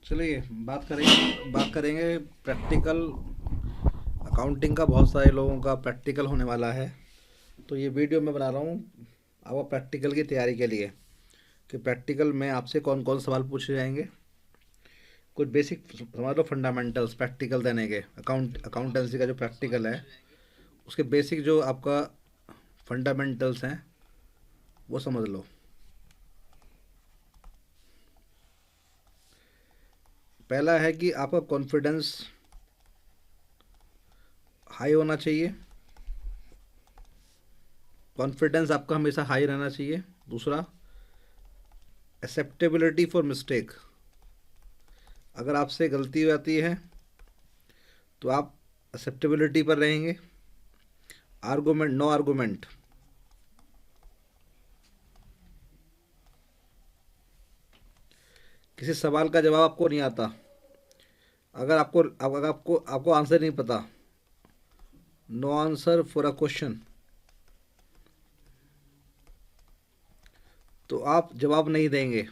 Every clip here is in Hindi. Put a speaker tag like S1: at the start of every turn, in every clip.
S1: चलिए बात करेंगे प्रैक्टिकल अकाउंटिंग का। बहुत सारे लोगों का प्रैक्टिकल होने वाला है, तो ये वीडियो मैं बना रहा हूँ आपको प्रैक्टिकल की तैयारी के लिए कि प्रैक्टिकल में आपसे कौन कौन सवाल पूछे जाएंगे। कुछ बेसिक समझ लो, फंडामेंटल्स प्रैक्टिकल देने के। अकाउंटेंसी का जो प्रैक्टिकल है उसके बेसिक जो आपका फंडामेंटल्स हैं वो समझ लो। पहला है कि आपका कॉन्फिडेंस हाई होना चाहिए। कॉन्फिडेंस आपका हमेशा हाई रहना चाहिए। दूसरा, एक्सेप्टेबिलिटी फॉर मिस्टेक। अगर आपसे गलती हो जाती है तो आप एक्सेप्टेबिलिटी पर रहेंगे। Argument, no argument. किसी सवाल का जवाब आपको नहीं आता, अगर आपको आंसर नहीं पता, no answer for a question, तो आप जवाब नहीं देंगे।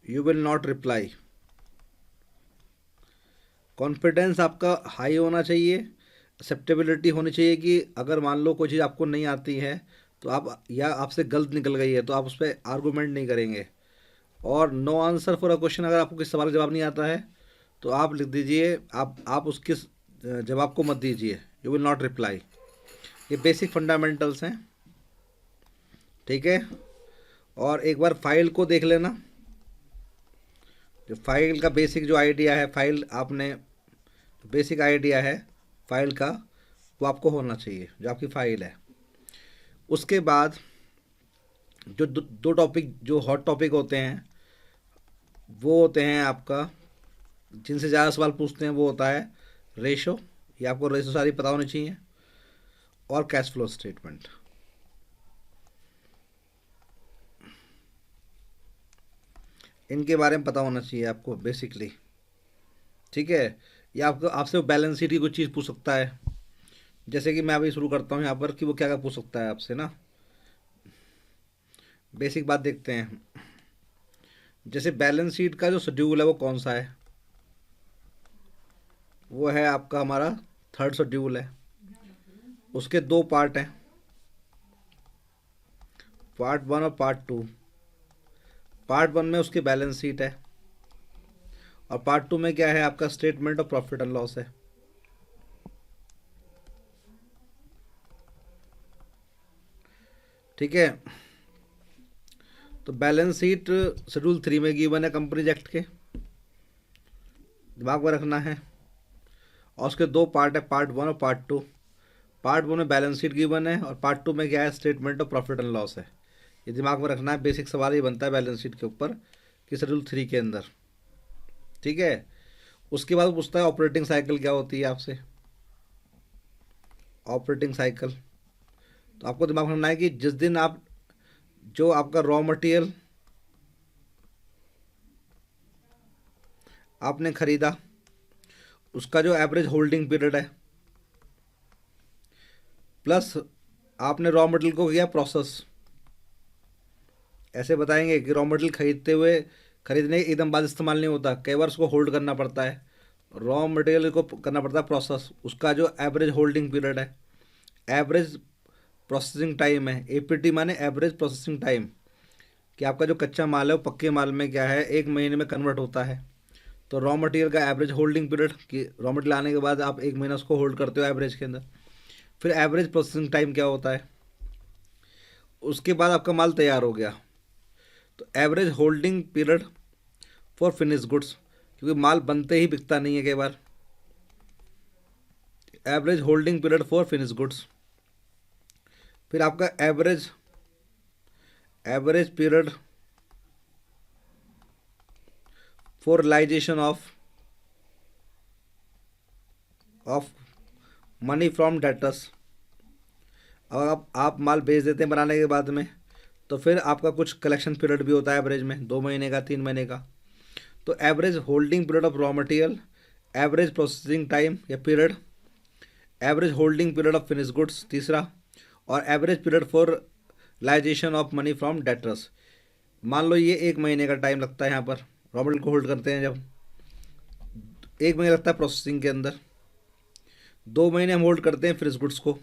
S1: You will not reply. Confidence आपका हाई होना चाहिए। एक्सेप्टेबिलिटी होनी चाहिए कि अगर मान लो कोई चीज़ आपको नहीं आती है तो आप, या आपसे गलत निकल गई है, तो आप उस पर आर्गूमेंट नहीं करेंगे। और no answer for a question, अगर आपको किसी सवाल का जवाब नहीं आता है तो आप लिख दीजिए, आप उसके जवाब को मत दीजिए। You will not reply. ये बेसिक फंडामेंटल्स हैं, ठीक है। और एक बार फाइल को देख लेना। जो फाइल का बेसिक जो आइडिया है, फाइल आपने बेसिक आइडिया है फाइल का, वो आपको होना चाहिए, जो आपकी फाइल है। उसके बाद जो दो टॉपिक जो हॉट टॉपिक होते हैं वो होते हैं आपका, जिनसे ज़्यादा सवाल पूछते हैं, वो होता है रेशो। ये आपको रेशो सारी पता होनी चाहिए। और कैश फ्लो स्टेटमेंट। इनके बारे में पता होना चाहिए आपको बेसिकली, ठीक है। या आपको आपसे बैलेंस शीट की कुछ चीज़ पूछ सकता है। जैसे कि मैं अभी शुरू करता हूँ यहाँ पर कि वो क्या क्या पूछ सकता है आपसे ना। बेसिक बात देखते हैं। जैसे बैलेंस शीट का जो शेड्यूल है वो कौन सा है, वो है आपका हमारा थर्ड शेड्यूल है। उसके दो पार्ट हैं, पार्ट वन और पार्ट टू। पार्ट वन में उसकी बैलेंस शीट है और पार्ट टू में क्या है, आपका statement of profit and loss है। ठीक है। तो बैलेंस शीट शेड्यूल थ्री में गिवन है कंपनीज एक्ट के, दिमाग में रखना है। और उसके दो पार्ट है, पार्ट वन और पार्ट टू। पार्ट वन में बैलेंस शीट गिवन है और पार्ट टू में क्या है, statement of profit and loss है। ये दिमाग में रखना है। बेसिक सवाल ये बनता है बैलेंस शीट के ऊपर कि शेड्यूल थ्री के अंदर, ठीक है। उसके बाद पूछता है ऑपरेटिंग साइकिल क्या होती है आपसे। ऑपरेटिंग साइकिल, तो आपको दिमाग में रखना है कि जिस दिन आप, जो आपका रॉ मटेरियल आपने खरीदा, उसका जो एवरेज होल्डिंग पीरियड है, प्लस आपने रॉ मटेरियल को किया प्रोसेस। ऐसे बताएंगे कि रॉ मटेरियल खरीदने के एकदम बाद इस्तेमाल नहीं होता, कई बार उसको होल्ड करना पड़ता है। रॉ मटेरियल को करना पड़ता है प्रोसेस, उसका जो एवरेज होल्डिंग पीरियड है, एवरेज प्रोसेसिंग टाइम है। एपीटी माने एवरेज प्रोसेसिंग टाइम, कि आपका जो कच्चा माल है वो पक्के माल में क्या है, एक महीने में कन्वर्ट होता है। तो रॉ मटेरियल का एवरेज होल्डिंग पीरियड, कि रॉ मटेरियल आने के बाद आप एक महीना उसको होल्ड करते हो एवरेज के अंदर। फिर एवरेज प्रोसेसिंग टाइम क्या होता है। उसके बाद आपका माल तैयार हो गया, तो average holding period for finish goods, क्योंकि माल बनते ही बिकता नहीं है कई बार। Average holding period for finish goods. फिर आपका average average period for realisation of money from debtors. अब आप माल बेच देते हैं बनाने के बाद में, तो फिर आपका कुछ कलेक्शन पीरियड भी होता है एवरेज में, 2 महीने का, 3 महीने का। तो average holding period of raw material, average processing time या period, average holding period of finish goods तीसरा, और average period for realisation of money from debtors. मान लो ये 1 महीने का टाइम लगता है यहाँ पर, रॉ मटेरियल को होल्ड करते हैं जब, 1 महीना लगता है प्रोसेसिंग के अंदर, 2 महीने हम होल्ड करते हैं फिनिश गुड्स को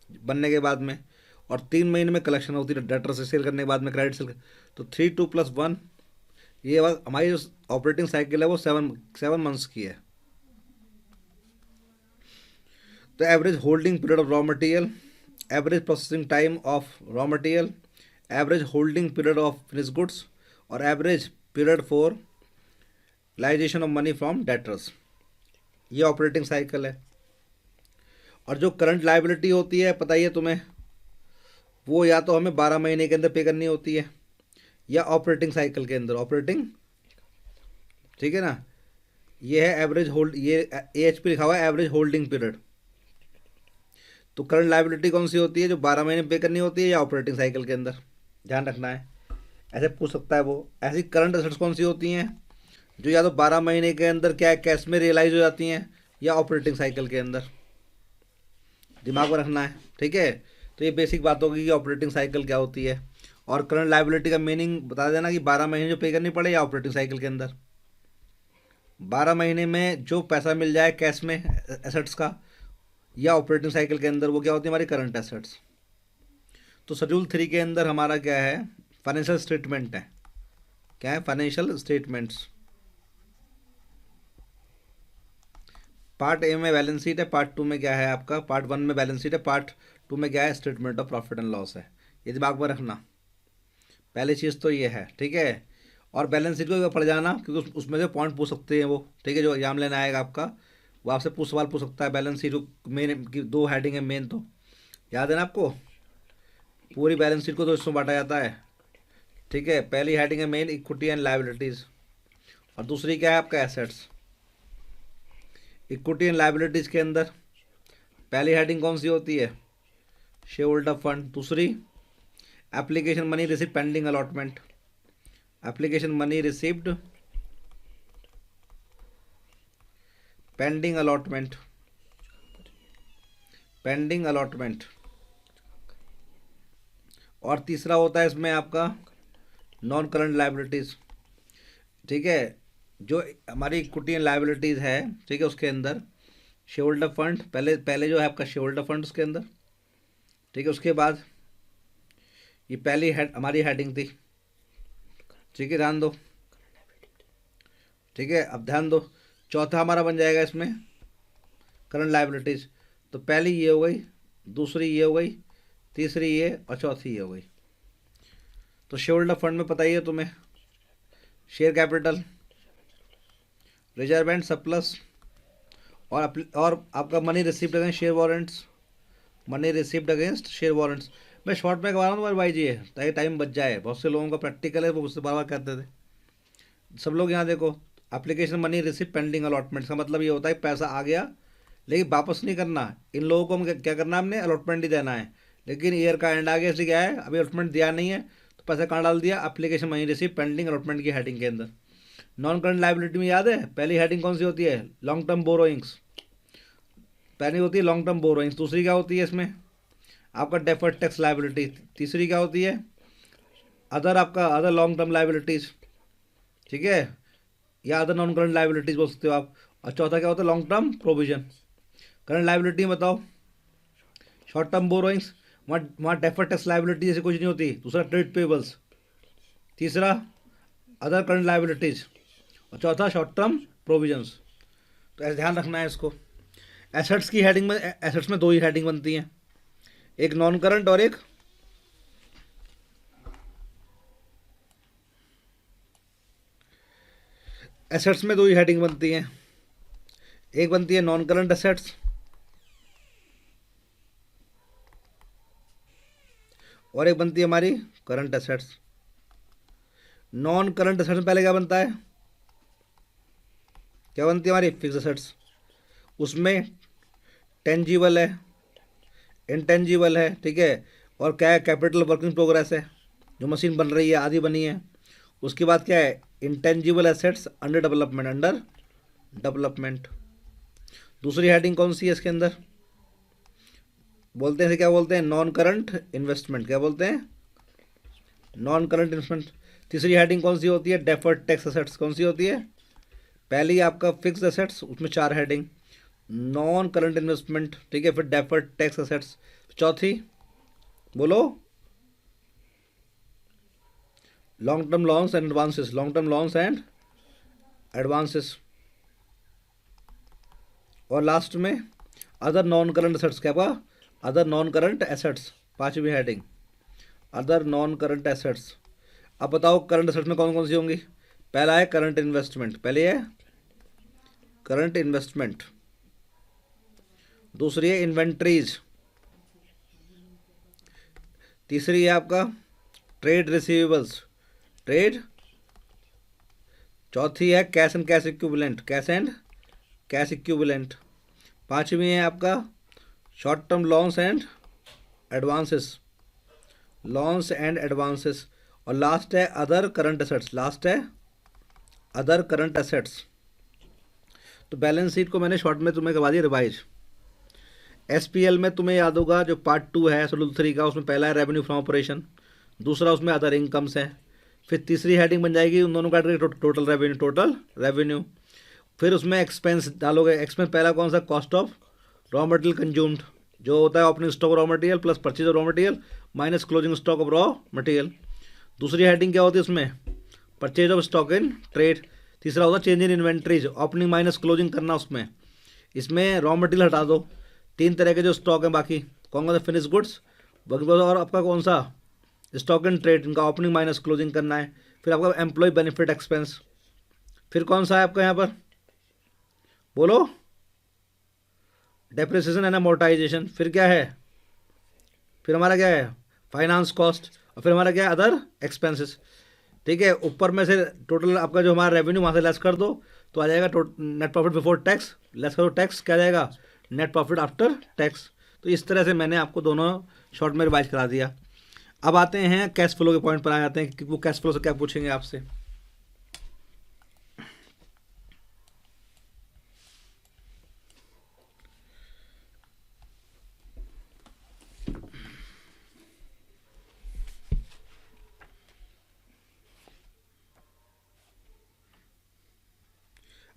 S1: बनने के बाद में, और 3 महीने में कलेक्शन होती है डेटर से सेल करने के बाद में, क्रेडिट सेल। तो 3 2 + 1, ये हमारी जो ऑपरेटिंग साइकिल है वो 7 मंथ्स की है। तो average holding period of raw material, average processing time of raw material, average holding period of finish goods, और average period for realisation of money from debtors, ये ऑपरेटिंग साइकिल है। और जो करंट लाइबिलिटी होती है पता ही है तुम्हें, वो या तो हमें 12 महीने के अंदर पे करनी होती है या ऑपरेटिंग साइकिल के अंदर, ऑपरेटिंग, ठीक है ना। ये है एवरेज होल्ड, ये AHP लिखा हुआ है एवरेज होल्डिंग पीरियड। तो करंट लाइबिलिटी कौन सी होती है, जो 12 महीने पे करनी होती है या ऑपरेटिंग साइकिल के अंदर, ध्यान रखना है, ऐसे पूछ सकता है वो। ऐसी करंट एसेट्स कौन सी होती हैं, जो या तो 12 महीने के अंदर क्या है कैश में रियलाइज हो जाती हैं या ऑपरेटिंग साइकिल के अंदर, दिमाग में रखना है, ठीक है। तो ये बेसिक बात होगी कि ऑपरेटिंग साइकिल क्या होती है। और करंट लाइबिलिटी का मीनिंग बता देना कि 12 महीने जो पे करनी पड़े या ऑपरेटिंग साइकिल के अंदर। 12 महीने में जो पैसा मिल जाए कैश में एसेट्स का या ऑपरेटिंग साइकिल के अंदर, वो क्या होती है हमारी करंट एसेट्स। तो शेड्यूल 3 के अंदर हमारा क्या है, फाइनेंशियल स्टेटमेंट है। क्या है, फाइनेंशियल स्टेटमेंट्स। पार्ट ए में बैलेंस शीट है, पार्ट 2 में क्या है आपका, पार्ट 1 में बैलेंस शीट है, पार्ट 2 में क्या है, statement of profit and loss है। ये दिमाग में रखना, पहली चीज़ तो ये है, ठीक है। और बैलेंस शीट को पढ़ जाना, क्योंकि उसमें से पॉइंट पूछ सकते हैं वो, ठीक है। जो एग्जाम लेना आएगा आपका, वो आपसे सवाल पूछ सकता है। बैलेंस शीट को मेन की 2 हेडिंग है मेन, तो याद है ना आपको, पूरी बैलेंस शीट को तो इसमें बांटा जाता है, ठीक है। पहली हेडिंग है मेन, इक्विटी एंड लाइबिलिटीज़, और दूसरी क्या है आपका, एसेट्स। इक्विटी एंड लाइबिलिटीज़ के अंदर पहली हेडिंग कौन सी होती है, शेयर होल्डर फंड। दूसरी, application money receive pending allotment, application money received pending allotment, pending allotment. और तीसरा होता है इसमें आपका नॉन करंट लाइबिलिटीज़, ठीक है। जो हमारी इक्विटी एंड लाइबिलिटीज़ है, ठीक है, उसके अंदर शेयर होल्डर फंड, पहले पहले जो है आपका शेयर होल्डर फंड उसके अंदर, ठीक है। उसके बाद ये पहली हमारी हेडिंग थी, ठीक है, ध्यान दो, ठीक है। अब ध्यान दो, चौथा हमारा बन जाएगा इसमें करंट लाइबिलिटीज़। तो पहली ये हो गई, दूसरी ये हो गई, तीसरी ये, और चौथी ये हो गई। तो शेयर होल्डर फंड में पता ही है तुम्हें, share capital, reserve and surplus, और आपका money received against share warrants, money received against share warrants. मैं शॉर्ट में करवा रहा हूँ तुम्हारे भाई जी, ताकि टाइम बच जाए। बहुत से लोगों का प्रैक्टिकल है, वो मुझसे बार बार कहते थे। सब लोग यहाँ देखो, application money receive pending allotment का मतलब ये होता है पैसा आ गया लेकिन वापस नहीं करना। इन लोगों को हम क्या करना है, हमने अलॉटमेंट ही देना है, लेकिन ईयर का एंड आ गया, इसलिए क्या है अभी अलॉटमेंट दिया नहीं है, तो पैसा कहाँ डाल दिया, application money receive pending allotment की हेडिंग के अंदर। नॉन करंट लाइबिलिटी में याद है पहली हेडिंग कौन सी होती है, लॉन्ग टर्म बोरोइंग्स, पहली होती है लॉन्ग टर्म बोरोइंग्स। दूसरी क्या होती है इसमें आपका डेफर्ड टैक्स लाइबिलिटी। तीसरी क्या होती है, अदर, आपका अदर लॉन्ग टर्म लाइबिलिटीज़, ठीक है, या अदर नॉन करंट लाइबिलिटीज़ बोल सकते हो आप। और चौथा क्या होता है, long term provision. Current liability में बताओ, शॉर्ट टर्म बोरोइंग्स, वहाँ डेफर्ड टैक्स लाइबिलिटी जैसे कुछ नहीं होती। दूसरा ट्रेड पेबल्स, तीसरा अदर करंट लाइबिलिटीज़, और चौथा शॉर्ट टर्म प्रोविजंस। तो ऐसे ध्यान रखना है इसको। एसेट्स की हेडिंग में, एसेट्स में 2 ही हेडिंग बनती हैं, एक नॉन करंट और एक, एसेट्स में 2 ही हेडिंग बनती हैं, एक बनती है नॉन करंट एसेट्स और एक बनती है हमारी current assets. Non current assets में पहले क्या बनता है, क्या बनती है हमारी फिक्स एसेट्स। उसमें टेंजिबल है, इंटेंजिबल है, ठीक है, और क्या है, कैपिटल वर्किंग प्रोग्रेस है, जो मशीन बन रही है आदि बनी है। उसके बाद क्या है, intangible assets under development, under development. दूसरी हेडिंग कौन सी है इसके अंदर, बोलते हैं इसे क्या बोलते हैं, नॉन करंट इन्वेस्टमेंट। क्या बोलते हैं, नॉन करंट इन्वेस्टमेंट। तीसरी हेडिंग कौन सी होती है? Deferred tax assets. कौन सी होती है? पहली आपका फिक्स एसेट्स, उसमें 4 हेडिंग। नॉन करंट इन्वेस्टमेंट, ठीक है, फिर डेफर्ड टैक्स एसेट्स। चौथी बोलो, long term loans and advances. Long term loans and advances. और लास्ट में अदर नॉन करंट एसेट्स। क्या हुआ? अदर नॉन करंट एसेट्स, पांचवी heading, other non current assets. अब बताओ करंट एसेट्स में कौन कौन सी होंगी? पहला है करंट इन्वेस्टमेंट, पहले है करंट इन्वेस्टमेंट। दूसरी है इन्वेंट्रीज। तीसरी है आपका ट्रेड रिसीवेबल्स, ट्रेड। चौथी है cash and cash equivalent, cash and cash equivalent. पांचवी है आपका short term loans and advances, loans and advances. और लास्ट है अदर करंट एसेट्स, लास्ट है अदर करंट एसेट्स। तो बैलेंस शीट को मैंने शॉर्ट में तुम्हें करवा दिया रिवाइज। एसपीएल में तुम्हें याद होगा जो पार्ट 2 है शेड्यूल 3 का, उसमें पहला है रेवेन्यू फ्रॉम ऑपरेशन, दूसरा उसमें अदर इनकम्स है। फिर तीसरी हेडिंग बन जाएगी उन दोनों category total revenue, total revenue. फिर उसमें एक्सपेंस डालोगे। एक्सपेंस पहला कौन सा? Cost of raw material consumed, जो होता है opening stock raw material plus purchase of raw material minus closing stock of raw material. दूसरी हेडिंग क्या होती है उसमें? Purchase of stock in trade. तीसरा होता है change in inventories, opening minus closing करना उसमें। इसमें रॉ मटेरियल हटा दो। 3 तरह के जो स्टॉक हैं बाकी, कौन कौन सा? फिनिश गुड्स, और आपका कौन सा? स्टॉक इन ट्रेड, इनका ओपनिंग माइनस क्लोजिंग करना है। फिर आपका एम्प्लॉय बेनिफिट एक्सपेंस। फिर कौन सा है आपका यहाँ पर? बोलो, डेप्रिसिएशन एंड अमोर्टाइजेशन। फिर क्या है? फिर हमारा क्या है? Finance cost. और फिर हमारा क्या है? Other expenses. ठीक है, ऊपर में से टोटल आपका जो हमारा रेवेन्यू वहाँ से लेस कर दो तो आ जाएगा net profit before tax, less करो टैक्स, क्या जाएगा? Net profit after tax. तो इस तरह से मैंने आपको दोनों शॉर्ट में रिवाइज करा दिया। अब आते हैं कैश फ्लो के पॉइंट पर आ जाते हैं कि वो कैश फ्लो से क्या पूछेंगे आपसे।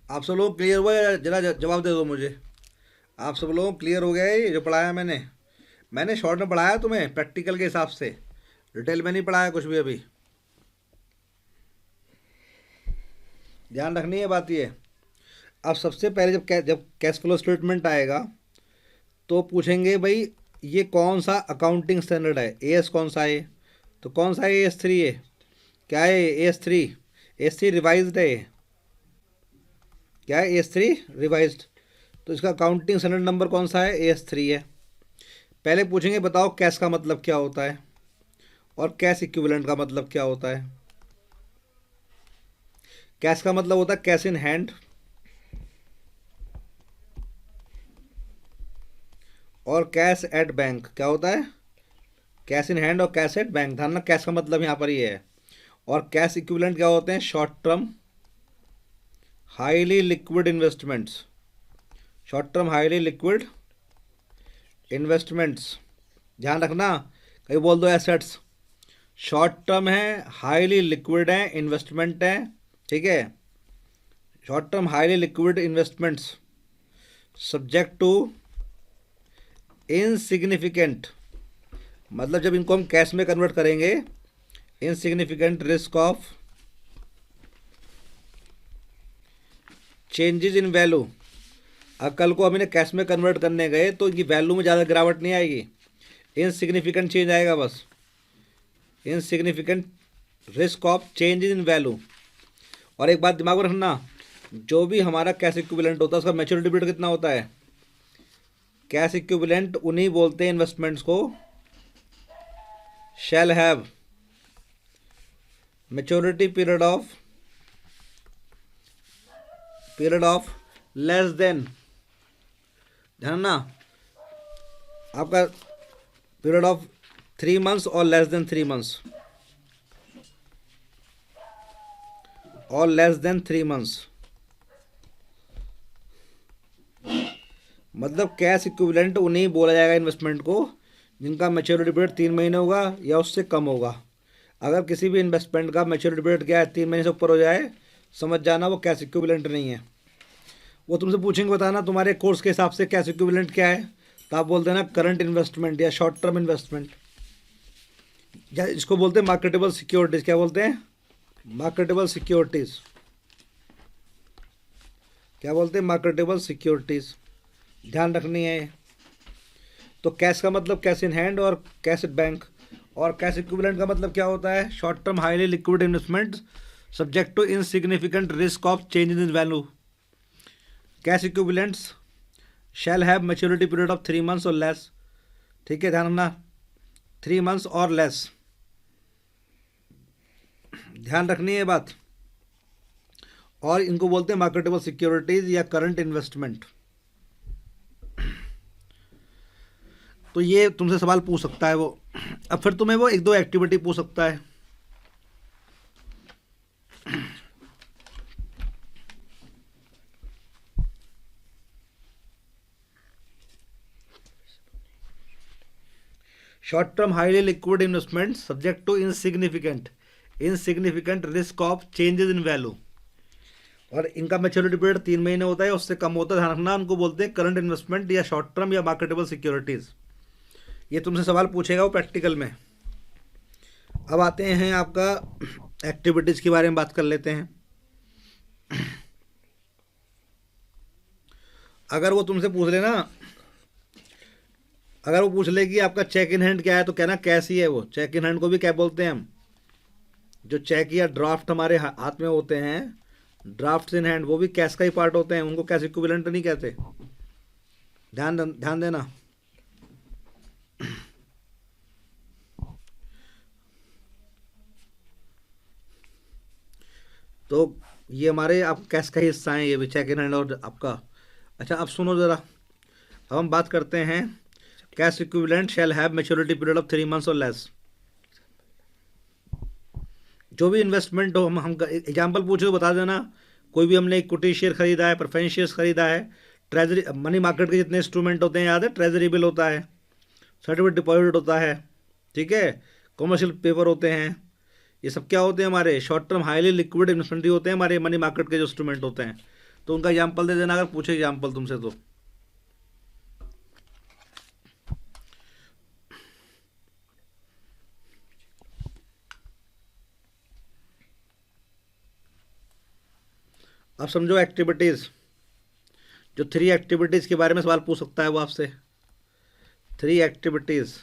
S1: आप सब लोग क्लियर हुआ या जरा जवाब दे दो मुझे। आप सब लोग क्लियर हो गया है ये जो पढ़ाया मैंने शॉर्ट में पढ़ाया तुम्हें प्रैक्टिकल के हिसाब से, डिटेल में नहीं पढ़ाया कुछ भी अभी। ध्यान रखनी है बात ये। अब सबसे पहले जब कैश फ्लो स्टेटमेंट आएगा तो पूछेंगे भाई ये कौन सा अकाउंटिंग स्टैंडर्ड है? एएस कौन सा है? तो कौन सा है? AS3 है। क्या है? AS3। AS3 रिवाइज्ड है। क्या है? AS3 revised. तो इसका अकाउंटिंग स्टैंडर्ड नंबर कौन सा है? AS3 है। पहले पूछेंगे बताओ कैश का मतलब क्या होता है और कैश इक्विवेलेंट का मतलब क्या होता है। कैश का मतलब होता है कैश इन हैंड, और कैश एट बैंक। क्या होता है? कैश इन हैंड और कैश एट बैंक। ध्यान ना, कैश का मतलब यहाँ पर ये है। और कैश इक्विवेलेंट क्या होते हैं? Short term highly liquid investments, short term highly liquid investments. ध्यान रखना, कहीं बोल दो एसेट्स। शॉर्ट टर्म है, हाईली लिक्विड है, इन्वेस्टमेंट है, ठीक है। Short term highly liquid investments subject to insignificant, मतलब जब इनको हम कैश में कन्वर्ट करेंगे, insignificant risk of changes in value. कल को हम इन्हें कैश में कन्वर्ट करने गए तो इनकी वैल्यू में ज़्यादा गिरावट नहीं आएगी, इनसिग्निफिकेंट चेंज आएगा बस। Insignificant risk of changes in value. और एक बात दिमाग में रखना, जो भी हमारा कैश इक्विवेलेंट होता है उसका मैच्योरिटी पीरियड कितना होता है? कैश इक्विवेलेंट उन्हीं बोलते हैं इन्वेस्टमेंट्स को शैल have maturity period of less than, ध्यान ना, आपका पीरियड ऑफ 3 months और लेस देन 3 months, और लेस देन 3 months। मतलब कैश इक्विवेलेंट उन्हें बोला जाएगा इन्वेस्टमेंट को जिनका मैच्योरिटी पीरियड 3 महीने होगा या उससे कम होगा। अगर किसी भी इन्वेस्टमेंट का मैच्योरिटी पीरियड क्या है 3 महीने से ऊपर हो जाए, समझ जाना वो कैश इक्विवेलेंट नहीं है। वो तुमसे पूछेंगे बताना तुम्हारे कोर्स के हिसाब से कैश इक्विवेलेंट क्या है, तो आप बोल देना करंट इन्वेस्टमेंट या शॉर्ट टर्म इन्वेस्टमेंट, या इसको बोलते हैं मार्केटेबल सिक्योरिटीज। क्या बोलते हैं? Marketable securities. क्या बोलते हैं? Marketable securities. ध्यान रखनी है। तो कैश का मतलब कैश इन हैंड और कैश एट बैंक, और कैश इक्विवेलेंट का मतलब क्या होता है? Short term highly liquid investment subject to insignificant risk of change in value. Cash equivalents shall have maturity period of 3 months और लेस। ठीक है, ध्यान रखना, 3 months और लेस, ध्यान रखनी है बात। और इनको बोलते हैं मार्केटेबल सिक्योरिटीज या करंट इन्वेस्टमेंट। तो ये तुमसे सवाल पूछ सकता है वो। अब फिर तुम्हें वो एक दो एक्टिविटी पूछ सकता है। Short term highly liquid investment subject to insignificant risk of changes in value, और इनका मैच्योरिटी पीरियड 3 महीने होता है, उससे कम होता है, ध्यान रखना। उनको बोलते हैं करंट इन्वेस्टमेंट या शॉर्ट टर्म या मार्केटेबल सिक्योरिटीज। ये तुमसे सवाल पूछेगा वो प्रैक्टिकल में। अब आते हैं आपका एक्टिविटीज के बारे में बात कर लेते हैं। अगर वो तुमसे पूछ लेना, अगर वो पूछ ले कि आपका चेक इन हैंड क्या है, तो कहना कैश ही है वो। चेक इन हैंड को भी क्या बोलते हैं हम? जो चेक या ड्राफ्ट हमारे हाथ में होते हैं, ड्राफ्ट इन हैंड, वो भी कैश का ही पार्ट होते हैं, उनको कैश इक्विवेलेंट नहीं कहते। ध्यान देना। तो ये हमारे आप कैश का ही हिस्सा है, ये भी चेक इन हैंड और आपका। अच्छा, अब सुनो ज़रा, अब हम बात करते हैं cash equivalent shell have maturity period of 3 months और लेस। जो भी इन्वेस्टमेंट हो, हम एग्जाम्पल पूछे तो बता देना। कोई भी हमने इक्विटी शेयर खरीदा है, प्रेफरेंस शेयर्स खरीदा है, ट्रेजरी मनी मार्केट के जितने इंस्ट्रूमेंट होते हैं याद है, ट्रेजरी बिल होता है, सर्टिफिकेट डिपॉजिट होता है, ठीक है, कमर्शियल पेपर होते हैं, ये सब क्या होते हैं? हमारे short term highly liquid investment होते हैं, हमारे मनी मार्केट के जो इंस्ट्रूमेंट होते हैं। तो उनका एग्जाम्पल दे देना अगर पूछे एग्जाम्पल तुमसे तो। अब समझो एक्टिविटीज़, जो 3 एक्टिविटीज़ के बारे में सवाल पूछ सकता है वो आपसे। 3 एक्टिविटीज़,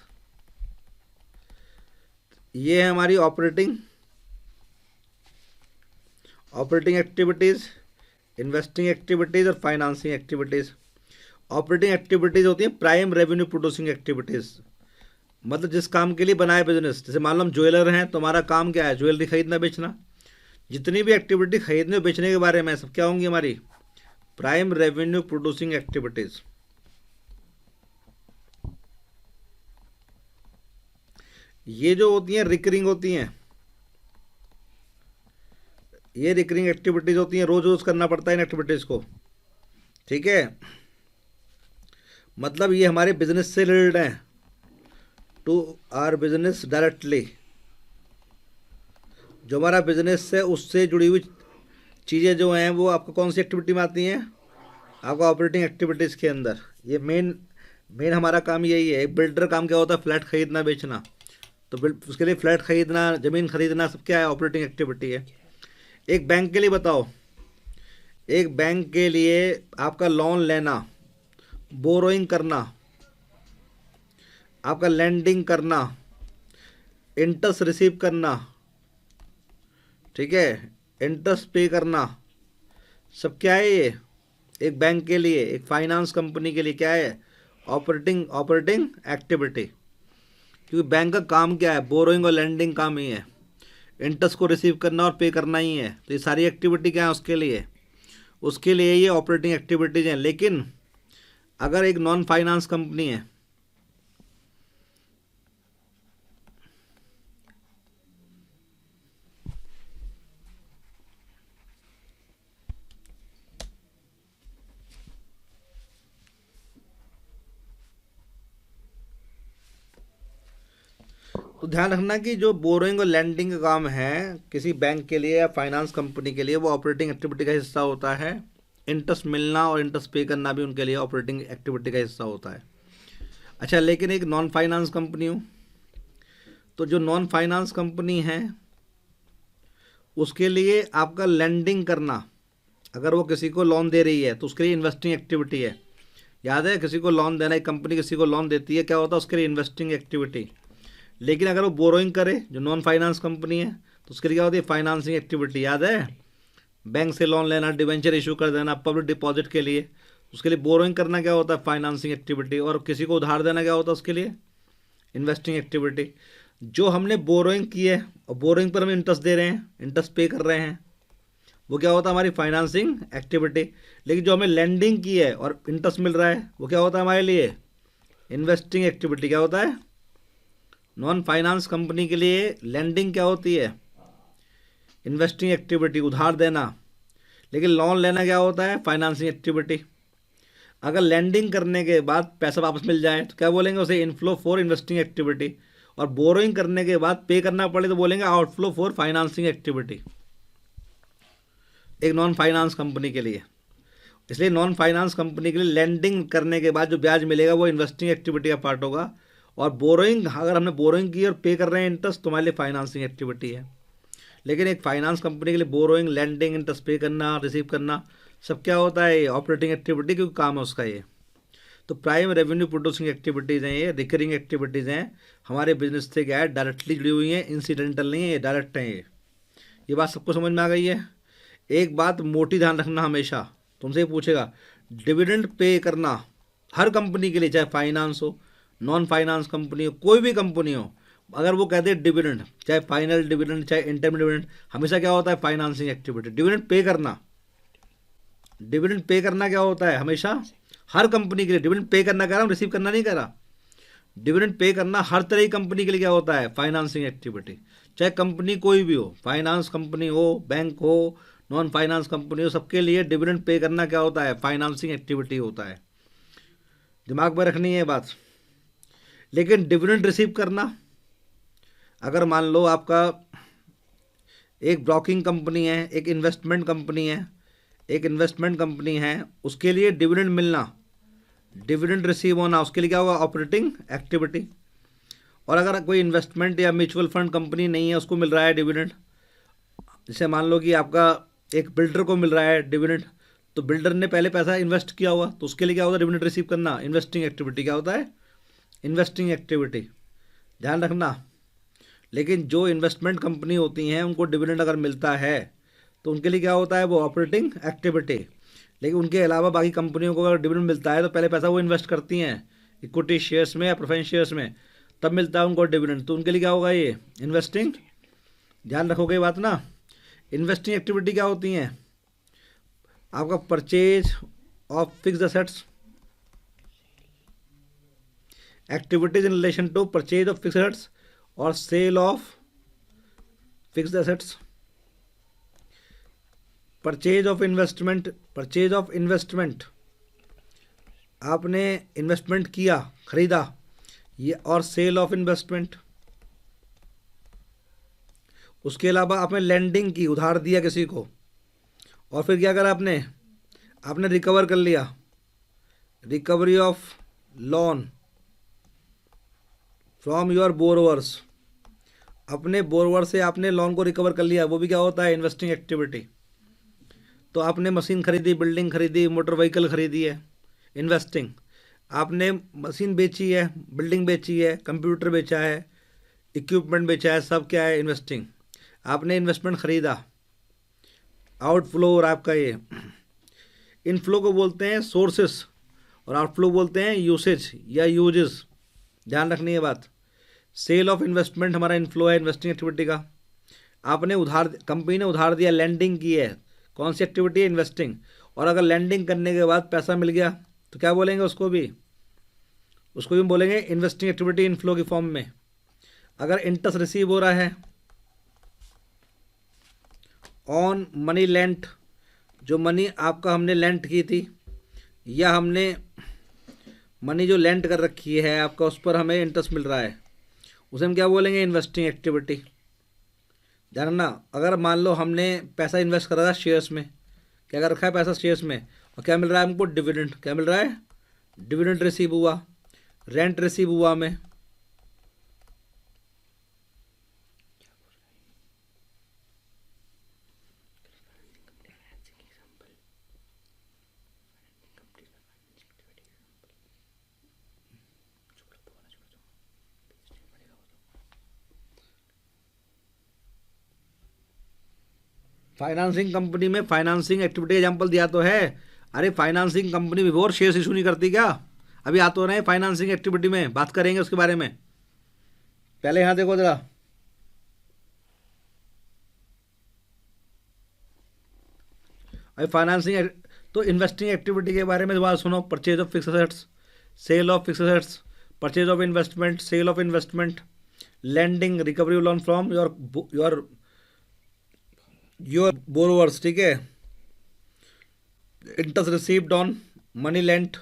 S1: ये है हमारी ऑपरेटिंग एक्टिविटीज़, इन्वेस्टिंग एक्टिविटीज़ और फाइनेंसिंग एक्टिविटीज़। ऑपरेटिंग एक्टिविटीज़ होती हैं प्राइम रेवेन्यू प्रोड्यूसिंग एक्टिविटीज़, मतलब जिस काम के लिए बनाए बिजनेस। जैसे मान लो हम ज्वेलर हैं, तो हमारा काम क्या है? ज्वेलरी खरीदना बेचना। जितनी भी एक्टिविटी खरीदने और बेचने के बारे में सब क्या होंगी? हमारी प्राइम रेवेन्यू प्रोड्यूसिंग एक्टिविटीज़। ये जो होती हैं रिकरिंग होती हैं, ये रिकरिंग एक्टिविटीज़ होती हैं, रोज़ रोज़ करना पड़ता है इन एक्टिविटीज़ को, ठीक है। मतलब ये हमारे बिजनेस से रिलेटेड हैं, टू आर बिजनेस डायरेक्टली। जो हमारा बिजनेस है उससे जुड़ी हुई चीज़ें जो हैं वो आपको कौन सी एक्टिविटी में आती हैं? आपका ऑपरेटिंग एक्टिविटीज़ के अंदर। ये मेन हमारा काम यही है। एक बिल्डर काम क्या होता है? फ्लैट खरीदना बेचना। तो उसके लिए फ्लैट खरीदना, ज़मीन खरीदना, सब क्या है? ऑपरेटिंग एक्टिविटी है। एक बैंक के लिए बताओ, एक बैंक के लिए आपका लोन लेना, बोरोइंग करना, आपका लेंडिंग करना, इंटरेस्ट रिसीव करना, ठीक है, इंटरेस्ट पे करना, सब क्या है? ये एक बैंक के लिए, एक फाइनेंस कंपनी के लिए क्या है? Operating activity. क्योंकि बैंक का काम क्या है? बोरोइंग और लेंडिंग काम ही है, इंटरेस्ट को रिसीव करना और पे करना ही है। तो ये सारी एक्टिविटी क्या है उसके लिए ये ऑपरेटिंग एक्टिविटीज़ हैं। लेकिन अगर एक नॉन फाइनेंस कंपनी है, तो ध्यान रखना कि जो बोरोइंग और लैंडिंग का काम है किसी बैंक के लिए या फाइनेंस कंपनी के लिए, वो ऑपरेटिंग एक्टिविटी का हिस्सा होता है। इंटरेस्ट मिलना और इंटरेस्ट पे करना भी उनके लिए ऑपरेटिंग एक्टिविटी का हिस्सा होता है। अच्छा, लेकिन एक नॉन फाइनेंस कंपनी हो, तो जो नॉन फाइनेंस कंपनी है उसके लिए आपका लैंडिंग करना, अगर वो किसी को लोन दे रही है तो उसके लिए इन्वेस्टिंग एक्टिविटी है। याद है, किसी को लोन देना, एक कंपनी किसी को लोन देती है, क्या होता है उसके लिए इन्वेस्टिंग एक्टिविटी। लेकिन अगर वो बोरोइंग करे, जो नॉन फाइनेंस कंपनी है, तो उसके लिए क्या होती है, फाइनेंसिंग एक्टिविटी। याद है, बैंक से लोन लेना, डिवेंचर इशू कर देना पब्लिक डिपॉजिट के लिए, उसके लिए बोरोइंग करना क्या होता है, फाइनेंसिंग एक्टिविटी। और किसी को उधार देना क्या होता है उसके लिए, इन्वेस्टिंग एक्टिविटी। जो हमने बोरोइंग की है और बोरोइंग पर हम इंटरेस्ट दे रहे हैं, इंटरेस्ट पे कर रहे हैं, वो क्या होता है, हमारी फाइनेंसिंग एक्टिविटी। लेकिन जो हमें लैंडिंग की है और इंटरेस्ट मिल रहा है, वो क्या होता है हमारे लिए, इन्वेस्टिंग एक्टिविटी। क्या होता है, नॉन फाइनेंस कंपनी के लिए लैंडिंग क्या होती है, इन्वेस्टिंग एक्टिविटी, उधार देना। लेकिन लोन लेना क्या होता है, फाइनेंसिंग एक्टिविटी। अगर लैंडिंग करने के बाद पैसा वापस मिल जाए तो क्या बोलेंगे उसे, इनफ्लो फॉर इन्वेस्टिंग एक्टिविटी। और बोरोइंग करने के बाद पे करना पड़े तो बोलेंगे आउटफ्लो फॉर फाइनेंसिंग एक्टिविटी, एक नॉन फाइनेंस कंपनी के लिए। इसलिए नॉन फाइनेंस कंपनी के लिए लैंडिंग करने के बाद जो ब्याज मिलेगा वो इन्वेस्टिंग एक्टिविटी का पार्ट होगा। और बोरोइंग, अगर हमने बोरोइंग की और पे कर रहे हैं इंटरेस्ट, तो हमारे लिए फाइनेंसिंग एक्टिविटी है। लेकिन एक फाइनेंस कंपनी के लिए बोरोइंग, लैंडिंग, इंटरेस्ट पे करना, रिसीव करना, सब क्या होता है, ऑपरेटिंग एक्टिविटी, क्योंकि काम है उसका ये। तो प्राइम रेवेन्यू प्रोड्यूसिंग एक्टिविटीज़ हैं, ये रिकरिंग एक्टिविटीज़ हैं, हमारे बिजनेस से क्या है, डायरेक्टली जुड़ी हुई हैं, इंसिडेंटल नहीं है, ये डायरेक्ट हैं। ये बात सबको समझ में आ गई है। एक बात मोटी ध्यान रखना, हमेशा तुमसे ही पूछेगा, डिविडेंड पे करना हर कंपनी के लिए, चाहे फाइनेंस हो, नॉन फाइनेंस कंपनी हो, कोई भी कंपनी हो, अगर वो कहते हैं डिविडेंड, चाहे फाइनल डिविडेंड चाहे इंटरम डिविडेंड, हमेशा क्या होता है, फाइनेंसिंग एक्टिविटी। डिविडेंड पे करना, डिविडेंड पे करना क्या होता है, हमेशा हर कंपनी के लिए डिविडेंड पे करना कह रहा हूँ, रिसीव करना नहीं कह रहा। डिविडेंड पे करना हर तरह की कंपनी के लिए क्या होता है, फाइनेंसिंग एक्टिविटी। चाहे कंपनी कोई भी हो, फाइनेंस कंपनी हो, बैंक हो, नॉन फाइनेंस कंपनी हो, सबके लिए डिविडेंड पे करना क्या होता है, फाइनेंसिंग एक्टिविटी होता है। दिमाग में रखनी है बात। लेकिन डिविडेंड रिसीव करना, अगर मान लो आपका एक ब्रोकिंग कंपनी है, एक इन्वेस्टमेंट कंपनी है, एक इन्वेस्टमेंट कंपनी है, उसके लिए डिविडेंड मिलना, डिविडेंड रिसीव होना, उसके लिए क्या होगा, ऑपरेटिंग एक्टिविटी। और अगर कोई इन्वेस्टमेंट या म्यूचुअल फंड कंपनी नहीं है, उसको मिल रहा है डिविडेंड, जैसे मान लो कि आपका एक बिल्डर को मिल रहा है डिविडेंड, तो बिल्डर ने पहले पैसा इन्वेस्ट किया हुआ, तो उसके लिए क्या होता है, डिविडेंड रिसीव करना, इन्वेस्टिंग एक्टिविटी। क्या होता है, इन्वेस्टिंग एक्टिविटी, ध्यान रखना। लेकिन जो इन्वेस्टमेंट कंपनी होती हैं, उनको डिविडेंड अगर मिलता है तो उनके लिए क्या होता है, वो ऑपरेटिंग एक्टिविटी। लेकिन उनके अलावा बाकी कंपनियों को अगर डिविडेंड मिलता है तो पहले पैसा वो इन्वेस्ट करती हैं इक्विटी शेयर्स में या प्रेफरेंस शेयर्स में, तब मिलता है उनको डिविडेंड, तो उनके लिए क्या होगा, ये इन्वेस्टिंग। ध्यान रखोगे ये बात ना। इन्वेस्टिंग एक्टिविटी क्या होती हैं, आपका purchase of fixed assets, activities in relation to purchase of fixed assets और sale of fixed assets. Purchase of investment, purchase of investment, आपने इन्वेस्टमेंट किया, खरीदा, ये, और सेल ऑफ इन्वेस्टमेंट। उसके अलावा आपने लैंडिंग की, उधार दिया किसी को, और फिर क्या करा आपने, आपने रिकवर कर लिया, recovery of loan from your borrowers, अपने बोरोवर से आपने लोन को रिकवर कर लिया, वो भी क्या होता है, इन्वेस्टिंग एक्टिविटी। तो आपने मशीन खरीदी, बिल्डिंग खरीदी, मोटर व्हीकल खरीदी है, इन्वेस्टिंग। आपने मशीन बेची है, बिल्डिंग बेची है, कंप्यूटर बेचा है, इक्विपमेंट बेचा है, सब क्या है, इन्वेस्टिंग। आपने इन्वेस्टमेंट खरीदा, आउटफ्लो, और आपका ये इनफ्लो को बोलते हैं सोर्सेस और आउटफ्लो बोलते हैं यूसेज या यूजेस। ध्यान रखनी है बात। सेल ऑफ इन्वेस्टमेंट हमारा इनफ्लो है, इन्वेस्टिंग एक्टिविटी का। आपने उधार, कंपनी ने उधार दिया, लैंडिंग की है, कौन सी एक्टिविटी है, इन्वेस्टिंग। और अगर लैंडिंग करने के बाद पैसा मिल गया तो क्या बोलेंगे, उसको भी बोलेंगे इन्वेस्टिंग एक्टिविटी इनफ्लो की फॉर्म में। अगर इंटरेस्ट रिसीव हो रहा है ऑन मनी लेंट, जो मनी आपका हमने लेंट की थी, या हमने मनी जो लेंट कर रखी है आपका, उस पर हमें इंटरेस्ट मिल रहा है, उसे हम क्या बोलेंगे, इन्वेस्टिंग एक्टिविटी। ध्यान रखना, अगर मान लो हमने पैसा इन्वेस्ट करा था शेयर्स में, क्या कर रखा है पैसा शेयर्स में, और क्या मिल रहा है हमको, डिविडेंड। क्या मिल रहा है, डिविडेंड रिसीव हुआ, रेंट रिसीव हुआ हमें। फाइनेंसिंग कंपनी में फाइनेंसिंग एक्टिविटी एग्जाम्पल दिया तो है। अरे फाइनेंसिंग कंपनी विवोर शेयर्स इशू नहीं करती क्या? अभी आ तो रहे हैं फाइनेंसिंग एक्टिविटी में, बात करेंगे उसके बारे में। पहले यहाँ देखो जरा, अभी फाइनेंसिंग तो इन्वेस्टिंग एक्टिविटी के बारे में दोबारा सुनो। Purchase of fix assets, sale of fix assets, purchase of investment, sale of investment, lending, recovery loan from your your borrowers, ठीक है, interest received on money lent,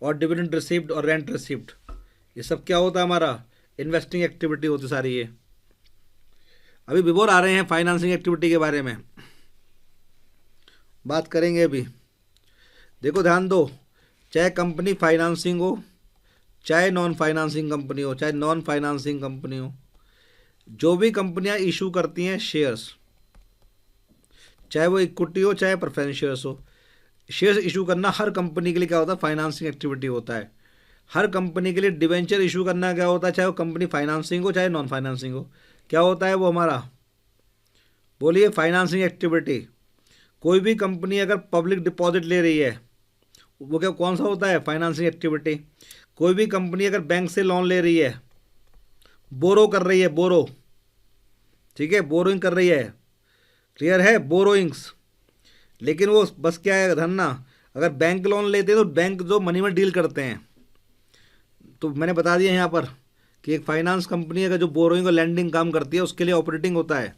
S1: और डिविडेंड रिसीव्ड और रेंट रिसीव्ड। ये सब क्या होता है हमारा, इन्वेस्टिंग एक्टिविटी होती सारी ये। अभी बिफोर आ रहे हैं फाइनेंसिंग एक्टिविटी के बारे में, बात करेंगे अभी। देखो ध्यान दो, चाहे कंपनी फाइनेंसिंग हो, चाहे नॉन फाइनेंसिंग कंपनी हो, चाहे नॉन फाइनेंसिंग कंपनी हो, जो भी कंपनियां इशू करती हैं शेयर्स, चाहे वो इक्विटी हो चाहे प्रेफरेंस शेयर्स हो, शेयर्स इशू करना हर कंपनी के लिए क्या होता है, फाइनेंसिंग एक्टिविटी होता है। हर कंपनी के लिए डिवेंचर इशू करना क्या होता है, चाहे वो कंपनी फाइनेंसिंग हो चाहे नॉन फाइनेंसिंग हो, क्या होता है वो हमारा, बोलिए, फाइनेंसिंग एक्टिविटी। कोई भी कंपनी अगर पब्लिक डिपॉजिट ले रही है, वो क्या कौन सा होता है, फाइनेंसिंग एक्टिविटी। कोई भी कंपनी अगर बैंक से लोन ले रही है, बोरो कर रही है, बोरो, ठीक है, बोरोइंग कर रही है, क्लियर है, बोरोइंग्स। लेकिन वो बस क्या है धरना, अगर बैंक लोन लेते हैं तो बैंक जो मनी में डील करते हैं, तो मैंने बता दिया यहाँ पर कि एक फाइनेंस कंपनी अगर जो बोरोइंग और लैंडिंग काम करती है उसके लिए ऑपरेटिंग होता है।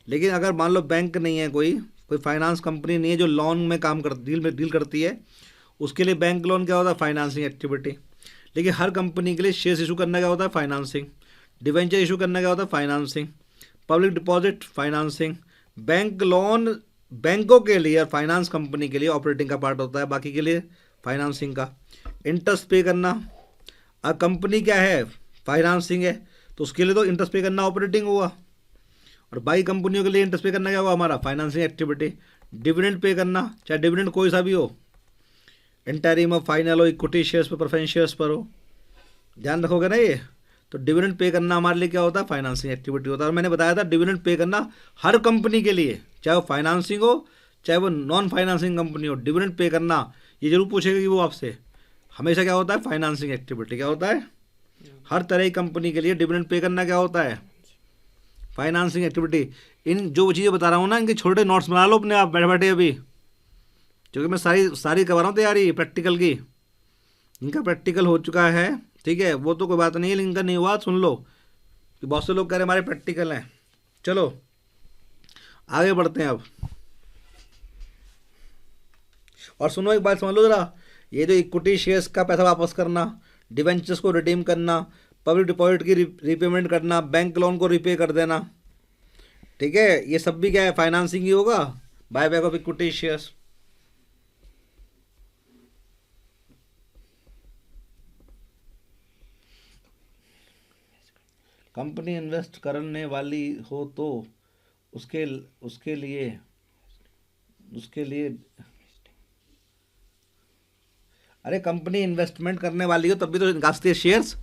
S1: लेकिन अगर मान लो बैंक नहीं है, कोई फाइनेंस कंपनी नहीं है जो लोन में काम कर डील करती है, उसके लिए बैंक लोन क्या होता है, फाइनेंसिंग एक्टिविटी। लेकिन हर कंपनी के लिए शेयर्स इशू करना क्या होता है, फाइनेंसिंग। डिवेंचर इशू करना क्या होता है, financing. Public deposit, financing. Bank loan बैंकों के लिए और फाइनेंस कंपनी के लिए ऑपरेटिंग का पार्ट होता है, बाकी के लिए फाइनेंसिंग का। इंटरेस्ट पे करना, अब कंपनी क्या है, फाइनेंसिंग है, तो उसके लिए तो इंटरेस्ट पे करना ऑपरेटिंग हुआ, और बाकी कंपनियों के लिए इंटरेस्ट पे करना क्या हुआ, हमारा फाइनेंसिंग एक्टिविटी। डिविडेंड पे करना, चाहे डिविडेंड कोई सा भी हो, इंटरिम और फाइनल हो, इक्विटी शेयर्स पर, प्रेफरेंस शेयर्स पर हो, ध्यान रखोगे ना ये। तो डिविडेंड पे करना हमारे लिए क्या होता है, फाइनेंसिंग एक्टिविटी होता है। और मैंने बताया था डिविडेंड पे करना हर कंपनी के लिए, चाहे वो फाइनेंसिंग हो चाहे वो नॉन फाइनेंसिंग कंपनी हो, डिविडेंड पे करना ये जरूर पूछेगा कि वो आपसे, हमेशा क्या होता है, फाइनेंसिंग एक्टिविटी। क्या होता है, हर तरह की कंपनी के लिए डिविडेंड पे करना क्या होता है, फाइनेंसिंग एक्टिविटी। इन जो चीज़ें बता रहा हूँ ना, इनके छोटे नोट्स बना लो अपने आप बैठे बैठे अभी, क्योंकि मैं सारी सारी करवा रहा हूँ तैयारी प्रैक्टिकल की। इनका प्रैक्टिकल हो चुका है, ठीक है, वो तो कोई बात नहीं है, लेकिन इनका नहीं हुआ सुन लो, कि बहुत से लोग कह रहे हमारे प्रैक्टिकल हैं। चलो आगे बढ़ते हैं अब, और सुनो एक बात समझ लो जरा, ये जो इक्विटी शेयर्स का पैसा वापस करना, डिवेंचर्स को रिडीम करना, पब्लिक डिपॉजिट की रीपेमेंट करना, बैंक लोन को रिपे कर देना, ठीक है, ये सब भी क्या है, फाइनेंसिंग ही होगा, buy back of equity shares. Company invest करने वाली हो तो उसके उसके लिए उसके लिए अरे कंपनी इन्वेस्टमेंट करने वाली हो तब भी तो निकालती है शेयर्स।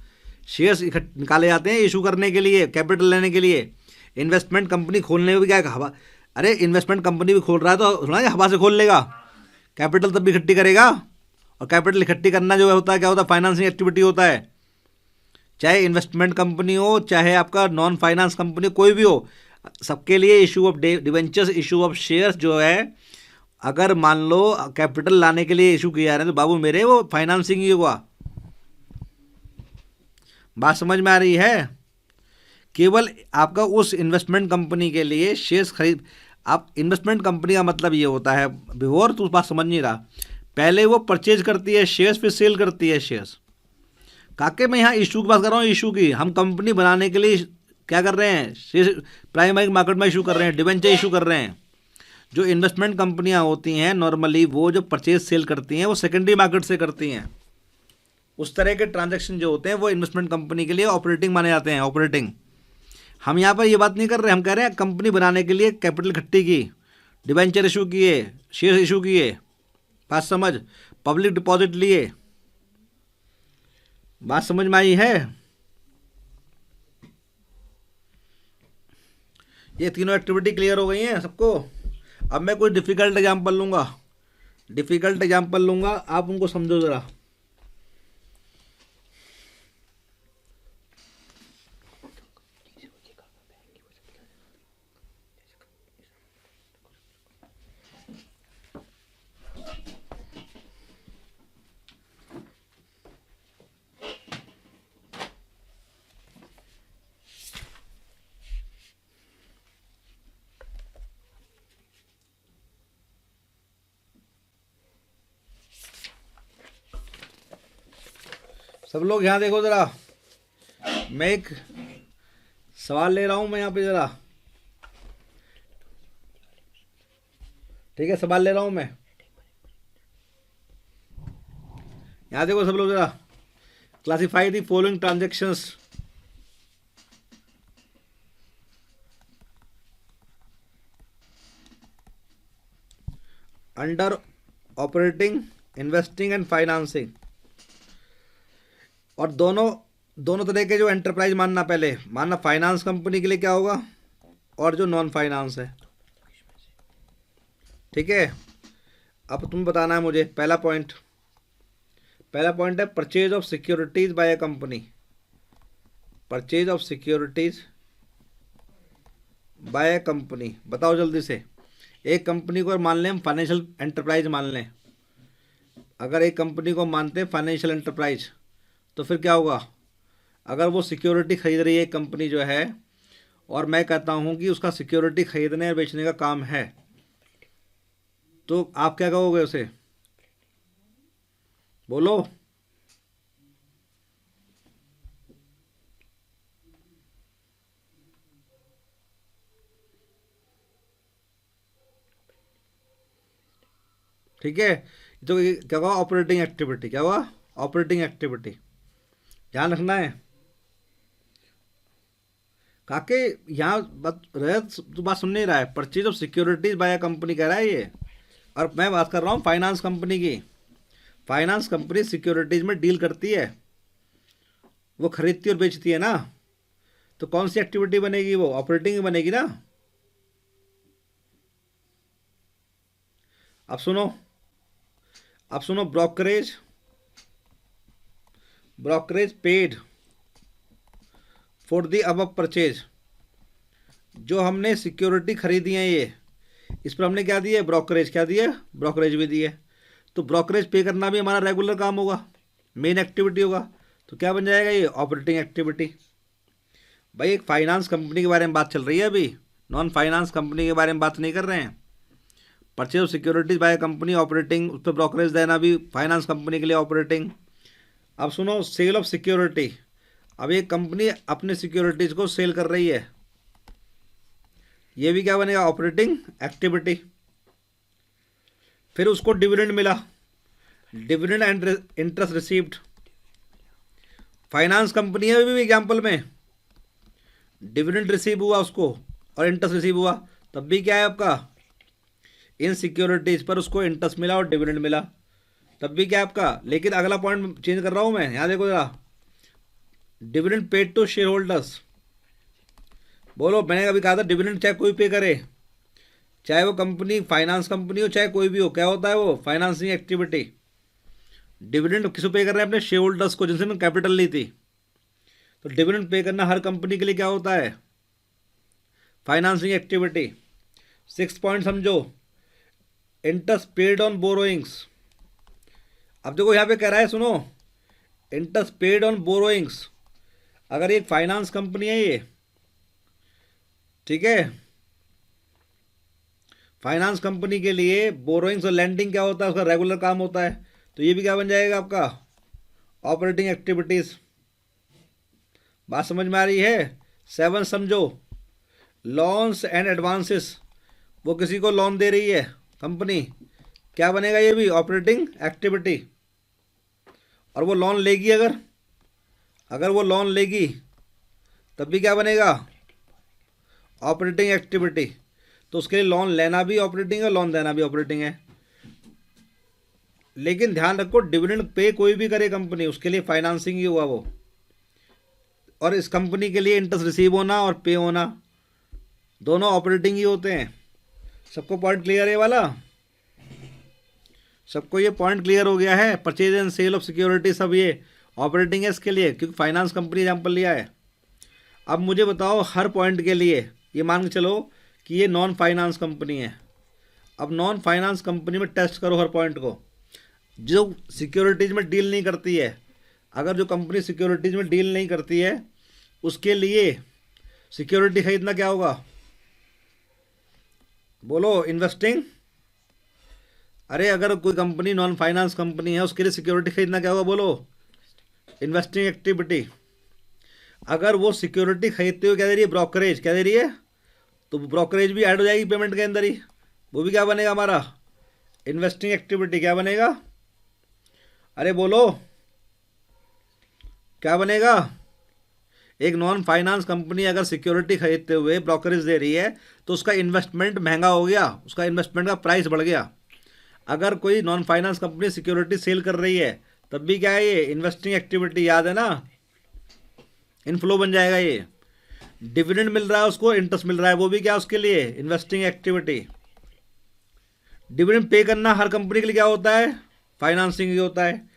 S1: शेयर्स निकाले जाते हैं इशू करने के लिए, कैपिटल लेने के लिए। इन्वेस्टमेंट कंपनी खोलने में भी क्या है, हवा, अरे इन्वेस्टमेंट कंपनी भी खोल रहा है तो सुना हवा से खोल लेगा, कैपिटल तब भी इकट्ठी करेगा। और कैपिटल इकट्ठी करना जो होता है क्या होता है, फाइनेंसिंग एक्टिविटी होता है। चाहे इन्वेस्टमेंट कंपनी हो चाहे आपका नॉन फाइनेंस कंपनी कोई भी हो, सबके लिए issue of debentures, issue of shares जो है, अगर मान लो कैपिटल लाने के लिए इशू किया रहे हैं तो बाबू मेरे वो फाइनेंसिंग ही हुआ। बात समझ में आ रही है। केवल आपका उस इन्वेस्टमेंट कंपनी के लिए शेयर्स खरीद, आप इन्वेस्टमेंट कंपनी का मतलब ये होता है, बिफोर तू बात समझ नहीं रहा, पहले वो परचेज करती है शेयर्स, फिर सेल करती है शेयर्स। काके मैं यहाँ इशू की बात कर रहा हूँ, इशू की। हम कंपनी बनाने के लिए क्या कर रहे हैं, प्राइमरी मार्केट में इशू कर रहे हैं, डिबेंचर इशू कर रहे हैं। जो इन्वेस्टमेंट कंपनियां होती हैं नॉर्मली, वो जो परचेज सेल करती हैं वो सेकेंडरी मार्केट से करती हैं। उस तरह के ट्रांजैक्शन जो होते हैं वो इन्वेस्टमेंट कंपनी के लिए ऑपरेटिंग माने जाते हैं, ऑपरेटिंग। हम यहाँ पर ये बात नहीं कर रहे, हम कह रहे हैं कंपनी बनाने के लिए कैपिटल इकट्ठी की, डिबेंचर इशू किए, शेयर इशू किए, बात समझ, पब्लिक डिपॉजिट लिए। बात समझ में आई है? ये तीनों एक्टिविटी क्लियर हो गई हैं सबको? अब मैं कोई डिफ़िकल्ट एग्जाम्पल लूँगा, डिफ़िकल्ट एग्जाम्पल लूँगा, आप उनको समझो ज़रा। सब लोग यहाँ देखो ज़रा, मैं एक सवाल ले रहा हूँ मैं यहाँ पे ज़रा, ठीक है? सवाल ले रहा हूँ मैं, यहाँ देखो सब लोग ज़रा। Classify the following transactions. Under operating, investing and financing. और दोनों दोनों तरह के जो एंटरप्राइज मानना, पहले मानना फाइनेंस कंपनी के लिए क्या होगा और जो नॉन फाइनेंस है, ठीक है? अब तुम बताना है मुझे। पहला पॉइंट है purchase of securities by a company. Purchase of securities by a company, बताओ जल्दी से। एक कंपनी को मान लें हम फाइनेंशियल एंटरप्राइज मान लें, अगर एक कंपनी को मानते हैं फाइनेंशियल एंटरप्राइज, तो फिर क्या होगा? अगर वो सिक्योरिटी खरीद रही है एक कंपनी जो है, और मैं कहता हूँ कि उसका सिक्योरिटी खरीदने और बेचने का काम है, तो आप क्या कहोगे उसे? बोलो। ठीक है, तो क्या हुआ? Operating activity. क्या हुआ? Operating activity. ध्यान रखना है काके, यहाँ बात रहे तो बात सुन नहीं रहा है। Purchase of securities by company कह रहा है ये, और मैं बात कर रहा हूँ फाइनेंस कंपनी की। फाइनेंस कंपनी सिक्योरिटीज में डील करती है, वो खरीदती और बेचती है ना, तो कौन सी एक्टिविटी बनेगी? वो ऑपरेटिंग ही बनेगी ना। अब सुनो, ब्रोकरेज पेड फॉर दी अब परचेज। जो हमने सिक्योरिटी खरीदी है ये, इस पर हमने क्या दिया? ब्रोकरेज। क्या दिया? ब्रोकरेज भी दिए। तो ब्रोकरेज पे करना भी हमारा रेगुलर काम होगा, मेन एक्टिविटी होगा। तो क्या बन जाएगा ये? Operating activity. भाई एक फाइनेंस कंपनी के बारे में बात चल रही है अभी, नॉन फाइनेंस कंपनी के बारे में बात नहीं कर रहे हैं। Purchase of securities by company operating, उस पर ब्रोकरेज देना भी फाइनेंस कंपनी के लिए ऑपरेटिंग। अब सुनो, सेल ऑफ सिक्योरिटी। अब एक कंपनी अपने सिक्योरिटीज को सेल कर रही है, ये भी क्या बनेगा? Operating activity. फिर उसको डिविडेंड मिला, dividend and interest received. Finance company है भी एग्जाम्पल में, डिविडेंड रिसीव हुआ उसको और इंटरेस्ट रिसीव हुआ, तब भी क्या है आपका? इन सिक्योरिटीज पर उसको इंटरेस्ट मिला और डिविडेंड मिला, तब भी क्या है आपका? लेकिन अगला पॉइंट चेंज कर रहा हूं मैं, यहां देखो जरा। Dividend paid to shareholders. बोलो, मैंने अभी कहा था डिविडेंड चाहे कोई पे करे, चाहे वो कंपनी फाइनेंस कंपनी हो चाहे कोई भी हो, क्या होता है वो? Financing activity. डिविडेंड किसको पे कर रहे हैं? अपने शेयर होल्डर्स को, जिनसे मैंने कैपिटल ली थी। तो डिविडेंड पे करना हर कंपनी के लिए क्या होता है? Financing activity. 6 पॉइंट समझो, इंटरेस्ट पेड ऑन बोरोइंग्स। अब देखो यहाँ पे कह रहा है, सुनो, इंटरेस्ट पेड ऑन बोरोइंग्स। अगर एक फाइनेंस कंपनी है ये, ठीक है, फाइनेंस कंपनी के लिए बोरोइंग्स और लैंडिंग क्या होता है? उसका रेगुलर काम होता है। तो ये भी क्या बन जाएगा आपका? Operating activities. बात समझ में आ रही है? 7 समझो, लोन्स एंड एडवांसेस, वो किसी को लोन दे रही है कंपनी, क्या बनेगा ये भी? Operating activity. और वो लोन लेगी, अगर अगर वो लोन लेगी तब भी क्या बनेगा? Operating activity. तो उसके लिए लोन लेना भी ऑपरेटिंग है, लोन देना भी ऑपरेटिंग है। लेकिन ध्यान रखो, डिविडेंड पे कोई भी करे कंपनी, उसके लिए फाइनेंसिंग ही हुआ वो। और इस कंपनी के लिए इंटरेस्ट रिसीव होना और पे होना दोनों ऑपरेटिंग ही होते हैं। सबको पॉइंट क्लियर है वाला? सबको ये पॉइंट क्लियर हो गया है? Purchase and sale of security सब ये ऑपरेटिंग है इसके लिए, क्योंकि फाइनेंस कंपनी एग्जाम्पल लिया है। अब मुझे बताओ हर पॉइंट के लिए, ये मान के चलो कि ये नॉन फाइनेंस कंपनी है। अब नॉन फाइनेंस कंपनी में टेस्ट करो हर पॉइंट को, जो सिक्योरिटीज़ में डील नहीं करती है। अगर जो कंपनी सिक्योरिटीज़ में डील नहीं करती है उसके लिए सिक्योरिटी खरीदना क्या होगा? बोलो, इन्वेस्टिंग। अरे अगर कोई कंपनी नॉन फाइनेंस कंपनी है उसके लिए सिक्योरिटी खरीदना क्या होगा? बोलो, इन्वेस्टिंग एक्टिविटी। अगर वो सिक्योरिटी खरीदते हुए क्या दे रही है? ब्रोकरेज। क्या दे रही है? तो ब्रोकरेज भी ऐड हो जाएगी पेमेंट के अंदर ही, वो भी क्या बनेगा हमारा? Investing activity. क्या बनेगा? अरे बोलो, क्या बनेगा? एक नॉन फाइनेंस कंपनी अगर सिक्योरिटी खरीदते हुए ब्रोकरेज दे रही है तो उसका इन्वेस्टमेंट महंगा हो गया, उसका इन्वेस्टमेंट का प्राइस बढ़ गया। अगर कोई non finance company security sale कर रही है तब भी क्या है? ये इन्वेस्टिंग एक्टिविटी, याद है ना? इनफ्लो बन जाएगा ये। डिविडेंड मिल रहा है उसको, इंटरेस्ट मिल रहा है, वो भी क्या उसके लिए? Investing activity. डिविडेंड पे करना हर कंपनी के लिए क्या होता है? फाइनेंसिंग ही होता है।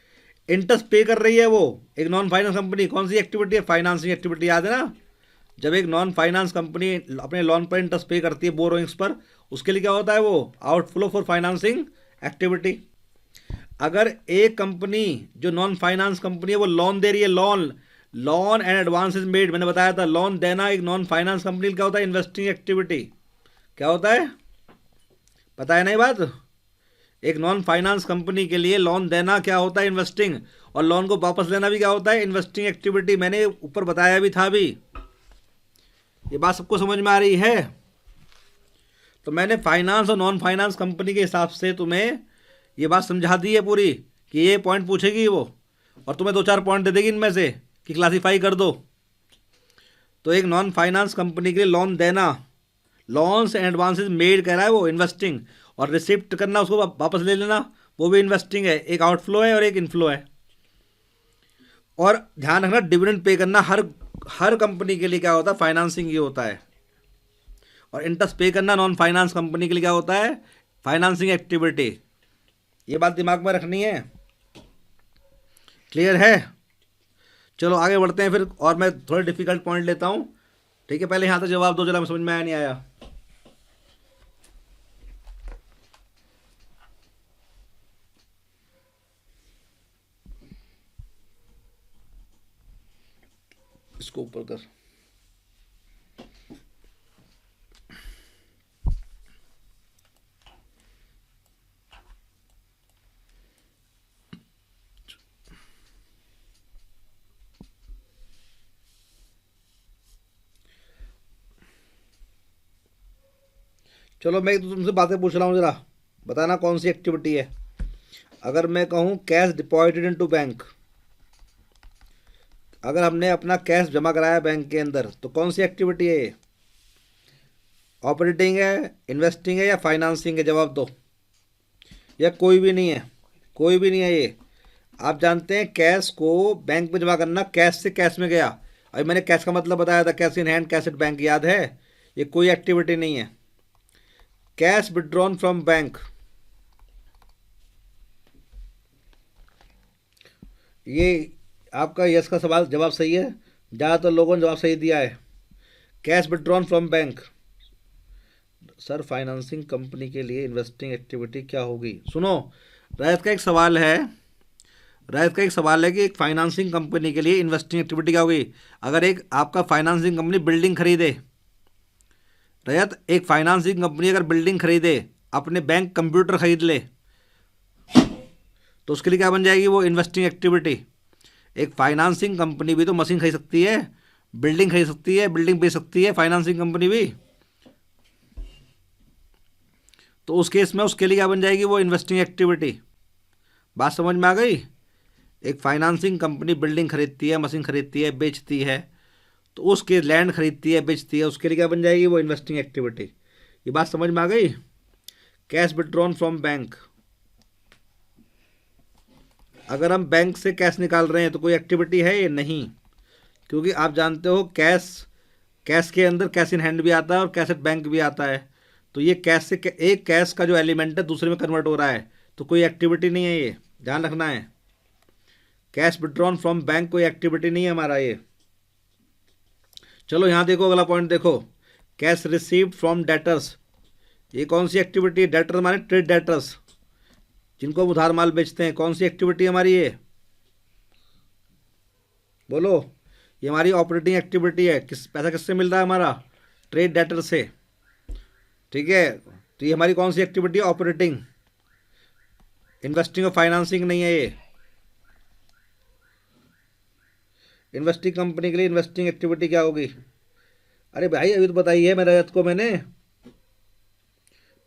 S1: इंटरेस्ट पे कर रही है वो एक नॉन फाइनेंस कंपनी, कौन सी एक्टिविटी है? फाइनेंसिंग एक्टिविटी, याद है ना? जब एक नॉन फाइनेंस कंपनी अपने लोन पर इंटरेस्ट पे करती है बोरोइंग्स पर, उसके लिए क्या होता है? वो आउटफ्लो फॉर फाइनेंसिंग एक्टिविटी। अगर एक कंपनी जो नॉन फाइनेंस कंपनी है वो लोन दे रही है, लोन एंड एडवांसेस मेड, मैंने बताया था लोन देना एक नॉन फाइनेंस कंपनी क्या होता है? Investing activity. क्या होता है? पता है ना ये बात? एक नॉन फाइनेंस कंपनी के लिए लोन देना क्या होता है? इन्वेस्टिंग। और लोन को वापस लेना भी क्या होता है? Investing activity. मैंने ऊपर बताया भी था अभी। ये बात सबको समझ में आ रही है? तो मैंने फाइनेंस और नॉन फाइनेंस कंपनी के हिसाब से तुम्हें ये बात समझा दी है पूरी, कि ये पॉइंट पूछेगी वो और तुम्हें 2-4 पॉइंट दे देगी इनमें से कि क्लासीफाई कर दो। तो एक नॉन फाइनेंस कंपनी के लिए लोन देना, लोन्स एंड एडवांसेस मेड कह रहा है वो, इन्वेस्टिंग। और रिसिप्ट करना, उसको वापस ले लेना, वो भी इन्वेस्टिंग है। एक आउटफ्लो है और एक इनफ्लो है। और ध्यान रखना, डिविडेंड पे करना हर कंपनी के लिए क्या होता है? फाइनेंसिंग ही होता है। और इंटरेस्ट पे करना नॉन फाइनेंस कंपनी के लिए क्या होता है? Financing activity. ये बात दिमाग में रखनी है। क्लियर है? चलो आगे बढ़ते हैं फिर, और मैं थोड़े डिफिकल्ट पॉइंट लेता हूँ। ठीक है, पहले यहाँ तक जवाब दो जरा, समझ में आया नहीं आया? इसको ऊपर कर। चलो मैं तो तुमसे बातें पूछ रहा हूँ, जरा बताना कौन सी एक्टिविटी है। अगर मैं कहूँ कैश डिपॉजिटेड इनटू बैंक, अगर हमने अपना कैश जमा कराया बैंक के अंदर, तो कौन सी एक्टिविटी है ये? ऑपरेटिंग है, इन्वेस्टिंग है, या फाइनेंसिंग है? जवाब दो। या कोई भी नहीं है? कोई भी नहीं है ये। आप जानते हैं कैश को बैंक में जमा करना, कैश से कैश में गया। अभी मैंने कैश का मतलब बताया था, cash in hand, cash at bank, याद है? ये कोई एक्टिविटी नहीं है। कैश विड्रॉन फ्रॉम बैंक, ये आपका यस का सवाल जवाब सही है। ज़्यादातर लोगों ने जवाब सही दिया है। Cash withdrawn from bank. Sir financing company के लिए इन्वेस्टिंग एक्टिविटी क्या होगी? सुनो, रायत का एक सवाल है, रायत का एक सवाल है कि एक फाइनेंसिंग कंपनी के लिए इन्वेस्टिंग एक्टिविटी क्या होगी? अगर एक आपका फाइनेंसिंग कंपनी बिल्डिंग खरीदे, रजत, एक फाइनेंसिंग कंपनी अगर बिल्डिंग खरीदे, अपने बैंक कंप्यूटर खरीद ले, तो उसके लिए क्या बन जाएगी? वो इन्वेस्टिंग एक्टिविटी। एक फाइनेंसिंग कंपनी भी तो मशीन खरीद सकती है, बिल्डिंग खरीद सकती है, बिल्डिंग बेच सकती है फाइनेंसिंग कंपनी भी। तो उस केस में उसके लिए क्या बन जाएगी, वो इन्वेस्टिंग एक्टिविटी। बात समझ में आ गई। एक फाइनेंसिंग कंपनी बिल्डिंग खरीदती है, मशीन खरीदती है, बेचती है, तो उसके लैंड खरीदती है, बेचती है, उसके लिए क्या बन जाएगी, वो इन्वेस्टिंग एक्टिविटी। ये बात समझ में आ गई। कैश विड्रॉन फ्रॉम बैंक, अगर हम बैंक से कैश निकाल रहे हैं तो कोई एक्टिविटी है ये नहीं, क्योंकि आप जानते हो कैश, कैश के अंदर कैश इन हैंड भी आता है और कैश एट बैंक भी आता है। तो ये कैश से एक कैश का जो एलिमेंट है दूसरे में कन्वर्ट हो रहा है, तो कोई एक्टिविटी नहीं है, ये ध्यान रखना है। कैश विड्रॉन फ्रॉम बैंक कोई एक्टिविटी नहीं है हमारा ये। चलो यहाँ देखो, अगला पॉइंट देखो, कैश रिसीव्ड फ्रॉम डेटर्स। ये कौन सी एक्टिविटी है, डेटर माने ट्रेड डेटर्स, जिनको हम उधार माल बेचते हैं। कौन सी एक्टिविटी हमारी ये, बोलो। ये हमारी ऑपरेटिंग एक्टिविटी है। पैसा किससे मिल रहा है हमारा, ट्रेड डेटर से, ठीक है। तो ये हमारी कौन सी एक्टिविटी है, ऑपरेटिंग। इन्वेस्टिंग और फाइनेंसिंग नहीं है ये। इन्वेस्टिंग कंपनी के लिए इन्वेस्टिंग एक्टिविटी क्या होगी। अरे भाई अभी तो बताई है मेरे रजत को, मैंने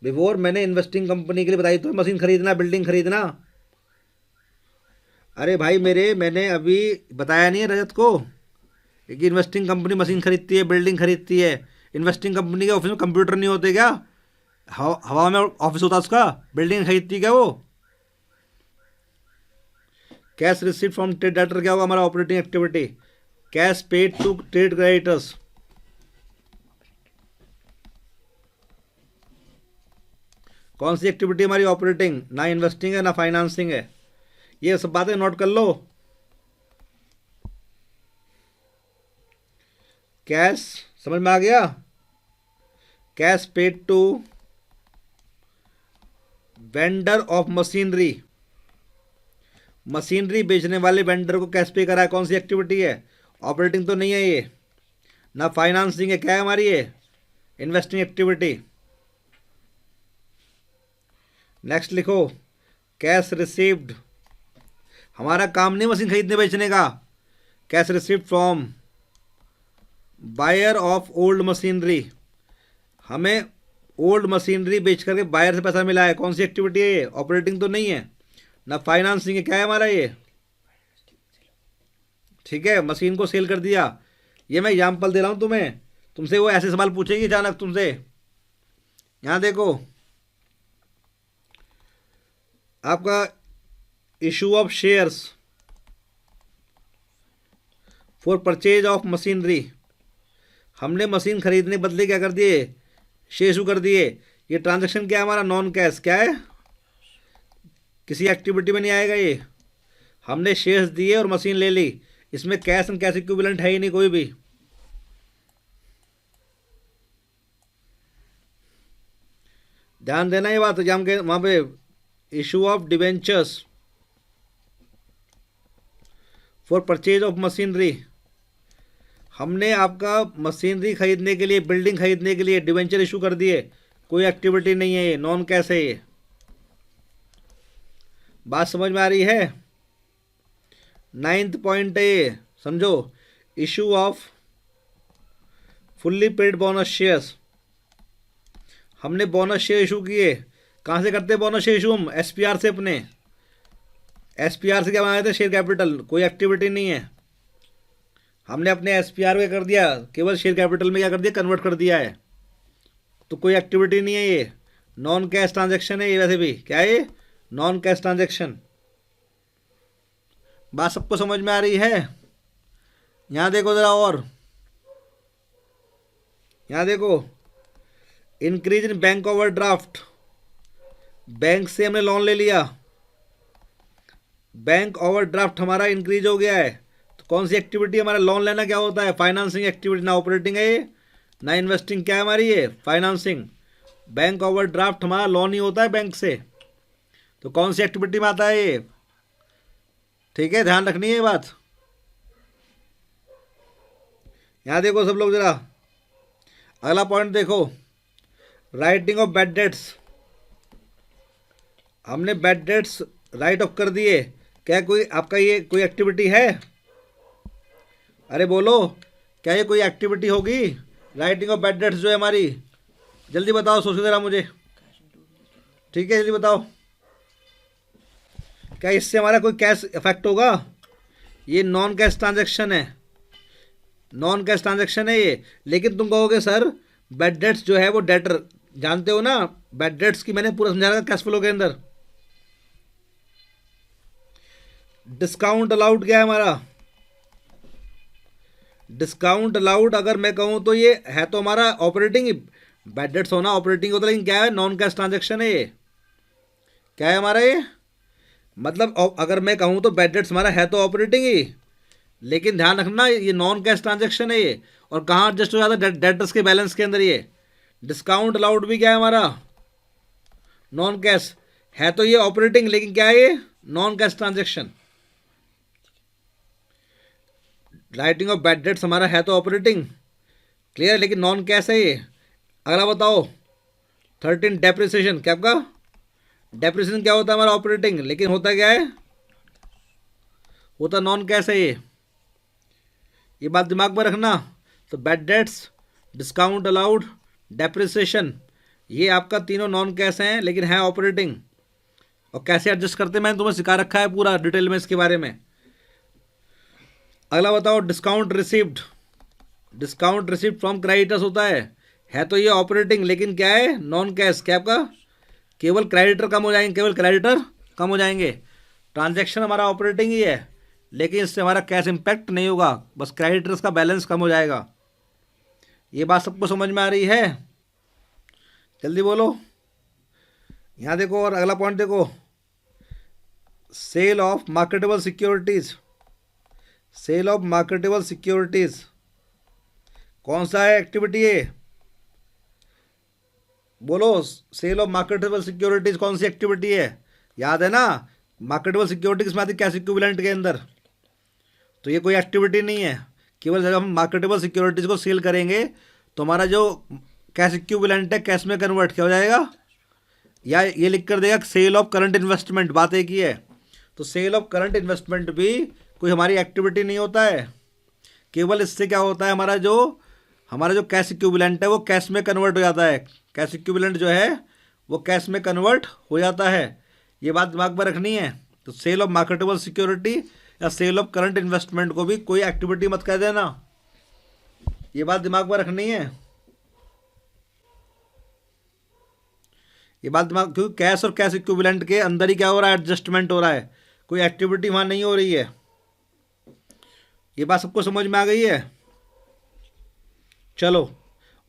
S1: बिफोर मैंने इन्वेस्टिंग कंपनी के लिए बताई तो मशीन खरीदना, बिल्डिंग खरीदना। अरे भाई मैंने अभी बताया नहीं है रजत को कि इन्वेस्टिंग कंपनी मशीन खरीदती है, बिल्डिंग खरीदती है। इन्वेस्टिंग कंपनी के ऑफिस में कंप्यूटर नहीं होते क्या, हवा में ऑफिस होता उसका। बिल्डिंग खरीदती क्या वो। Cash receipt from trade debtor क्या होगा हमारा, operating activity. Cash paid to trade creditors, कौन सी एक्टिविटी हमारी, ऑपरेटिंग। ना इन्वेस्टिंग है ना फाइनेंसिंग है। ये सब बातें नोट कर लो। कैश समझ में आ गया। Cash paid to vendor of machinery, machinery बेचने वाले वेंडर को कैश पे करा है, कौन सी एक्टिविटी है, ऑपरेटिंग तो नहीं है ये, ना फाइनेंसिंग है। क्या है हमारी ये, इन्वेस्टिंग एक्टिविटी। नेक्स्ट लिखो, कैश रिसीव्ड, हमारा काम नहीं मशीन खरीदने बेचने का। Cash received from buyer of old machinery, हमें ओल्ड मशीनरी बेच करके बायर से पैसा मिला है, कौन सी एक्टिविटी है ये, ऑपरेटिंग तो नहीं है, ना फाइनेंसिंग है। क्या है हमारा ये, ठीक है, मशीन को सेल कर दिया। ये मैं एग्जाम्पल दे रहा हूँ तुम्हें, तुमसे वो ऐसे सवाल पूछेगी अचानक तुमसे। यहाँ देखो, आपका issue of shares for purchase of machinery, हमने मशीन खरीदने बदले क्या कर दिए, शेयर इशू कर दिए। ये ट्रांजैक्शन क्या है हमारा, नॉन कैश। क्या है, किसी एक्टिविटी में नहीं आएगा ये। हमने शेयर्स दिए और मशीन ले ली, इसमें कैश एंड कैश इक्विवेलेंट है ही नहीं कोई भी। ध्यान देना ये बात एग्जाम के वहाँ पे। Issue of debentures for purchase of machinery, हमने आपका मशीनरी खरीदने के लिए, बिल्डिंग खरीदने के लिए डिवेंचर इशू कर दिए, कोई एक्टिविटी नहीं है ये, नॉन कैश है ये। बात समझ में आ रही है। 9th पॉइंट है ये, समझो, issue off fully paid bonus shares, हमने बोनस शेयर इशू किए। कहाँ से करते हैं बोनस शेयर इशू हम, एसपीआर से। अपने एसपीआर से क्या बनाए थे, शेयर कैपिटल, कोई एक्टिविटी नहीं है। हमने अपने एसपीआर में कर दिया, केवल शेयर कैपिटल में क्या कर दिया, कन्वर्ट कर दिया है, तो कोई एक्टिविटी नहीं है ये, नॉन कैश ट्रांजैक्शन है ये। वैसे भी क्या है ये, नॉन कैश ट्रांजैक्शन। बात सबको समझ में आ रही है। यहाँ देखो जरा, और यहाँ देखो, increase in bank overdraft, bank से हमने लोन ले लिया, बैंक ओवरड्राफ्ट हमारा इंक्रीज हो गया है, तो कौन सी एक्टिविटी, हमारा लोन लेना क्या होता है, फाइनेंसिंग एक्टिविटी। ना ऑपरेटिंग है ये, ना इन्वेस्टिंग। क्या है हमारी ये, फाइनेंसिंग। बैंक ओवरड्राफ्ट हमारा लोन ही होता है बैंक से, तो कौन सी एक्टिविटी में आता है ये, ठीक है, ध्यान रखनी है ये बात। यहाँ देखो सब लोग जरा, अगला पॉइंट देखो, राइटिंग ऑफ बैड डेट्स, हमने बैड डेट्स राइट ऑफ कर दिए। क्या कोई आपका ये कोई एक्टिविटी है, अरे बोलो, क्या ये कोई एक्टिविटी होगी राइटिंग ऑफ बैड डेट्स जो है हमारी? जल्दी बताओ, सोचो जरा मुझे। ठीक है, जल्दी बताओ, क्या इससे हमारा कोई कैश इफेक्ट होगा? ये नॉन कैश ट्रांजैक्शन है, नॉन कैश ट्रांजैक्शन है ये। लेकिन तुम कहोगे सर बैड डेट्स जो है वो डेटर, जानते हो ना बैड डेट्स की मैंने पूरा समझा रखा कैश फ्लो के अंदर। डिस्काउंट अलाउड क्या है हमारा? डिस्काउंट अलाउड अगर मैं कहूँ तो ये है तो हमारा ऑपरेटिंग, बैड डेट्स होना ऑपरेटिंग होता है, लेकिन क्या है नॉन कैश ट्रांजैक्शन है ये। क्या है हमारा ये? मतलब अगर मैं कहूँ तो बैड डेट्स हमारा है तो ऑपरेटिंग ही, लेकिन ध्यान रखना ये नॉन कैश ट्रांजैक्शन है ये। और कहाँ एडजस्ट हो जाता है? डेटर्स के बैलेंस के अंदर ये। डिस्काउंट अलाउड भी क्या है हमारा? नॉन कैश है तो ये ऑपरेटिंग, लेकिन क्या है ये? Non cash transaction. Writing of bad debts हमारा है तो ऑपरेटिंग, क्लियर, लेकिन नॉन कैश है ये। अगला बताओ 13 डेप्रिसिएशन। क्या आपका डेप्रिसिएशन क्या होता है हमारा? ऑपरेटिंग, लेकिन होता क्या है? होता नॉन कैश है ये बात दिमाग में रखना। तो bad debts, discount allowed, depreciation, ये आपका तीनों नॉन कैश हैं लेकिन है ऑपरेटिंग। और कैसे एडजस्ट करते हैं मैंने तुम्हें सिखा रखा है पूरा डिटेल में इसके बारे में। अगला बताओ discount received. Discount received from creditors होता है तो ये ऑपरेटिंग, लेकिन क्या है? Non cash. क्या आपका? केवल क्रेडिटर कम हो जाएंगे, केवल क्रेडिटर कम हो जाएंगे। ट्रांजैक्शन हमारा ऑपरेटिंग ही है, लेकिन इससे हमारा कैश इंपैक्ट नहीं होगा, बस क्रेडिटर्स का बैलेंस कम हो जाएगा। ये बात सबको समझ में आ रही है? जल्दी बोलो। यहाँ देखो, और अगला पॉइंट देखो, sale of marketable securities. Sale of marketable securities कौन सा है एक्टिविटी है? बोलो, सेल ऑफ मार्केटेबल सिक्योरिटीज कौन सी एक्टिविटी है? याद है ना, मार्केटेबल सिक्योरिटी किसमें आती है? कैश इक्विवेलेंट के अंदर। तो ये कोई एक्टिविटी नहीं है, केवल जब हम मार्केटेबल सिक्योरिटीज को सेल करेंगे तो हमारा जो कैश इक्विवेलेंट है कैश में कन्वर्ट क्या हो जाएगा, या ये लिख कर देगा सेल ऑफ करंट इन्वेस्टमेंट। बात एक ही है। तो सेल ऑफ करंट इन्वेस्टमेंट भी कोई हमारी एक्टिविटी नहीं होता है, केवल इससे क्या होता है हमारा जो कैश इक्विवेलेंट है वो कैश में कन्वर्ट हो जाता है। कैश इक्विवेलेंट जो है वो कैश में कन्वर्ट हो जाता है, ये बात दिमाग में रखनी है। तो सेल ऑफ मार्केटेबल सिक्योरिटी या सेल ऑफ करंट इन्वेस्टमेंट को भी कोई एक्टिविटी मत कह देना, ये बात दिमाग में रखनी है। ये बात दिमाग, क्योंकि कैश और कैश इक्विवेलेंट के अंदर ही क्या हो रहा है? एडजस्टमेंट हो रहा है, कोई एक्टिविटी वहां नहीं हो रही है। ये बात सबको समझ में आ गई है? चलो,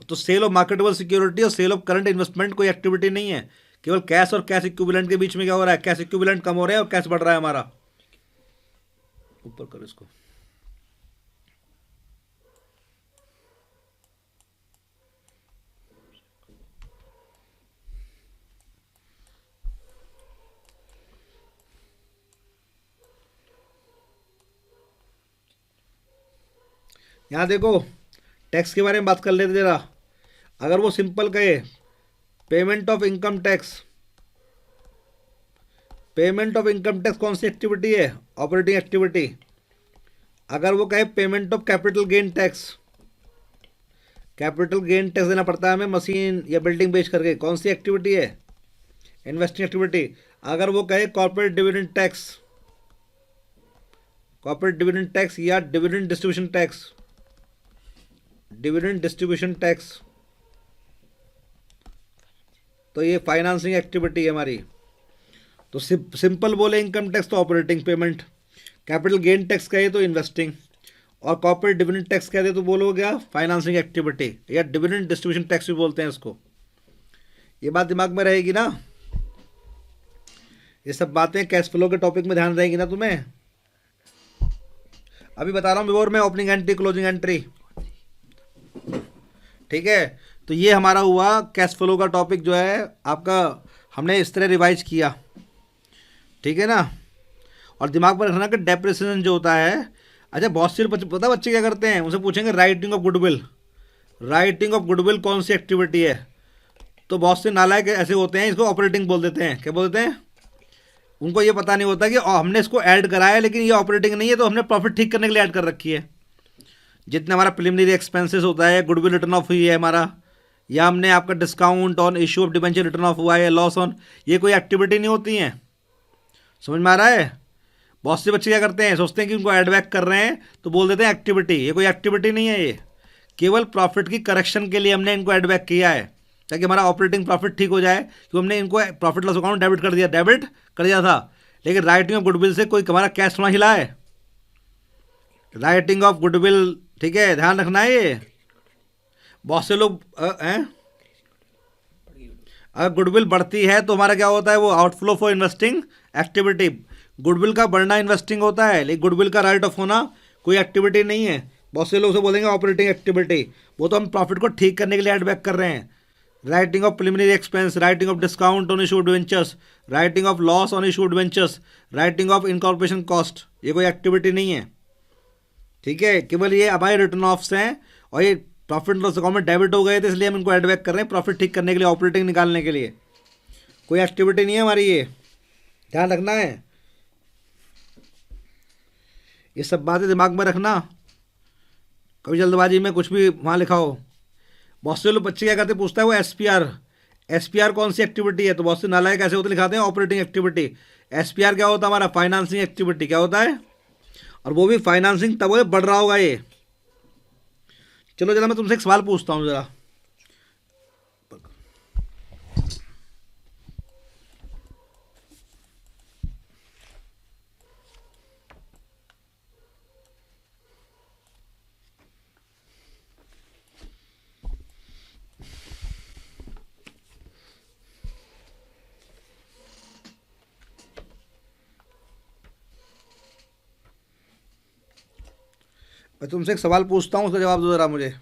S1: तो सेल ऑफ मार्केटेबल सिक्योरिटी और सेल ऑफ करंट इन्वेस्टमेंट कोई एक्टिविटी नहीं है, केवल कैश और कैश इक्विवेलेंट के बीच में क्या हो रहा है? कैश इक्विवेलेंट कम हो रहा है और कैश बढ़ रहा है हमारा। ऊपर करो इसको। यहाँ देखो, टैक्स के बारे में बात कर लेते जरा। अगर वो सिंपल कहे payment of income tax, payment of income tax कौन सी एक्टिविटी है? Operating activity. अगर वो कहे payment of capital gain tax, capital gain tax देना पड़ता है हमें मशीन या बिल्डिंग बेच करके, कौन सी एक्टिविटी है? Investing activity. अगर वो कहे corporate dividend tax, corporate dividend tax या dividend distribution tax, dividend distribution tax, तो ये फाइनेंसिंग एक्टिविटी है हमारी। तो सिंपल बोले इनकम टैक्स तो operating payment, capital gain tax कहे तो इन्वेस्टिंग, और कॉर्पोरेट डिविडेंड टैक्स कहते तो बोलो क्या? फाइनेंसिंग एक्टिविटी, या डिविडेंड डिस्ट्रीब्यूशन टैक्स भी बोलते हैं इसको। ये बात दिमाग में रहेगी ना? ये सब बातें कैश फ्लो के टॉपिक में ध्यान रहेगी ना तुम्हें? अभी बता रहा हूँ बिफोर में ओपनिंग एंट्री क्लोजिंग एंट्री, ठीक है। तो ये हमारा हुआ कैश फ्लो का टॉपिक जो है आपका, हमने इस तरह रिवाइज किया, ठीक है ना। और दिमाग में रखना कि डेप्रिसिएशन जो होता है, अच्छा बहुत से पता बच्चे क्या करते हैं, उनसे पूछेंगे writing of goodwill, writing of goodwill कौन सी एक्टिविटी है? तो बहुत से नालायक ऐसे होते हैं, इसको ऑपरेटिंग बोल देते हैं। क्या बोल देते हैं? उनको ये पता नहीं होता कि हमने इसको ऐड कराया लेकिन ये ऑपरेटिंग नहीं है, तो हमने प्रॉफिट ठीक करने के लिए ऐड कर रखी है। जितने हमारा प्रिलिमिनरी एक्सपेंसेस होता है, गुडविल रिटर्न ऑफ हुई है हमारा, या हमने आपका discount on issue of debenture return of हुआ है, लॉस ऑन, ये कोई एक्टिविटी नहीं होती है। समझ में आ रहा है? बहुत से बच्चे क्या करते हैं, सोचते हैं कि उनको एड बैक कर रहे हैं तो बोल देते हैं एक्टिविटी। ये कोई एक्टिविटी नहीं है, ये केवल प्रॉफिट की करेक्शन के लिए हमने इनको एड बैक किया है, ताकि हमारा ऑपरेटिंग प्रॉफिट ठीक हो जाए। क्योंकि हमने इनको प्रॉफिट लॉस अकाउंट डेबिट कर दिया था, लेकिन राइटिंग ऑफ गुडविल से कोई हमारा कैश थोड़ा हिला है। राइटिंग ऑफ गुडविल, ठीक है, ध्यान रखना है ये। बहुत से लोग हैं, अगर गुडविल बढ़ती है तो हमारा क्या होता है, वो outflow for investing activity. Goodwill का बढ़ना इन्वेस्टिंग होता है, लेकिन गुडविल का राइट ऑफ होना कोई एक्टिविटी नहीं है। बहुत से लोग उसे बोलेंगे ऑपरेटिंग एक्टिविटी, वो तो हम प्रॉफिट को ठीक करने के लिए एड बैक कर रहे हैं। Writing of preliminary expense, writing of discount on issued ventures, writing of loss on issued ventures, writing of incorporation cost, ये कोई एक्टिविटी नहीं है, ठीक है। केवल ये हमारे रिटर्न ऑफ्स हैं, और ये प्रॉफिट लॉस अकाउंट में डेबिट हो गए थे, इसलिए हम इनको एड बैक कर रहे हैं प्रॉफिट ठीक करने के लिए, ऑपरेटिंग निकालने के लिए। कोई एक्टिविटी नहीं है हमारी, ये ध्यान रखना है। ये सब बातें दिमाग में रखना, कभी जल्दबाजी में कुछ भी वहाँ लिखा हो। बहुत से लोग बच्चे क्या करते, पूछता है वो एसपीआर कौन सी एक्टिविटी है, तो बहुत से नालायक ऐसे होते लिखाते हैं ऑपरेटिंग एक्टिविटी। एसपीआर क्या होता है हमारा, फाइनेंसिंग एक्टिविटी क्या होता है, और वो भी फाइनेंसिंग तब बढ़ रहा होगा ये। चलो जरा मैं तुमसे एक सवाल पूछता हूँ जरा। मैं तुमसे एक सवाल पूछता हूँ, उसका जवाब दो जरा मुझे।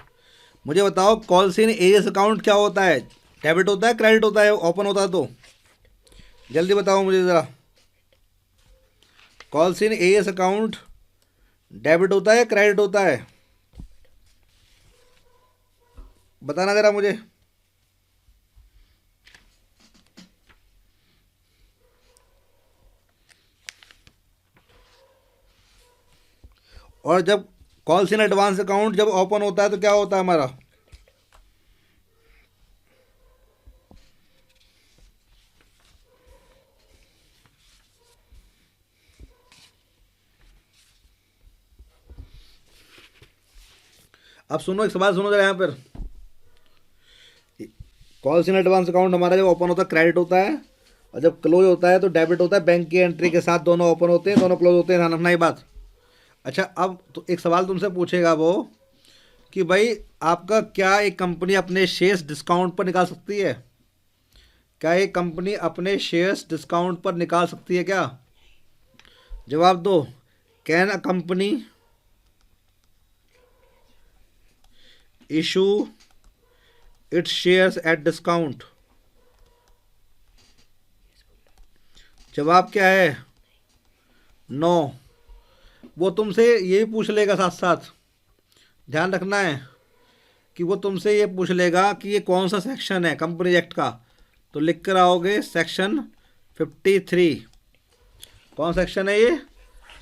S1: मुझे बताओ कॉल्स इन एरियस अकाउंट क्या होता है, डेबिट होता है क्रेडिट होता है, ओपन होता है तो जल्दी बताओ मुझे ज़रा। Calls in areas account debit होता है क्रेडिट होता है, बताना ज़रा मुझे। और जब कॉल्स इन एडवांस अकाउंट जब ओपन होता है तो क्या होता है हमारा, अब सुनो एक सवाल सुनो जरा यहाँ पर। कॉल्स इन एडवांस अकाउंट हमारा जब ओपन होता है क्रेडिट होता है, और जब क्लोज होता है तो डेबिट होता है। बैंक की एंट्री के साथ दोनों ओपन होते हैं, दोनों क्लोज होते हैं, ध्यान रखना ये बात। अच्छा, अब तो एक सवाल तुमसे पूछेगा वो कि भाई आपका क्या एक कंपनी अपने शेयर्स डिस्काउंट पर निकाल सकती है? क्या एक कंपनी अपने शेयर्स डिस्काउंट पर निकाल सकती है क्या? जवाब दो। Can a company issue it's shares at discount? जवाब क्या है? नो। वो तुमसे ये पूछ लेगा साथ साथ, ध्यान रखना है कि वो तुमसे ये पूछ लेगा कि ये कौन सा सेक्शन है कंपनी एक्ट का, तो लिख कर आओगे सेक्शन 53। कौन सेक्शन है ये?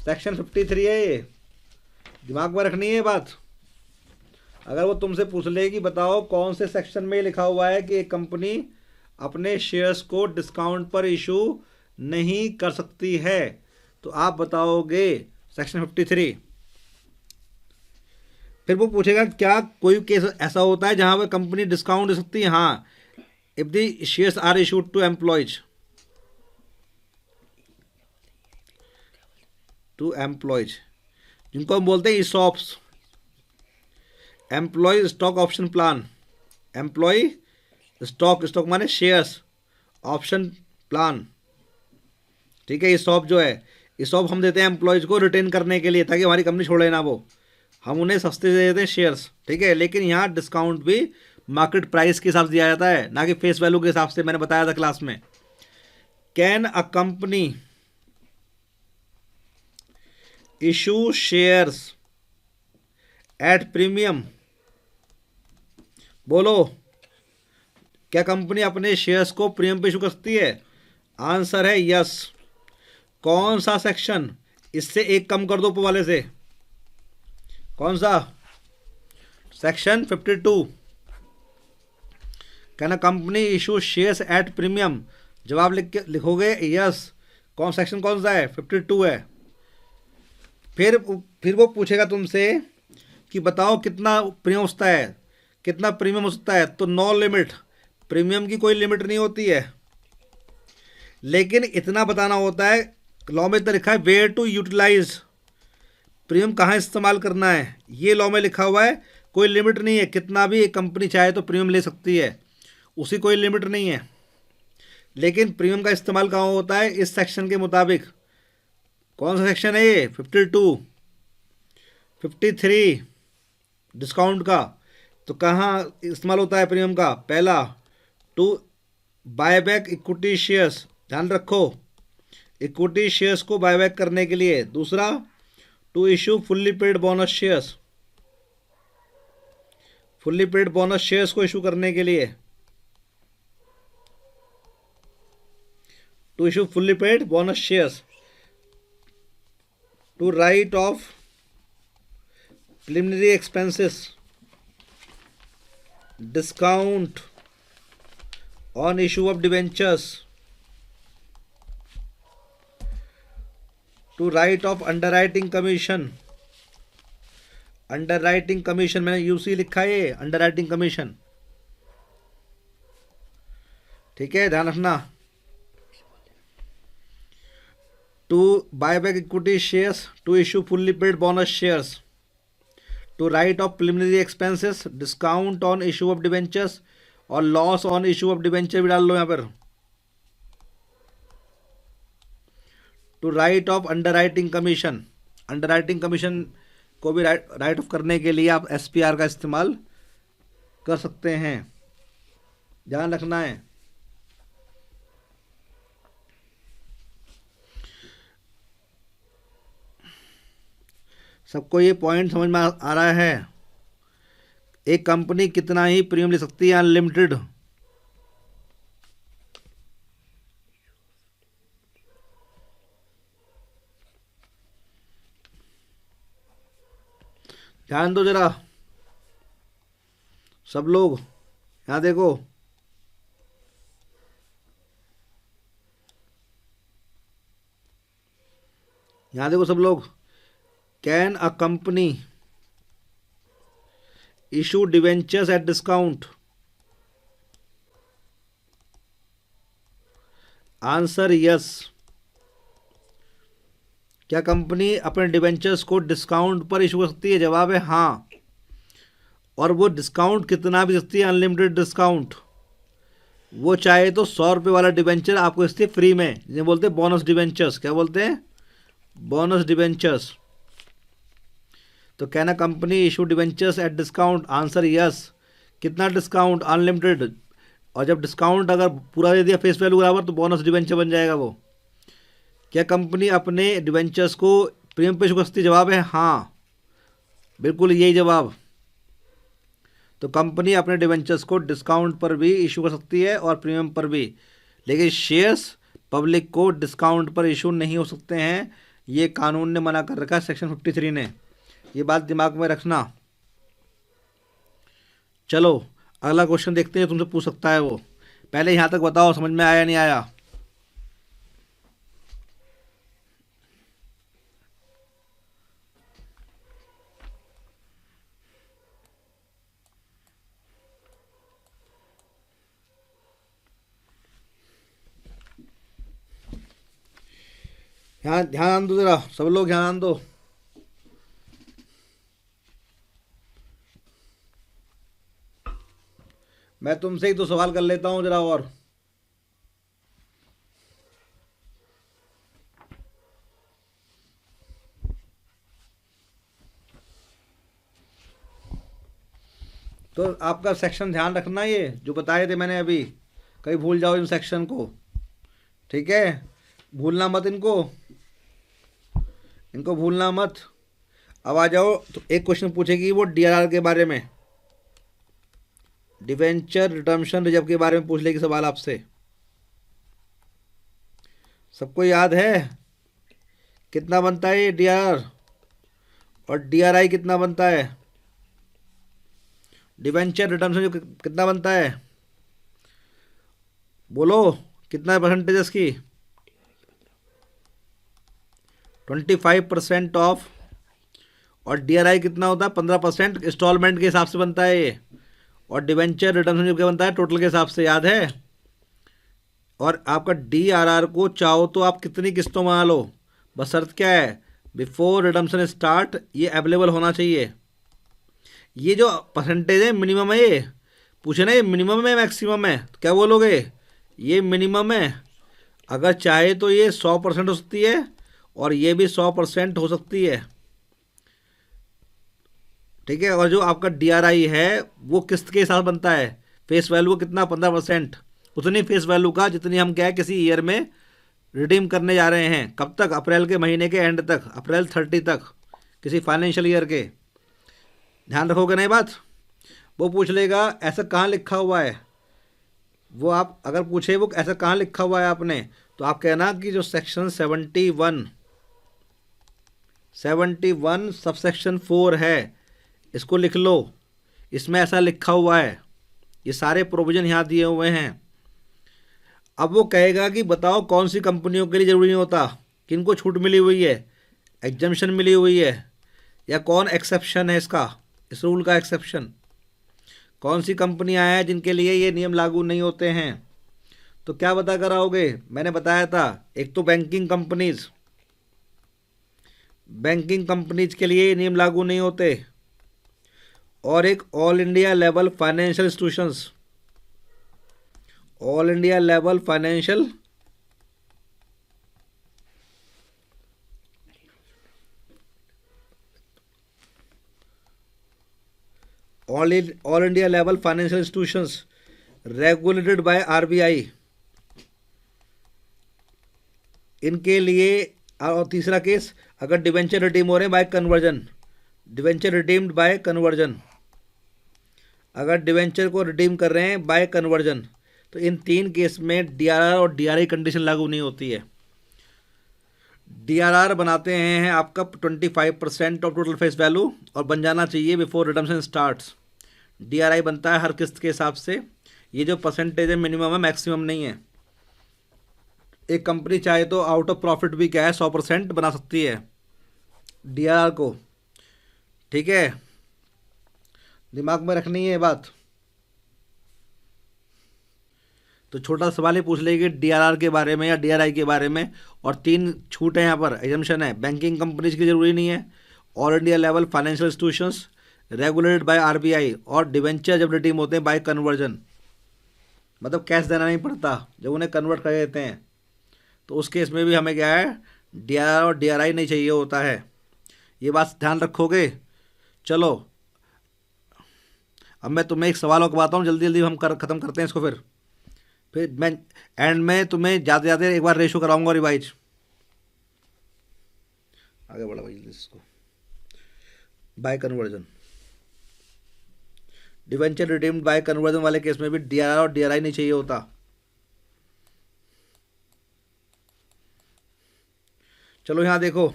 S1: सेक्शन 53 है ये, दिमाग में रखनी है ये बात। अगर वो तुमसे पूछ ले कि बताओ कौन से सेक्शन में लिखा हुआ है कि एक कंपनी अपने शेयर्स को डिस्काउंट पर इशू नहीं कर सकती है, तो आप बताओगे सेक्शन 53। फिर वो पूछेगा क्या कोई केस ऐसा होता है जहां पर कंपनी डिस्काउंट दे सकती है? हाँ, if the shares are issued to employees, जिनको हम बोलते हैं ESOPs, employee stock option plan. Employee stock माने शेयर्स, ऑप्शन प्लान, ठीक है। ईसॉप जो है, ईसॉप हम देते हैं एम्प्लॉयज को रिटेन करने के लिए, ताकि हमारी कंपनी छोड़े ना वो, हम उन्हें सस्ते दे देते हैं शेयर्स, ठीक है। लेकिन यहाँ डिस्काउंट भी मार्केट प्राइस के हिसाब से दिया जाता है, ना कि फेस वैल्यू के हिसाब से, मैंने बताया था क्लास में। Can a company issue shares at premium? बोलो, क्या कंपनी अपने शेयर्स को प्रीमियम पे इशू कर सकती है? आंसर है यस। कौन सा सेक्शन? इससे एक कम कर दो ऊपर वाले से, कौन सा? सेक्शन 52, कहना company issue shares at premium. जवाब लिख के लिखोगे यस। कौन सेक्शन कौन सा है? 52 है। फिर वो पूछेगा तुमसे कि बताओ कितना प्रीमियम होता है, कितना प्रीमियम हो सकता है। तो नो लिमिट, प्रीमियम की कोई लिमिट नहीं होती है, लेकिन इतना बताना होता है। लॉ में इतना लिखा है वेयर टू यूटिलाइज, प्रीमियम कहाँ इस्तेमाल करना है, ये लॉ में लिखा हुआ है। कोई लिमिट नहीं है, कितना भी एक कंपनी चाहे तो प्रीमियम ले सकती है, उसी कोई लिमिट नहीं है। लेकिन प्रीमियम का इस्तेमाल कहाँ होता है? इस सेक्शन के मुताबिक। कौन सा सेक्शन है ये? 52, 53 डिस्काउंट का। तो कहाँ इस्तेमाल होता है प्रीमियम का? पहला, to buy back equity shares, ध्यान रखो, इक्विटी शेयर्स को बायबैक करने के लिए। दूसरा, to issue fully paid bonus shares, fully paid bonus shares को इशू करने के लिए। To issue fully paid bonus shares, to write off preliminary expenses, discount on issue of debentures, to write off underwriting commission. Underwriting commission मैंने यूसी लिखा है, ये अंडरराइटिंग कमीशन, ठीक है, ध्यान रखना। To buy back equity shares, to issue fully paid bonus shares, to write off preliminary expenses, discount on issue of debentures, और loss on issue of debenture भी डाल लो यहाँ पर। To write off underwriting commission, underwriting commission को भी राइट ऑफ करने के लिए आप एसपीआर का इस्तेमाल कर सकते हैं, ध्यान रखना है। सबको ये पॉइंट समझ में आ रहा है? एक कंपनी कितना ही प्रीमियम ले सकती है अनलिमिटेड। ध्यान दो जरा सब लोग, यहाँ देखो, यहाँ देखो सब लोग। Can a company issue debentures at discount? Answer yes. क्या कंपनी अपने डिवेंचर्स को डिस्काउंट पर इशू कर सकती है? जवाब है हाँ। और वो डिस्काउंट कितना भी सकती है, अनलिमिटेड डिस्काउंट। वो चाहे तो 100 रुपये वाला डिवेंचर आपको इससे फ्री में, जिन्हें बोलते हैं बोनस डिवेंचर्स। क्या बोलते हैं? Bonus debentures. तो कहना company issue debentures at discount, answer yes. कितना डिस्काउंट? अनलिमिटेड। और जब डिस्काउंट अगर पूरा दे दिया फेस वैल्यू बराबर, तो बोनस डिवेंचर बन जाएगा वो। क्या कंपनी अपने डिवेंचर्स को प्रीमियम पे इशू कर सकती है? जवाब है हाँ, बिल्कुल यही जवाब। तो कंपनी अपने डिवेंचर्स को डिस्काउंट पर भी इशू कर सकती है और प्रीमियम पर भी, लेकिन शेयर्स पब्लिक को डिस्काउंट पर इशू नहीं हो सकते हैं। ये कानून ने मना कर रखा है, सेक्शन 53 ने। ये बात दिमाग में रखना। चलो अगला क्वेश्चन देखते हैं, तुमसे पूछ सकता है वो। पहले यहाँ तक बताओ समझ में आया नहीं आया? यहाँ ध्यान दो जरा सब लोग, ध्यान दो। मैं तुमसे ही तो सवाल कर लेता हूँ जरा और। तो आपका सेक्शन ध्यान रखना, ये जो बताए थे मैंने अभी, कहीं भूल जाओ इन सेक्शन को, ठीक है? भूलना मत इनको, इनको भूलना मत। अब आ जाओ, तो एक क्वेश्चन पूछेगी वो डीआरआर के बारे में, डिवेंचर रिडम्पशन रिजर्व के बारे में पूछ लेगी सवाल आपसे। सबको याद है कितना बनता है ये डीआरआर, और डीआरआई कितना बनता है? डिवेंचर रिटर्न जो कितना बनता है, बोलो कितना परसेंटेज इसकी, 25% ऑफ। और DRI कितना होता है, 15% इंस्टॉलमेंट के हिसाब से बनता है ये। और डिवेंचर रिटर्न जो क्या बनता है, टोटल के हिसाब से, याद है। और आपका DRR को चाहो तो आप कितनी किस्तों बना लो, बस शर्त क्या है, बिफोर रिडम्पशन स्टार्ट ये अवेलेबल होना चाहिए। ये जो परसेंटेज है मिनिमम है, ये पूछे ना, ये मिनिमम है मैक्सिमम है, तो क्या बोलोगे, ये मिनिमम है। अगर चाहे तो ये 100% हो सकती है और ये भी 100% हो सकती है, ठीक है। और जो आपका DRI है वो किस्त के हिसाब बनता है, फेस वैल्यू कितना, 15%, उतनी फेस वैल्यू का जितनी हम क्या है किसी ईयर में रिडीम करने जा रहे हैं। कब तक, अप्रैल के महीने के एंड तक, अप्रैल 30 तक किसी फाइनेंशियल ईयर के। ध्यान रखोगे नहीं बात। वो पूछ लेगा ऐसा कहाँ लिखा हुआ है, वो आप अगर पूछे वो ऐसा कहाँ लिखा हुआ है आपने, तो आप कहना कि जो सेक्शन 71 सबसेक्शन 4 है इसको लिख लो, इसमें ऐसा लिखा हुआ है, ये सारे प्रोविज़न यहाँ दिए हुए हैं। अब वो कहेगा कि बताओ कौन सी कंपनियों के लिए ज़रूरी नहीं होता, किनको छूट मिली हुई है, एग्जम्पशन मिली हुई है, या कौन एक्सेप्शन है इसका, इस रूल का एक्सेप्शन, कौन सी कंपनियां हैं जिनके लिए ये नियम लागू नहीं होते हैं। तो क्या बता कर आओगे, मैंने बताया था, एक तो बैंकिंग कंपनीज के लिए ये नियम लागू नहीं होते, और एक all India level financial institutions, all India level financial all India level financial institutions regulated by RBI, इनके लिए। और तीसरा केस, अगर डिवेंचर रिडीम हो रहे हैं bye conversion, debenture redeemed bye conversion, अगर डिवेंचर को रिडीम कर रहे हैं बाय कन्वर्जन, तो इन 3 केस में DRR और DRI कंडीशन लागू नहीं होती है। DRR बनाते हैं आपका 25% ऑफ टोटल फेस वैल्यू और बन जाना चाहिए बिफोर रिडम्पशन स्टार्ट्स। DRI बनता है हर किस्त के हिसाब से, ये जो परसेंटेज है मिनिमम है, मैक्सिमम नहीं है। एक कंपनी चाहे तो आउट ऑफ प्रॉफिट भी क्या है 100% बना सकती है DRR को, ठीक है, दिमाग में रखनी है ये बात। तो छोटा सवाल ही पूछ लेगी DRR के बारे में या DRI के बारे में। और 3 छूट है यहाँ पर, एग्जम्पशन है, बैंकिंग कंपनीज की जरूरी नहीं है, all India level financial institutions regulated by RBI, और डिवेंचर जब रिडीम होते हैं बाय कन्वर्जन, मतलब कैश देना नहीं पड़ता, जब उन्हें कन्वर्ट कर देते हैं, तो उस केस में भी हमें क्या है, DRR और DRI नहीं चाहिए होता है। ये बात ध्यान रखोगे। चलो अब मैं तुम्हें एक सवाल और बताता हूँ, जल्दी जल्दी हम ख़त्म करते हैं इसको, फिर मैं एंड में तुम्हें जाते जाते एक बार रेशो कराऊंगा रिवाइज। आगे बढ़ा भाई इसको, bye conversion, debenture redeemed bye conversion वाले केस में भी DRR और DRI नहीं चाहिए होता। चलो यहाँ देखो,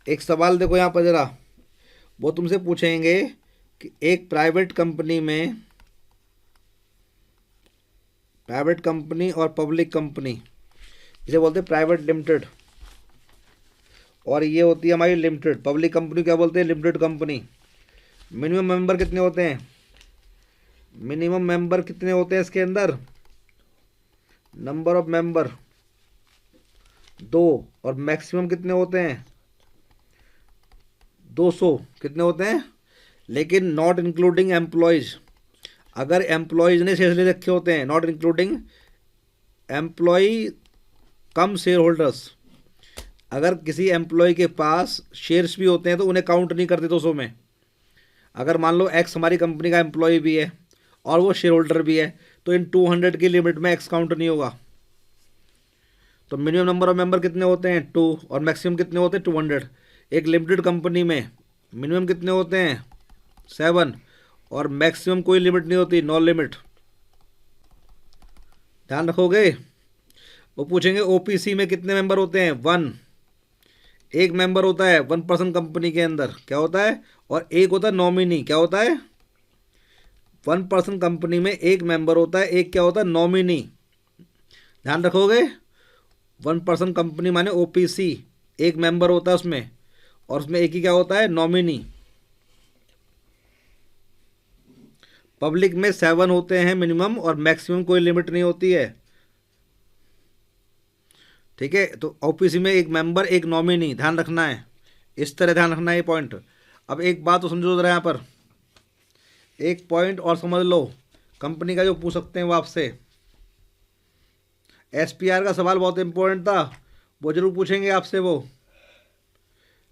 S1: एक सवाल देखो यहाँ पर जरा, वो तुमसे पूछेंगे कि एक प्राइवेट कंपनी और पब्लिक कंपनी, इसे बोलते हैं प्राइवेट लिमिटेड, और ये होती है हमारी लिमिटेड। पब्लिक कंपनी क्या बोलते हैं, लिमिटेड कंपनी। मिनिमम मेंबर कितने होते हैं, मिनिमम मेंबर कितने होते हैं इसके अंदर, नंबर ऑफ मेंबर 2, और मैक्सिमम कितने होते हैं 200, कितने होते हैं, लेकिन नॉट इंक्लूडिंग एम्प्लॉयज़। अगर एम्प्लॉयज़ ने शेयर ले रखे होते हैं, not including employee cum shareholders, अगर किसी एम्प्लॉय के पास शेयर्स भी होते हैं तो उन्हें काउंट नहीं करते 200 में। अगर मान लो एक्स हमारी कंपनी का एम्प्लॉय भी है और वो शेयर होल्डर भी है, तो इन 200 की लिमिट में एक्स काउंट नहीं होगा। तो मिनिमम नंबर ऑफ मेंबर कितने होते हैं 2, और मैक्सिमम कितने होते हैं 200। एक लिमिटेड कंपनी में मिनिमम कितने होते हैं 7, और मैक्सिमम कोई लिमिट नहीं होती, नो लिमिट। ध्यान रखोगे। वो पूछेंगे OPC में कितने मेंबर होते हैं 1, एक मेंबर होता है 1 पर्सन कंपनी के अंदर, क्या होता है, और एक होता है नॉमिनी, क्या होता है वन पर्सन कंपनी में एक मेंबर होता है, एक क्या होता है, नॉमिनी। ध्यान रखोगे, वन पर्सन कंपनी माने ओपीसी, एक मेंबर होता है उसमें, और उसमें एक ही क्या होता है, नॉमिनी। पब्लिक में 7 होते हैं मिनिमम, और मैक्सिमम कोई लिमिट नहीं होती है। ठीक है, तो ओपीसी में एक मेंबर एक नॉमिनी, ध्यान रखना है, इस तरह ध्यान रखना है ये पॉइंट। अब एक बात तो समझो जरा यहाँ पर, एक पॉइंट और समझ लो, कंपनी का जो पूछ सकते हैं वो आपसे, एसपीआर का सवाल बहुत इंपॉर्टेंट था, वो जरूर पूछेंगे आपसे। वो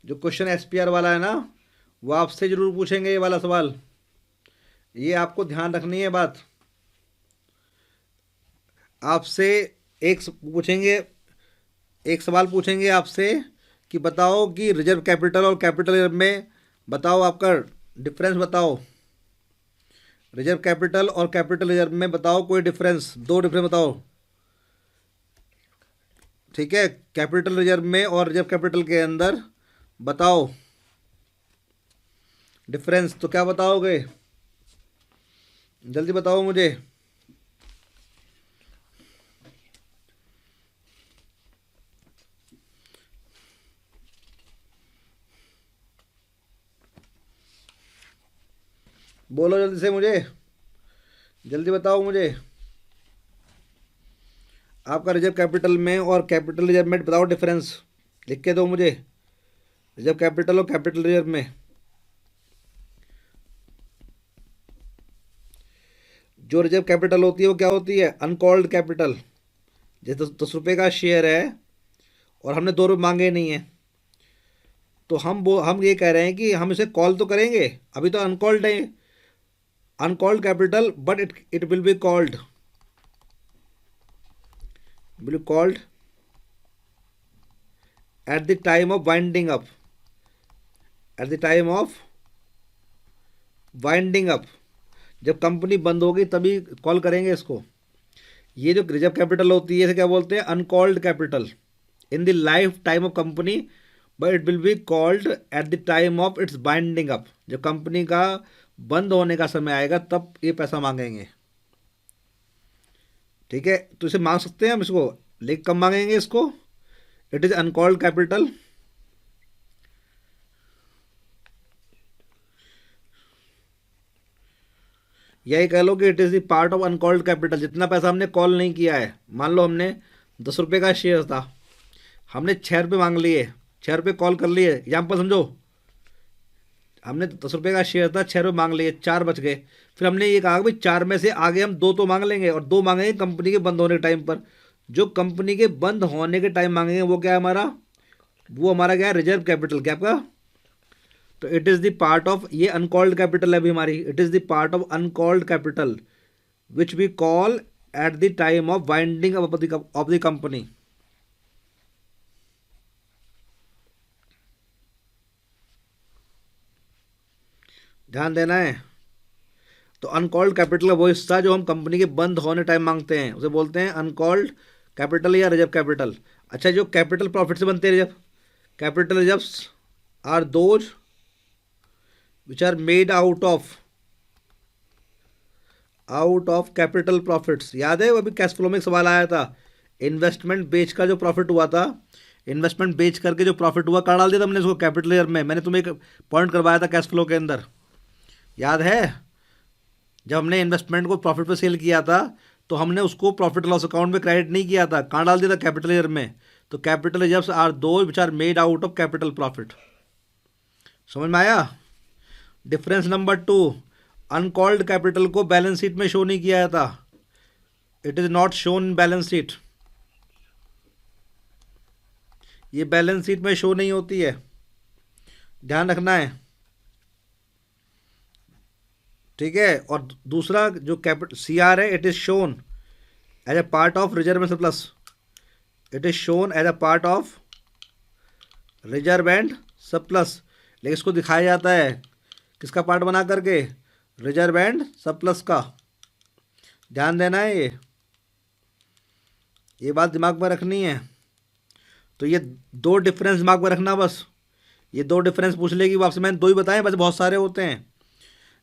S1: जो क्वेश्चन एसपीआर वाला है ना, वो आपसे जरूर पूछेंगे ये वाला सवाल, ये आपको ध्यान रखनी है बात। आपसे पूछेंगे, एक सवाल पूछेंगे आपसे कि बताओ कि रिजर्व कैपिटल और कैपिटल रिजर्व में बताओ आपका डिफरेंस बताओ। रिजर्व कैपिटल और कैपिटल रिजर्व में बताओ कोई डिफरेंस, दो डिफरेंस बताओ। ठीक है, कैपिटल रिजर्व में और रिजर्व कैपिटल के अंदर बताओ डिफरेंस, तो क्या बताओगे, जल्दी बताओ मुझे। बोलो जल्दी से मुझे, जल्दी बताओ मुझे। आपका रिजर्व कैपिटल में और कैपिटल रिजर्व में बताओ डिफरेंस, लिख के दो मुझे, रिजर्व कैपिटल और कैपिटल रिजर्व में। जो रिजर्व कैपिटल होती है वो क्या होती है, अनकॉल्ड कैपिटल। जैसे 10 रुपये का शेयर है और हमने 2 रुपये मांगे नहीं है, तो हम ये कह रहे हैं कि हम इसे कॉल तो करेंगे, अभी तो अनकॉल्ड है, uncalled capital, but it will be called, eight the time of winding up, eight the time of winding up, जब कंपनी बंद होगी तभी कॉल करेंगे इसको। ये जो रिजर्व कैपिटल होती है इसे क्या बोलते हैं, uncalled capital in the life time of company, but it will be called eight the time of its binding up. जब कंपनी का बंद होने का समय आएगा तब ये पैसा मांगेंगे। ठीक है, तो इसे मांग सकते हैं हम इसको, लेकिन कब मांगेंगे इसको, इट इज अनकॉल्ड कैपिटल। यही कह लो कि it is the part of uncalled capital. जितना पैसा हमने कॉल नहीं किया है, मान लो हमने 10 रुपये का शेयर था, हमने 6 रुपये मांग लिए, 6 रुपये कॉल कर लिए, एग्जाम्पल समझो, हमने 10 रुपये का शेयर था, 6 रुपये मांग लिए, 4 बच गए। फिर हमने ये कहा कि भाई 4 में से आगे हम 2 तो मांग लेंगे, और 2 मांगेंगे कंपनी के बंद होने के टाइम पर। जो कंपनी के बंद होने के टाइम मांगेंगे वो क्या है हमारा, वो हमारा क्या है, रिजर्व कैपिटल। क्या आपका, तो it is the part of, ये अनकॉल्ड कैपिटल है अभी हमारी, it is the part of uncalled capital which we call at the time of winding off the company. ध्यान देना है। तो अनकॉल्ड कैपिटल का वो हिस्सा जो हम कंपनी के बंद होने टाइम मांगते हैं उसे बोलते हैं अनकॉल्ड कैपिटल या रिजर्व कैपिटल। अच्छा, जो कैपिटल प्रॉफिट से बनते हैं reserve, capital reserves are those which are made out of capital profits. याद है वो अभी कैश फ्लो में एक सवाल आया था, इन्वेस्टमेंट बेच का जो प्रॉफिट हुआ था, इन्वेस्टमेंट बेच करके जो प्रॉफिट हुआ कहाँ डाल दिया था हमने उसको, कैपिटल रिजर्व में। मैंने तुम्हें एक पॉइंट करवाया था कैश फ्लो के अंदर, याद है, जब हमने इन्वेस्टमेंट को प्रॉफिट पे सेल किया था तो हमने उसको प्रॉफिट लॉस अकाउंट में क्रेडिट नहीं किया था, कहाँ डाल दिया था, कैपिटल रिजर्व में। तो capital reserves are those which are made out of capital profit. समझ में आया। डिफरेंस नंबर 2, अनकॉल्ड कैपिटल को बैलेंस शीट में शो नहीं किया जाता, it is not shown in balance sheet, ये बैलेंस शीट में शो नहीं होती है, ध्यान रखना है। ठीक है, और दूसरा जो कैपिटल सी आर है, it is shown as a part of reserve and surplus, it is shown as a part of reserve and surplus, लेकिन इसको दिखाया जाता है किसका पार्ट बना करके, रिजर्व एंड सरप्लस का। ध्यान देना है, ये बात दिमाग में रखनी है। तो ये 2 डिफरेंस दिमाग में रखना बस, ये 2 डिफरेंस पूछ लेगी वो आपसे, मैंने 2 ही बताए, बस बहुत सारे होते हैं।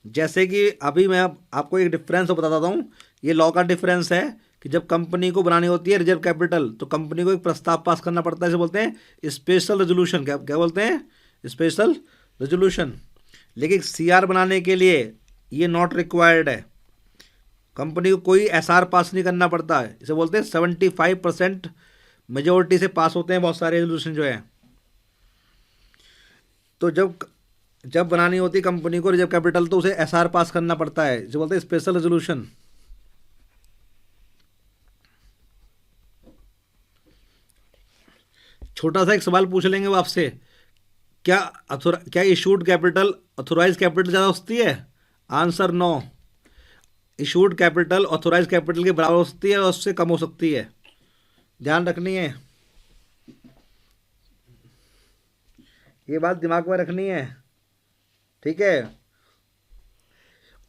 S1: जैसे कि अभी मैं आपको एक डिफरेंस बताता हूँ। ये लॉ का डिफरेंस है कि जब कंपनी को बनानी होती है रिजर्व कैपिटल, तो कंपनी को एक प्रस्ताव पास करना पड़ता है, इसे बोलते हैं स्पेशल रेजोल्यूशन। क्या क्या बोलते हैं? Special resolution. लेकिन सीआर बनाने के लिए ये नॉट रिक्वायर्ड है, कंपनी को कोई एसआर पास नहीं करना पड़ता है। इसे बोलते हैं 75% मेजोरिटी से पास होते हैं बहुत सारे रेजोल्यूशन जो है। तो जब जब बनानी होती है कंपनी को रिजर्व कैपिटल, तो उसे एसआर पास करना पड़ता है, जो बोलते हैं स्पेशल रेजोल्यूशन। छोटा सा एक सवाल पूछ लेंगे वो आपसे, क्या क्या इशूड कैपिटल ऑथोराइज कैपिटल ज़्यादा होती है? Answer no. Issued capital authorise capital के बराबर हो सकती है और उससे कम हो सकती है, ध्यान रखनी है, ये बात दिमाग में रखनी है, ठीक है।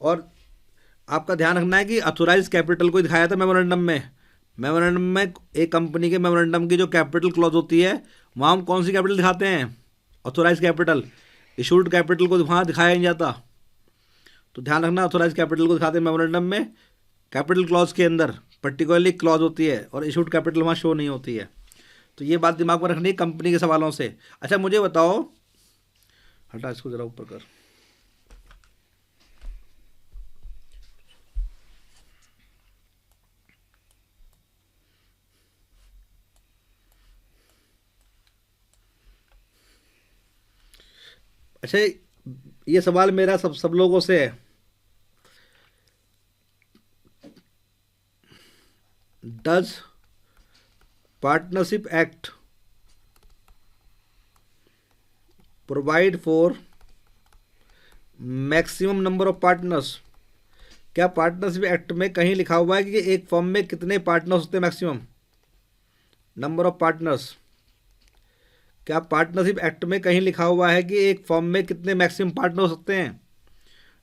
S1: और आपका ध्यान रखना है कि अथोराइज कैपिटल को दिखाया था मेमोरेंडम में। मेमोरेंडम में एक कंपनी के मेमोरेंडम की जो कैपिटल क्लॉज होती है, वहाँ हम कौन सी कैपिटल दिखाते हैं? Authorise capital. इशूड कैपिटल को वहाँ दिखाया नहीं जाता। तो ध्यान रखना, अथोराइज कैपिटल को दिखाते हैं मेमोरेंडम में, कैपिटल क्लॉज के अंदर पर्टिकुलरली क्लॉज होती है, और इशूड कैपिटल वहाँ शो नहीं होती है। तो ये बात दिमाग में रखनी है कंपनी के सवालों से। अच्छा मुझे बताओ, हटा इसको ज़रा ऊपर कर। अच्छा, ये सवाल मेरा सब सब लोगों से है। Does partnership act provide for maximum number of partners? क्या पार्टनरशिप एक्ट में कहीं लिखा हुआ है कि एक फर्म में कितने पार्टनर्स होते हैं, मैक्सिमम नंबर ऑफ पार्टनर्स? क्या पार्टनरशिप एक्ट में कहीं लिखा हुआ है कि एक फर्म में कितने मैक्सिमम पार्टनर हो सकते हैं?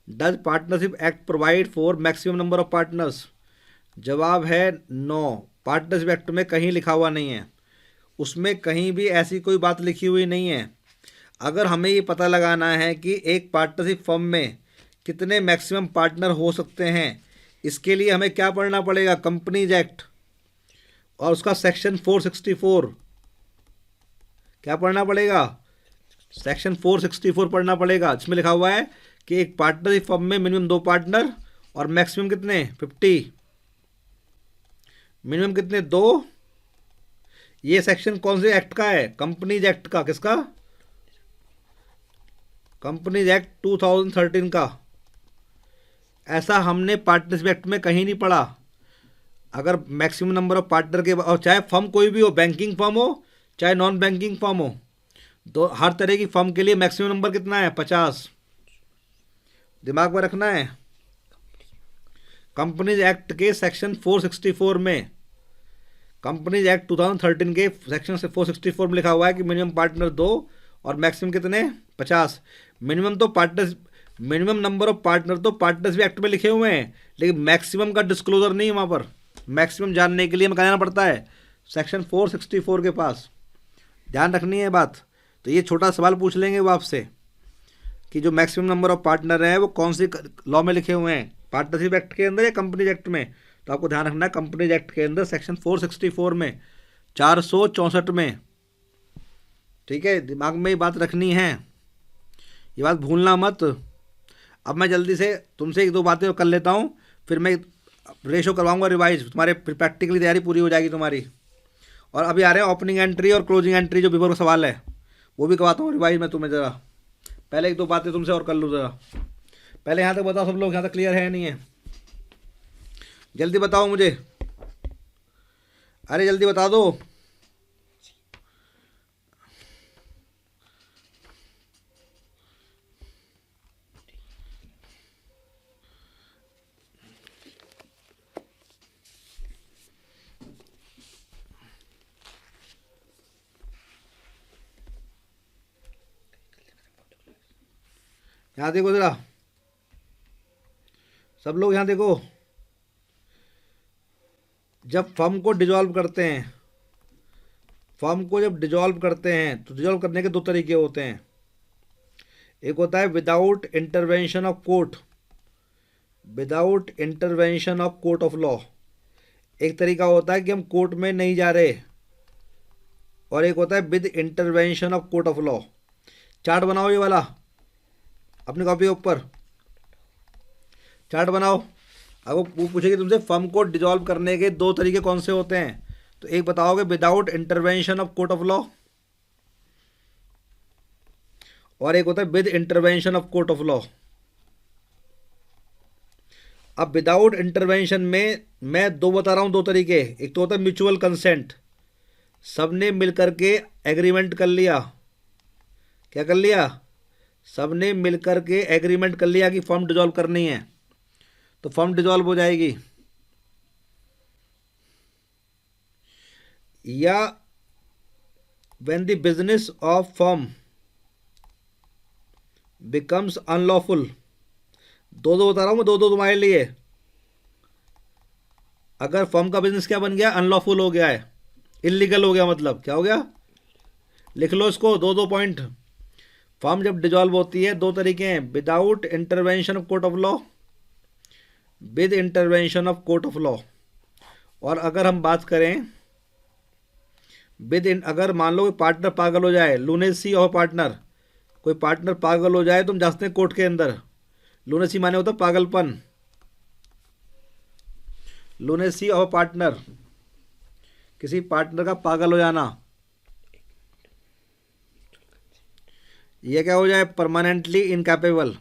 S1: Does partnership act provide for maximum number of partners? जवाब है नो, पार्टनरशिप एक्ट में कहीं लिखा हुआ नहीं है, उसमें कहीं भी ऐसी कोई बात लिखी हुई नहीं है। अगर हमें ये पता लगाना है कि एक पार्टनरशिप फर्म में कितने मैक्सिमम पार्टनर हो सकते हैं, इसके लिए हमें क्या पढ़ना पड़ेगा? कंपनीज एक्ट और उसका सेक्शन 464। क्या पढ़ना पड़ेगा? सेक्शन 464 पढ़ना पड़ेगा, जिसमें लिखा हुआ है कि एक पार्टनरशिप फर्म में मिनिमम 2 पार्टनर और मैक्सिमम कितने? 50। मिनिमम कितने? 2। ये सेक्शन कौन से एक्ट का है? कंपनीज एक्ट का। किसका? कंपनीज एक्ट 2013 का। ऐसा हमने पार्टनरशिप एक्ट में कहीं नहीं पढ़ा। अगर मैक्सिमम नंबर ऑफ पार्टनर के, और चाहे फर्म कोई भी हो, बैंकिंग फर्म हो चाहे नॉन बैंकिंग फर्म हो, तो हर तरह की फर्म के लिए मैक्सिमम नंबर कितना है? 50। दिमाग में रखना है। कंपनीज एक्ट के सेक्शन 464 में, कंपनीज एक्ट 2013 के सेक्शन से 464 में लिखा हुआ है कि मिनिमम पार्टनर 2 और मैक्सिमम कितने? 50। मिनिमम तो partner, minimum number of partner तो पार्टनर्स एक्ट में लिखे हुए हैं, लेकिन मैक्सिमम का डिस्क्लोजर नहीं है वहाँ पर। मैक्सिमम जानने के लिए हमें कहना पड़ता है सेक्शन 464 के पास, ध्यान रखनी है बात। तो ये छोटा सवाल पूछ लेंगे वो आपसे कि जो मैक्सिमम नंबर ऑफ पार्टनर हैं वो कौन सी लॉ में लिखे हुए हैं, पार्टनरशिप एक्ट के अंदर या कंपनीज एक्ट में? तो आपको ध्यान रखना है कंपनीज एक्ट के अंदर सेक्शन 464 में, 464 में, ठीक है। दिमाग में ये बात रखनी है, ये बात भूलना मत। अब मैं जल्दी से तुमसे एक दो बातें कर लेता हूँ, फिर मैं रेशो करवाऊंगा रिवाइज, तुम्हारे प्रैक्टिकली तैयारी पूरी हो जाएगी तुम्हारी। और अभी आ रहे हैं ओपनिंग एंट्री और क्लोजिंग एंट्री, जो बिफोर का सवाल है वो भी करवाता हूँ रिवाइज में तुम्हें। ज़रा पहले एक दो बातें तुमसे और कर लूँ ज़रा। पहले यहाँ तक बताओ सब लोग, यहाँ तक क्लियर है नहीं है? जल्दी बताओ मुझे, अरे जल्दी बता दो। यहाँ देखो ज़रा, सब लोग यहाँ देखो। जब फर्म को डिजॉल्व करते हैं, फर्म को जब डिजॉल्व करते हैं तो डिजॉल्व करने के दो तरीके होते हैं। एक होता है without intervention of court, without intervention of court of law. एक तरीका होता है कि हम कोर्ट में नहीं जा रहे, और एक होता है with intervention of court of law. Chart बनाओ, ये वाला अपनी कॉपी के ऊपर चार्ट बनाओ। अगर वो पूछेगी तुमसे फर्म को डिजॉल्व करने के दो तरीके कौन से होते हैं, तो एक बताओगे without intervention of court of law, और एक होता है with intervention of court of law. अब विदाउट इंटरवेंशन में मैं दो बता रहा हूं, दो तरीके। एक तो होता है म्यूचुअल कंसेंट, सबने मिलकर के एग्रीमेंट कर लिया। क्या कर लिया? सबने मिलकर के एग्रीमेंट कर लिया कि फर्म डिजॉल्व करनी है, तो फर्म डिजॉल्व हो जाएगी। या when the business of firm becomes unlawful. दो दो बता रहा हूं मैं, दो दो तुम्हारे लिए। अगर फर्म का बिजनेस क्या बन गया? अनलॉफुल हो गया है, इलीगल हो गया। मतलब क्या हो गया? लिख लो इसको, दो दो पॉइंट। फर्म जब डिजॉल्व होती है दो तरीके हैं, without intervention of court of law, with intervention of court of law. और अगर हम बात करें अगर मान लो पार्टनर पागल हो जाए, लूनेसी ऑफ पार्टनर, कोई पार्टनर पागल हो जाए, तुम जाते हैं कोर्ट के अंदर। लूनेसी माने होता पागलपन, लूनेसी ऑफ पार्टनर, किसी पार्टनर का पागल हो जाना। यह क्या हो जाए? परमानेंटली इनकैपेबल,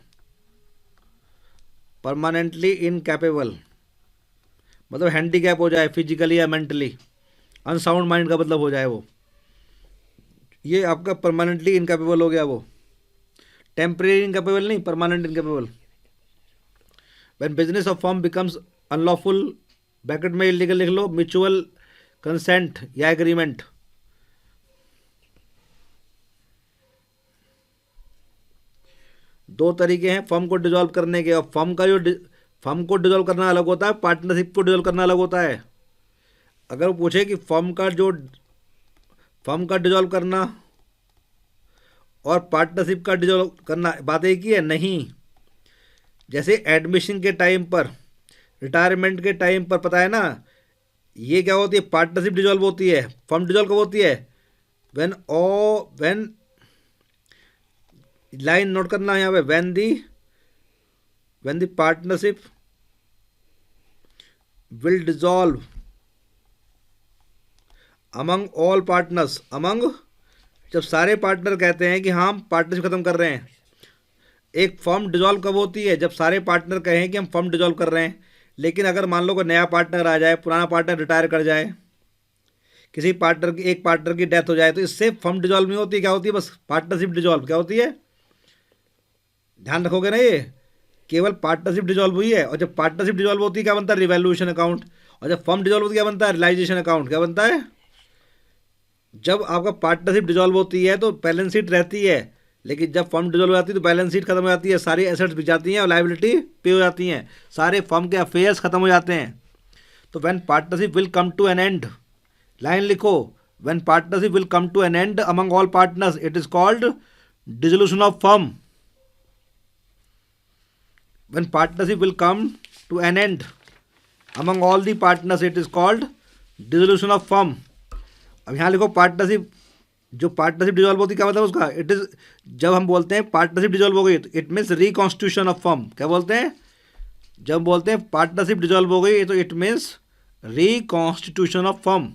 S1: परमानेंटली इनकैपेबल मतलब हैंडीकैप हो जाए फिजिकली या मेंटली, अनसाउंड माइंड का मतलब हो जाए वो। ये आपका परमानेंटली इनकैपेबल हो गया वो, टेम्परेरी इनकैपेबल नहीं, permanent incapable. When business of firm becomes unlawful, bracket में इलीगल लिख लो, म्यूचुअल कंसेंट या एग्रीमेंट। दो तरीके हैं फर्म को डिजॉल्व करने के, और फर्म को डिजॉल्व करना अलग होता है, पार्टनरशिप को डिजॉल्व करना अलग होता है। अगर वो पूछे कि फर्म का डिजॉल्व करना और पार्टनरशिप का डिजॉल्व करना बात एक ही है? नहीं। जैसे एडमिशन के टाइम पर, रिटायरमेंट के टाइम पर, पता है ना, ये क्या होती है? पार्टनरशिप डिजॉल्व होती है। फर्म डिजॉल्व कब होती है? व्हेन लाइन नोट करना है यहाँ पे, when the partnership will dissolve among all partners, among, जब सारे पार्टनर कहते हैं कि हाँ हम पार्टनरशिप खत्म कर रहे हैं। एक फर्म डिजॉल्व कब होती है? जब सारे पार्टनर कहें कि हम फर्म डिजॉल्व कर रहे हैं। लेकिन अगर मान लो कोई नया पार्टनर आ जाए, पुराना पार्टनर रिटायर कर जाए, किसी एक पार्टनर की डेथ हो जाए, तो इससे फर्म डिजॉल्व नहीं होती। क्या होती है? बस पार्टनरशिप डिजॉल्व। क्या होती है? ध्यान रखोगे ना, ये केवल पार्टनरशिप डिजॉल्व हुई है। और जब पार्टनरशिप डिजॉल्व होती है क्या बनता है? Revaluation account. और जब फर्म डिजॉल्व होती है क्या बनता है? Realisation account. क्या बनता है? जब आपका पार्टनरशिप डिजॉल्व होती है तो बैलेंस शीट रहती है, लेकिन जब फर्म डिजॉल्व हो जाती है तो बैलेंस शीट खत्म हो जाती है, सारी एसेट्स बिक जाती हैं और लायबिलिटी पे हो जाती हैं, सारे फर्म के अफेयर्स खत्म हो जाते हैं। तो when partnership will come to an end, line लिखो, when partnership will come to an end among all partners, it is called dissolution of firm. When partnership will come to an end among all the partners, it is called dissolution of firm. अब यहाँ लिखो पार्टनरशिप, जो पार्टनरशिप डिजॉल्व होती है क्या मतलब उसका? इट इज, जब हम बोलते हैं पार्टनरशिप डिजॉल्व हो गई तो it means reconstitution of firm. क्या बोलते हैं? जब बोलते हैं पार्टनरशिप डिजॉल्व हो गई तो it means reconstitution of firm.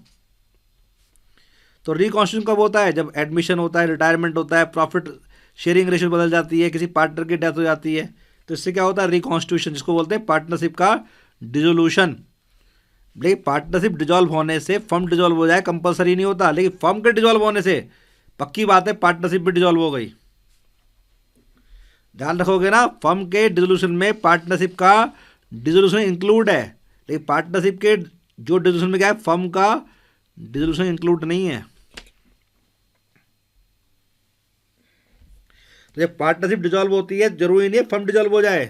S1: तो रिकॉन्स्टिट्यूशन कब होता है? जब एडमिशन होता है, रिटायरमेंट होता है, प्रॉफिट शेयरिंग रेशियो बदल जाती है, किसी पार्टनर की डेथ हो जाती है, तो इससे क्या होता है? रिकॉन्स्टिट्यूशन, जिसको बोलते हैं पार्टनरशिप का डिसोल्यूशन। लेकिन पार्टनरशिप डिजॉल्व होने से फर्म डिजॉल्व हो जाए कंपलसरी नहीं होता, लेकिन फर्म के डिजॉल्व होने से पक्की बात है पार्टनरशिप भी डिजॉल्व हो गई। ध्यान रखोगे ना, फर्म के डिसोल्यूशन में पार्टनरशिप का डिसोल्यूशन इंक्लूड है, लेकिन पार्टनरशिप के जो डिसोल्यूशन में क्या है, फर्म का डिसोल्यूशन इंक्लूड नहीं है। तो जब पार्टनरशिप डिजॉल्व होती है जरूरी नहीं है फर्म डिजॉल्व हो जाए।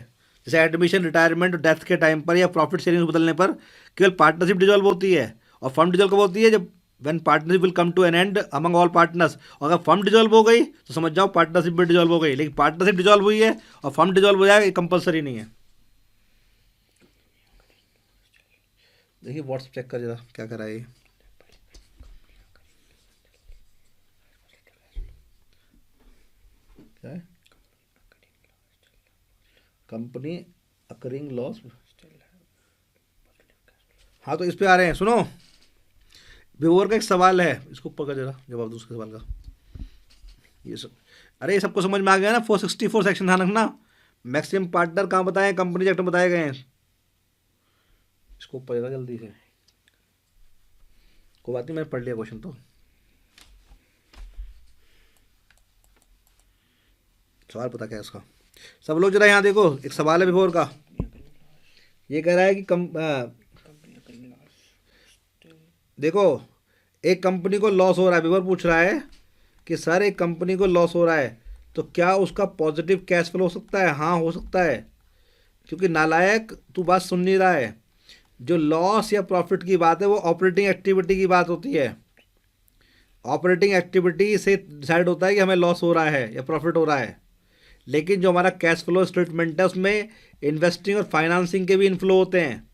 S1: जैसे एडमिशन, रिटायरमेंट, डेथ के टाइम पर या प्रॉफिट शेयरिंग बदलने पर केवल पार्टनरशिप डिजॉल्व होती है। और फर्म डिजॉल्व कब होती है? जब when partnership will come to an end among all partners. और अगर फर्म डिजॉल्व हो गई तो समझ जाओ पार्टनरशिप भी डिजॉल्व हो गई। लेकिन पार्टनरशिप डिजॉल्व हुई है और फर्म डिजॉल्व हो जाएगा, ये कंपलसरी नहीं है। देखिए व्हाट्सएप चेक कर जरा क्या कर रहा है ये। क्या है? Company occurring loss. हाँ तो इस पे आ रहे हैं, सुनो। विवोर का एक सवाल है, इसको पकड़ जरा, जवाब दो उसके सवाल का। ये सब, अरे ये सबको समझ में आ गया ना? 464 सेक्शन ध्यान रखना। मैक्सिमम पार्टनर कहाँ बताए, कंपनी एक्ट में बताए गए हैं। इसको पढ़ेगा जल्दी से। कोई बात नहीं, मैंने पढ़ लिया क्वेश्चन तो। सवाल पता क्या है इसका? सब लोग जरा यहाँ देखो, एक सवाल है विवोर का। ये कह रहा है कि देखो, एक कंपनी को लॉस हो रहा है, विवर पूछ रहा है कि सर एक कंपनी को लॉस हो रहा है तो क्या उसका पॉजिटिव कैश फ्लो हो सकता है? हाँ हो सकता है, क्योंकि नालायक तू बात सुन नहीं रहा है। जो लॉस या प्रॉफिट की बात है वो ऑपरेटिंग एक्टिविटी की बात होती है। ऑपरेटिंग एक्टिविटी से डिसाइड होता है कि हमें लॉस हो रहा है या प्रॉफिट हो रहा है। लेकिन जो हमारा कैश फ्लो स्टेटमेंट है उसमें इन्वेस्टिंग और फाइनेंसिंग के भी इनफ्लो होते हैं।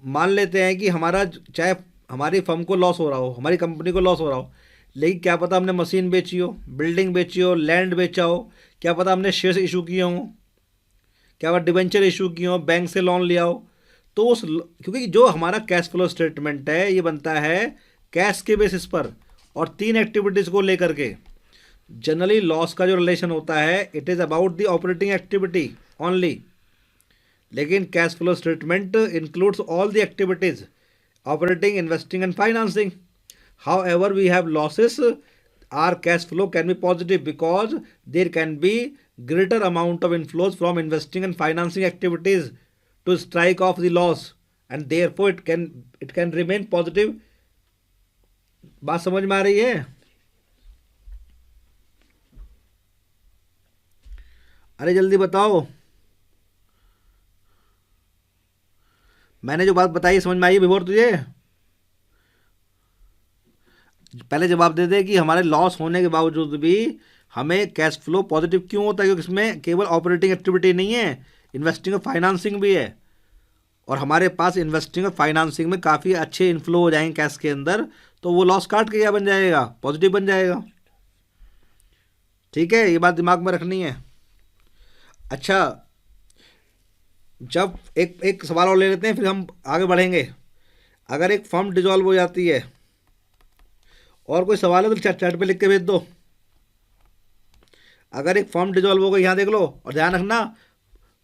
S1: मान लेते हैं कि हमारा, चाहे हमारी फर्म को लॉस हो रहा हो, हमारी कंपनी को लॉस हो रहा हो, लेकिन क्या पता हमने मशीन बेची हो, बिल्डिंग बेची हो, लैंड बेचा हो, क्या पता हमने शेयर्स इशू किए हों, क्या पता डिबेंचर इशू किए हों, बैंक से लोन लिया हो। तो उस, क्योंकि जो हमारा कैश फ्लो स्टेटमेंट है ये बनता है कैश के बेसिस पर और तीन एक्टिविटीज़ को लेकर के। जनरली लॉस का जो रिलेशन होता है it is about the operating activity only, लेकिन cash flow statement includes all the activities operating, investing and financing. However, we have losses. Our cash flow can be positive because there can be greater amount of inflows from investing and financing activities to strike off the loss, and therefore it can remain positive. बात समझ में आ रही है? अरे जल्दी बताओ, मैंने जो बात बताई समझ में आई विभोर तुझे? पहले जवाब दे दे कि हमारे लॉस होने के बावजूद भी हमें कैश फ्लो पॉजिटिव क्यों होता है, क्योंकि इसमें केवल ऑपरेटिंग एक्टिविटी नहीं है, इन्वेस्टिंग और फाइनेंसिंग भी है। और हमारे पास इन्वेस्टिंग और फाइनेंसिंग में काफ़ी अच्छे इनफ्लो हो जाएंगे कैश के अंदर, तो वो लॉस काट के क्या बन जाएगा? पॉजिटिव बन जाएगा। ठीक है, ये बात दिमाग में रखनी है। अच्छा, जब एक एक सवाल और ले लेते हैं फिर हम आगे बढ़ेंगे। अगर एक फर्म डिजॉल्व हो जाती है, और कोई सवाल है तो चैट चैट पे लिख के भेज दो। अगर एक फर्म डिजॉल्व हो गई, यहाँ देख लो, और ध्यान रखना,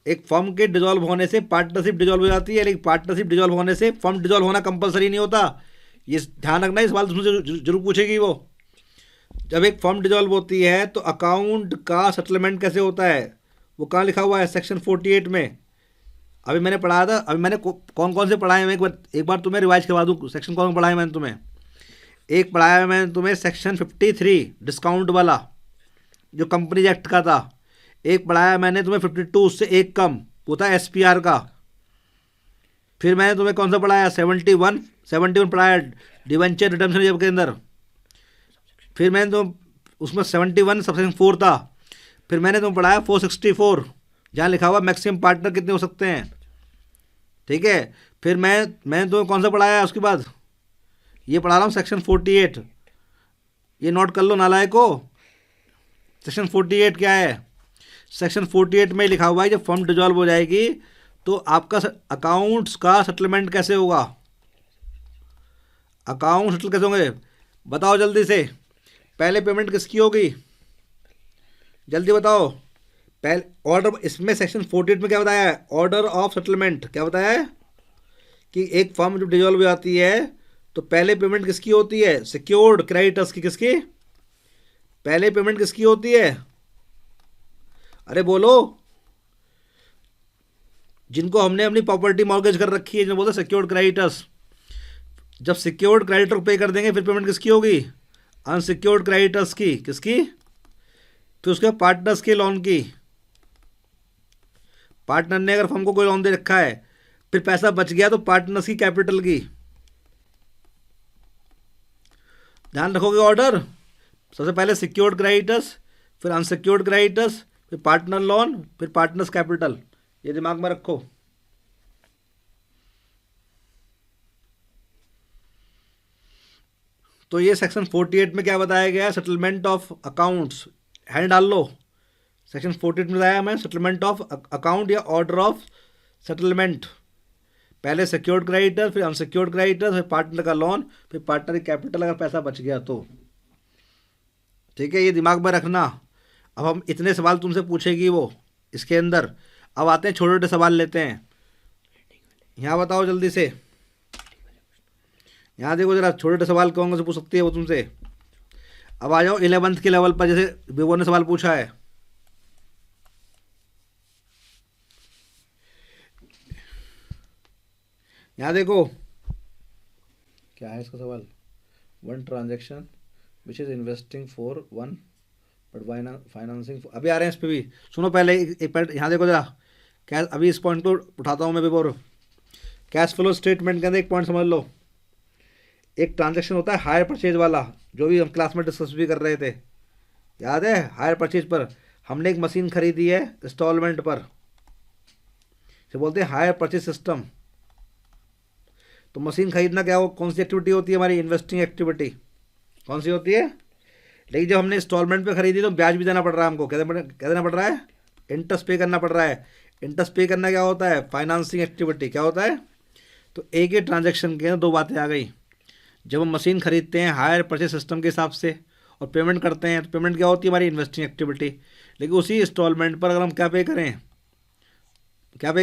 S1: एक फर्म के डिजॉल्व होने से पार्टनरशिप डिजॉल्व हो जाती है, लेकिन पार्टनरशिप डिजॉल्व होने से फर्म डिजॉल्व होना कंपलसरी नहीं होता। ये ध्यान रखना, इस सवाल तुमसे जरूर पूछेगी वो। जब एक फर्म डिजॉल्व होती है तो अकाउंट का सेटलमेंट कैसे होता है, वो कहाँ लिखा हुआ है? सेक्शन 48 में। अभी मैंने पढ़ाया था, अभी मैंने कौन कौन से पढ़ाए हैं, एक बार तुम्हें रिवाइज करवा दूँ। सेक्शन कौन पढ़ाया मैंने तुम्हें? एक पढ़ाया है मैंने तुम्हें सेक्शन 53 डिस्काउंट वाला, जो कंपनी एक्ट का था। एक पढ़ाया मैंने तुम्हें 52, उससे एक कम, वो था SPR का। फिर मैंने तुम्हें कौन सा पढ़ाया? 71 पढ़ाया डिवेंचर रिडेम्पशन के अंदर। फिर मैंने तो उसमें 71 सबसेक्शन 4 था। फिर मैंने तुम्हें पढ़ाया 464, जहाँ लिखा हुआ मैक्सिमम पार्टनर कितने हो सकते हैं। ठीक है, फिर मैंने तुम्हें कौन सा पढ़ाया उसके बाद? ये पढ़ा रहा हूँ सेक्शन 48, ये नोट कर लो नालायक को। सेक्शन 48 क्या है? सेक्शन 48 में लिखा हुआ है जब फर्म डिजॉल्व हो जाएगी तो आपका अकाउंट्स का सेटलमेंट कैसे होगा? अकाउंट सेटल कैसे होंगे बताओ जल्दी से। पहले पेमेंट किसकी होगी? जल्दी बताओ। पहले ऑर्डर, इसमें सेक्शन 48 में क्या बताया है? Order of settlement. क्या बताया है? कि एक फर्म जब डिजॉल्व हो जाती है तो पहले पेमेंट किसकी होती है? सिक्योर्ड क्रेडिटर्स की। किसकी? पहले पेमेंट किसकी होती है? अरे बोलो। जिनको हमने अपनी प्रॉपर्टी मॉर्गेज कर रखी है, जिनको बोलते हैं सिक्योर्ड क्रेडिटर्स। जब सिक्योर्ड क्रेडिटर पे कर देंगे फिर पेमेंट किसकी होगी? अनसिक्योर्ड क्रेडिटर्स की। किसकी? फिर उसके पार्टनर्स के लोन की। पार्टनर ने अगर फर्म को कोई लोन दे रखा है, फिर पैसा बच गया तो पार्टनर्स की कैपिटल की। ध्यान रखोगे ऑर्डर? सबसे पहले सिक्योर्ड क्रेडिटर्स, फिर अनसिक्योर्ड क्रेडिटर्स, फिर पार्टनर लोन, फिर पार्टनर्स कैपिटल। ये दिमाग में रखो। तो ये सेक्शन 48 में क्या बताया गया है, सेटलमेंट ऑफ अकाउंट्स, हैंड डाल लो। सेक्शन 48 में बताया मैं सेटलमेंट ऑफ अकाउंट या ऑर्डर ऑफ सेटलमेंट। पहले सिक्योर्ड क्रेडिटर, फिर अनसिक्योर्ड क्रेडिटर, फिर पार्टनर का लोन, फिर पार्टनर की कैपिटल अगर पैसा बच गया तो। ठीक है, ये दिमाग में रखना। अब हम इतने सवाल तुमसे पूछेगी वो इसके अंदर। अब आते हैं छोटे छोटे सवाल लेते हैं। यहाँ बताओ जल्दी से, यहाँ देखो जरा, छोटे छोटे सवाल कौन से पूछ सकती है वो तुमसे। अब आ जाओ 11th के लेवल पर, जैसे विवो ने सवाल पूछा है। यहाँ देखो क्या है इसका सवाल। One transaction which is investing for one but financing, अभी आ रहे हैं इस पे भी। सुनो पहले एक पॉइंट यहाँ देखो जरा, क्या अभी इस पॉइंट को उठाता हूँ मैं बिफोर। कैश फ्लो स्टेटमेंट के अंदर एक पॉइंट समझ लो। एक ट्रांजैक्शन होता है हायर परचेज वाला, जो भी हम क्लास में डिस्कस भी कर रहे थे, याद है। हायर परचेज पर हमने एक मशीन खरीदी है इंस्टॉलमेंट पर, जो बोलते हैं हायर परचेज सिस्टम। तो मशीन खरीदना क्या हो, कौन सी एक्टिविटी होती है हमारी, इन्वेस्टिंग एक्टिविटी। कौन सी होती है। लेकिन जब हमने इंस्टॉलमेंट पे खरीदी तो ब्याज भी देना पड़ रहा है हमको, क्या देना पड़ रहा है, इंटरेस्ट पे करना पड़ रहा है। इंटरेस्ट पे करना क्या होता है, फाइनेंसिंग एक्टिविटी। क्या होता है। तो एक ही ट्रांजैक्शन के अंदर दो बातें आ गई। जब हम मशीन खरीदते हैं हायर परचेज सिस्टम के हिसाब से और पेमेंट करते हैं, तो पेमेंट क्या होती है हमारी, इन्वेस्टिंग एक्टिविटी। लेकिन उसी इंस्टॉलमेंट पर अगर हम क्या पे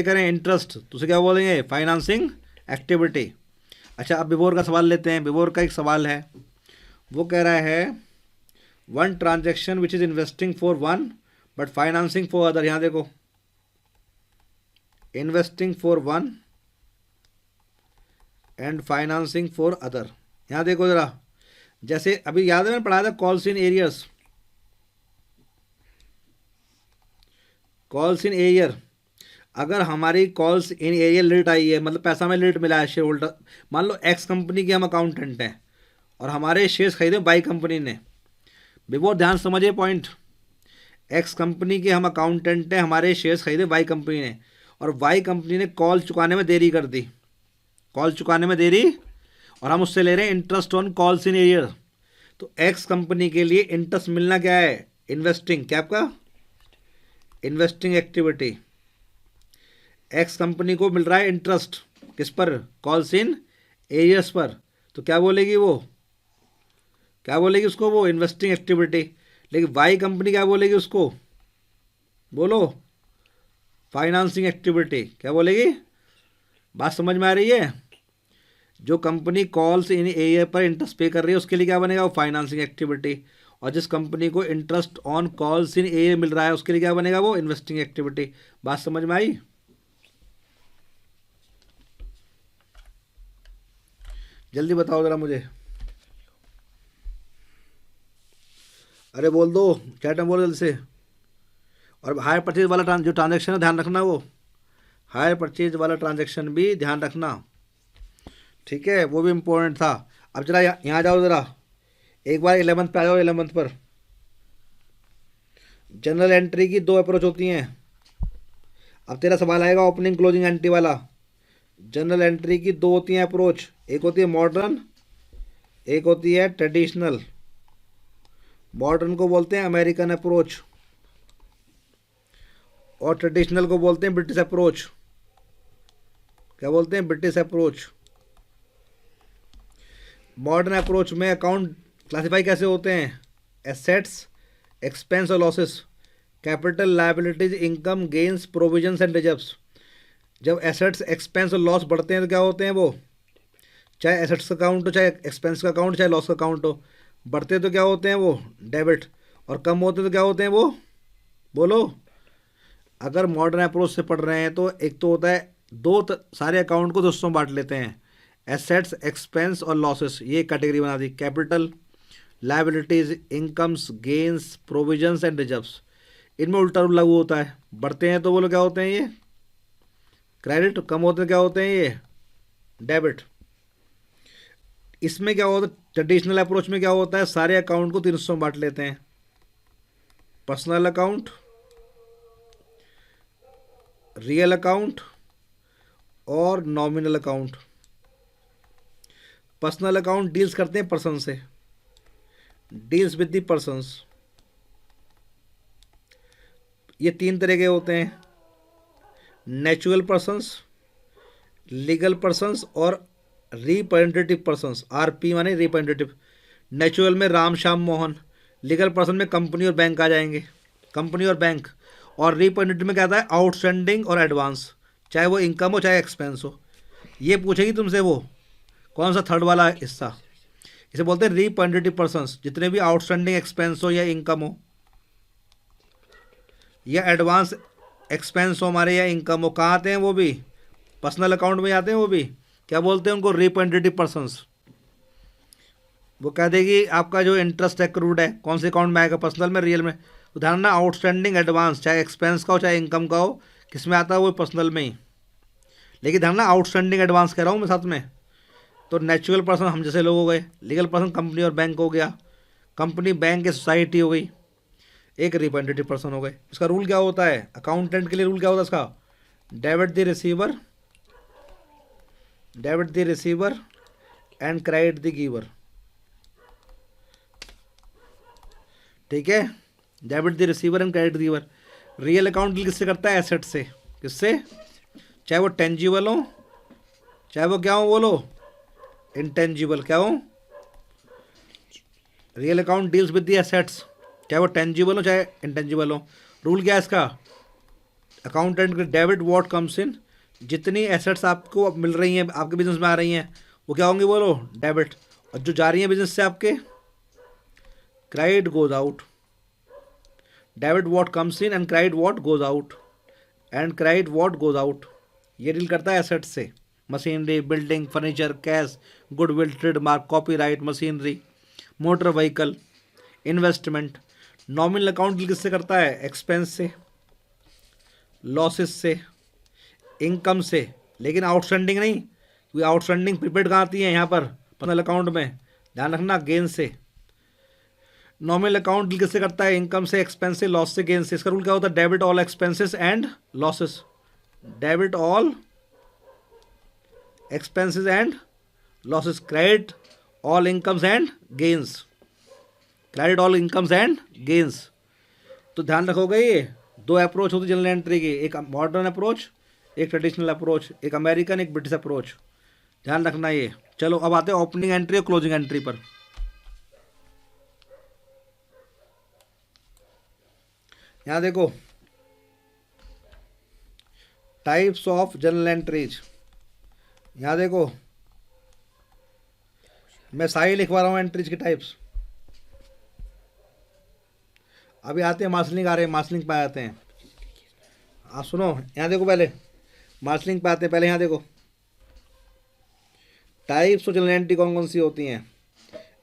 S1: करें, इंटरेस्ट, तो उसे क्या बोलेंगे, फाइनेंसिंग एक्टिविटी। अच्छा, अब बिफोर का सवाल लेते हैं। बिफोर का एक सवाल है, वो कह रहा है one transaction which is investing for one but financing for other. यहाँ देखो, investing for one and financing for other. यहाँ देखो जरा, जैसे अभी याद है मैंने पढ़ाया था calls in arrears, calls in arrear. अगर हमारी कॉल्स इन एरियर लेट आई है, मतलब पैसा हमें लेट मिला है शेयर होल्डर, मान लो एक्स कंपनी के हम अकाउंटेंट हैं और हमारे शेयर्स खरीदे वाई कंपनी ने। बिफोर ध्यान समझिए पॉइंट, एक्स कंपनी के हम अकाउंटेंट हैं, हमारे शेयर्स खरीदे वाई कंपनी ने, और वाई कंपनी ने कॉल चुकाने में देरी कर दी, कॉल चुकाने में देरी, और हम उससे ले रहे हैं interest on calls in arrear. तो एक्स कंपनी के लिए इंटरेस्ट मिलना क्या है, इन्वेस्टिंग, क्या आपका, इन्वेस्टिंग एक्टिविटी। एक्स कंपनी को मिल रहा है इंटरेस्ट किस पर, कॉल्स इन एरियर्स पर। तो क्या बोलेगी वो, क्या बोलेगी उसको, वो इन्वेस्टिंग एक्टिविटी। लेकिन वाई कंपनी क्या बोलेगी उसको, बोलो, फाइनेंसिंग एक्टिविटी। क्या बोलेगी, बात समझ में आ रही है। जो कंपनी कॉल्स इन एरियर पर इंटरेस्ट पे कर रही है उसके लिए क्या बनेगा, वो फाइनेंसिंग एक्टिविटी। और जिस कंपनी को interest on calls in arrear मिल रहा है उसके लिए क्या बनेगा, वो इन्वेस्टिंग एक्टिविटी। बात समझ में आई। जल्दी बताओ जरा मुझे, अरे बोल दो, चैट में बोलो जल्दी से। और हायर परचेज वाला जो ट्रांजैक्शन है ध्यान रखना, वो हायर परचेज वाला ट्रांजैक्शन भी ध्यान रखना, ठीक है, वो भी इम्पोर्टेंट था। अब जरा यहाँ जाओ जरा, एक बार 11th पे आ जाओ। 11th पर जनरल एंट्री की दो अप्रोच होती हैं। अब तेरा सवाल आएगा ओपनिंग क्लोजिंग एंट्री वाला। जनरल एंट्री की दो होती हैं अप्रोच, एक होती है मॉडर्न, एक होती है ट्रेडिशनल। मॉडर्न को बोलते हैं अमेरिकन अप्रोच और ट्रेडिशनल को बोलते हैं ब्रिटिश अप्रोच। क्या बोलते हैं, ब्रिटिश अप्रोच। मॉडर्न अप्रोच में अकाउंट क्लासिफाई कैसे होते हैं, एसेट्स, एक्सपेंस और losses, capital, liabilities, income, gains, provisions and reserves. जब एसेट्स, एक्सपेंस और लॉस बढ़ते हैं तो क्या होते हैं वो, चाहे एसेट्स का अकाउंट हो, चाहे एक्सपेंस का अकाउंट, चाहे लॉस का अकाउंट हो, बढ़ते तो क्या होते हैं वो डेबिट, और कम होते तो क्या होते हैं वो, बोलो। अगर मॉडर्न अप्रोच से पढ़ रहे हैं तो एक तो होता है सारे अकाउंट को दो हिस्सों में बांट लेते हैं, एसेट्स, एक्सपेंस और लॉसेस, ये कैटेगरी बना दी। Capital, liabilities, incomes, gains, provisions and reserves, इनमें उल्टा रूल लागू होता है। बढ़ते हैं तो बोलो क्या होते हैं ये क्रेडिट, कम होते हैं क्या होते हैं ये डेबिट। इसमें क्या होता है, ट्रेडिशनल अप्रोच में क्या होता है, सारे अकाउंट को तीन हिस्सों में बांट लेते हैं, पर्सनल अकाउंट, रियल अकाउंट और nominal account. Personal account deals करते हैं पर्सन से, डील्स विद द पर्सन्स। ये तीन तरह के होते हैं, नेचुरल पर्सन्स, लीगल पर्सन्स और रिप्रेजेंटेटिव पर्सन्स। आरपी माने रिप्रेजेंटेटिव। नेचुरल में राम श्याम मोहन, लीगल पर्सन में कंपनी और बैंक आ जाएंगे, कंपनी और बैंक। और रिप्रेजेंटेटिव में क्या आता है, आउटस्टैंडिंग और एडवांस, चाहे वो इनकम हो चाहे एक्सपेंस हो। ये पूछेगी तुमसे वो कौन सा थर्ड वाला हिस्सा, इसे बोलते हैं रिप्रेजेंटेटिव पर्सन्स। जितने भी आउटस्टैंडिंग एक्सपेंस हो या इनकम हो या एडवांस एक्सपेंस हो हमारे या इनकम हो, कहाँ आते हैं वो भी, पर्सनल अकाउंट में आते हैं वो भी। क्या बोलते हैं उनको, रिप्रेजेंटेटिव पर्सन्स। वो कह देगी आपका जो इंटरेस्ट एक्रूड है कौन से अकाउंट में आएगा, पर्सनल में, रियल में। उदाहरण ना आउटस्टैंडिंग एडवांस, चाहे एक्सपेंस का हो चाहे इनकम का हो, किस में आता है वो, पर्सनल में ही। लेकिन ध्यान ना आउटस्टैंडिंग एडवांस कह रहा हूँ मैं साथ में। तो नेचुरल पर्सन हम जैसे लोग हो गए, लीगल पर्सन कंपनी और बैंक हो गया, कंपनी बैंक या सोसाइटी हो गई, एक रिप्रेजेंटेटिव पर्सन हो गए। इसका रूल क्या होता है, अकाउंटेंट के लिए रूल क्या होता है इसका, debit the receiver, debit the receiver and credit the giver. ठीक है, debit the receiver and credit the giver. Real account deal किससे करता है, एसेट से। किससे, चाहे वो टेंजिबल हो चाहे वो क्या हो, बोलो इंटेंजिबल, क्या हो। Real account deals with the assets, चाहे वो टेंजिबल हो चाहे इंटेंजिबल हो। रूल क्या है इसका, अकाउंटेंट के डेबिट व्हाट कम्स इन, जितनी एसेट्स आपको मिल रही हैं आपके बिजनेस में आ रही हैं वो क्या होंगी, बोलो डेबिट। और जो जा रही हैं बिजनेस से आपके, credit goes out. Debit what comes in and credit what goes out, and credit what goes out. ये डील करता है एसेट्स से, machinery, building, furniture, cash, goodwill, trademark, copyright, machinery, motor vehicle, investment. Nominal account deal किससे करता है, एक्सपेंस से, लॉसेस से, इनकम से, लेकिन आउटस्टैंडिंग नहीं, क्योंकि आउटस्टैंडिंग प्रीपेड कहाँ आती है यहाँ पर, पर्सनल अकाउंट में, ध्यान रखना, गेन से। नॉमिनल अकाउंट डील किससे करता है, इनकम से, एक्सपेंस से, लॉस से, गेन से। इसका रूल क्या होता है, debit all expenses and losses, debit all expenses and losses, credit all incomes and gains, credit all incomes and gains. तो ध्यान रखोगे ये दो अप्रोच होती है जनरल एंट्री की, एक मॉडर्न अप्रोच, एक ट्रेडिशनल अप्रोच, एक अमेरिकन एक ब्रिटिश अप्रोच, ध्यान रखना ये। चलो अब आते हैं ओपनिंग एंट्री और क्लोजिंग एंट्री पर। यहाँ देखो टाइप्स ऑफ जनरल एंट्रीज, यहाँ देखो मैं सारी लिखवा रहा हूँ एंट्रीज के टाइप्स। अभी आते हैं मार्शलिंग, आ रहे हैं मार्शलिंग पे आते हैं। आप सुनो, यहाँ देखो पहले मार्शलिंग पे आते हैं। पहले यहाँ देखो टाइप्स ऑफ जनरल एंट्री कौन कौन सी होती हैं।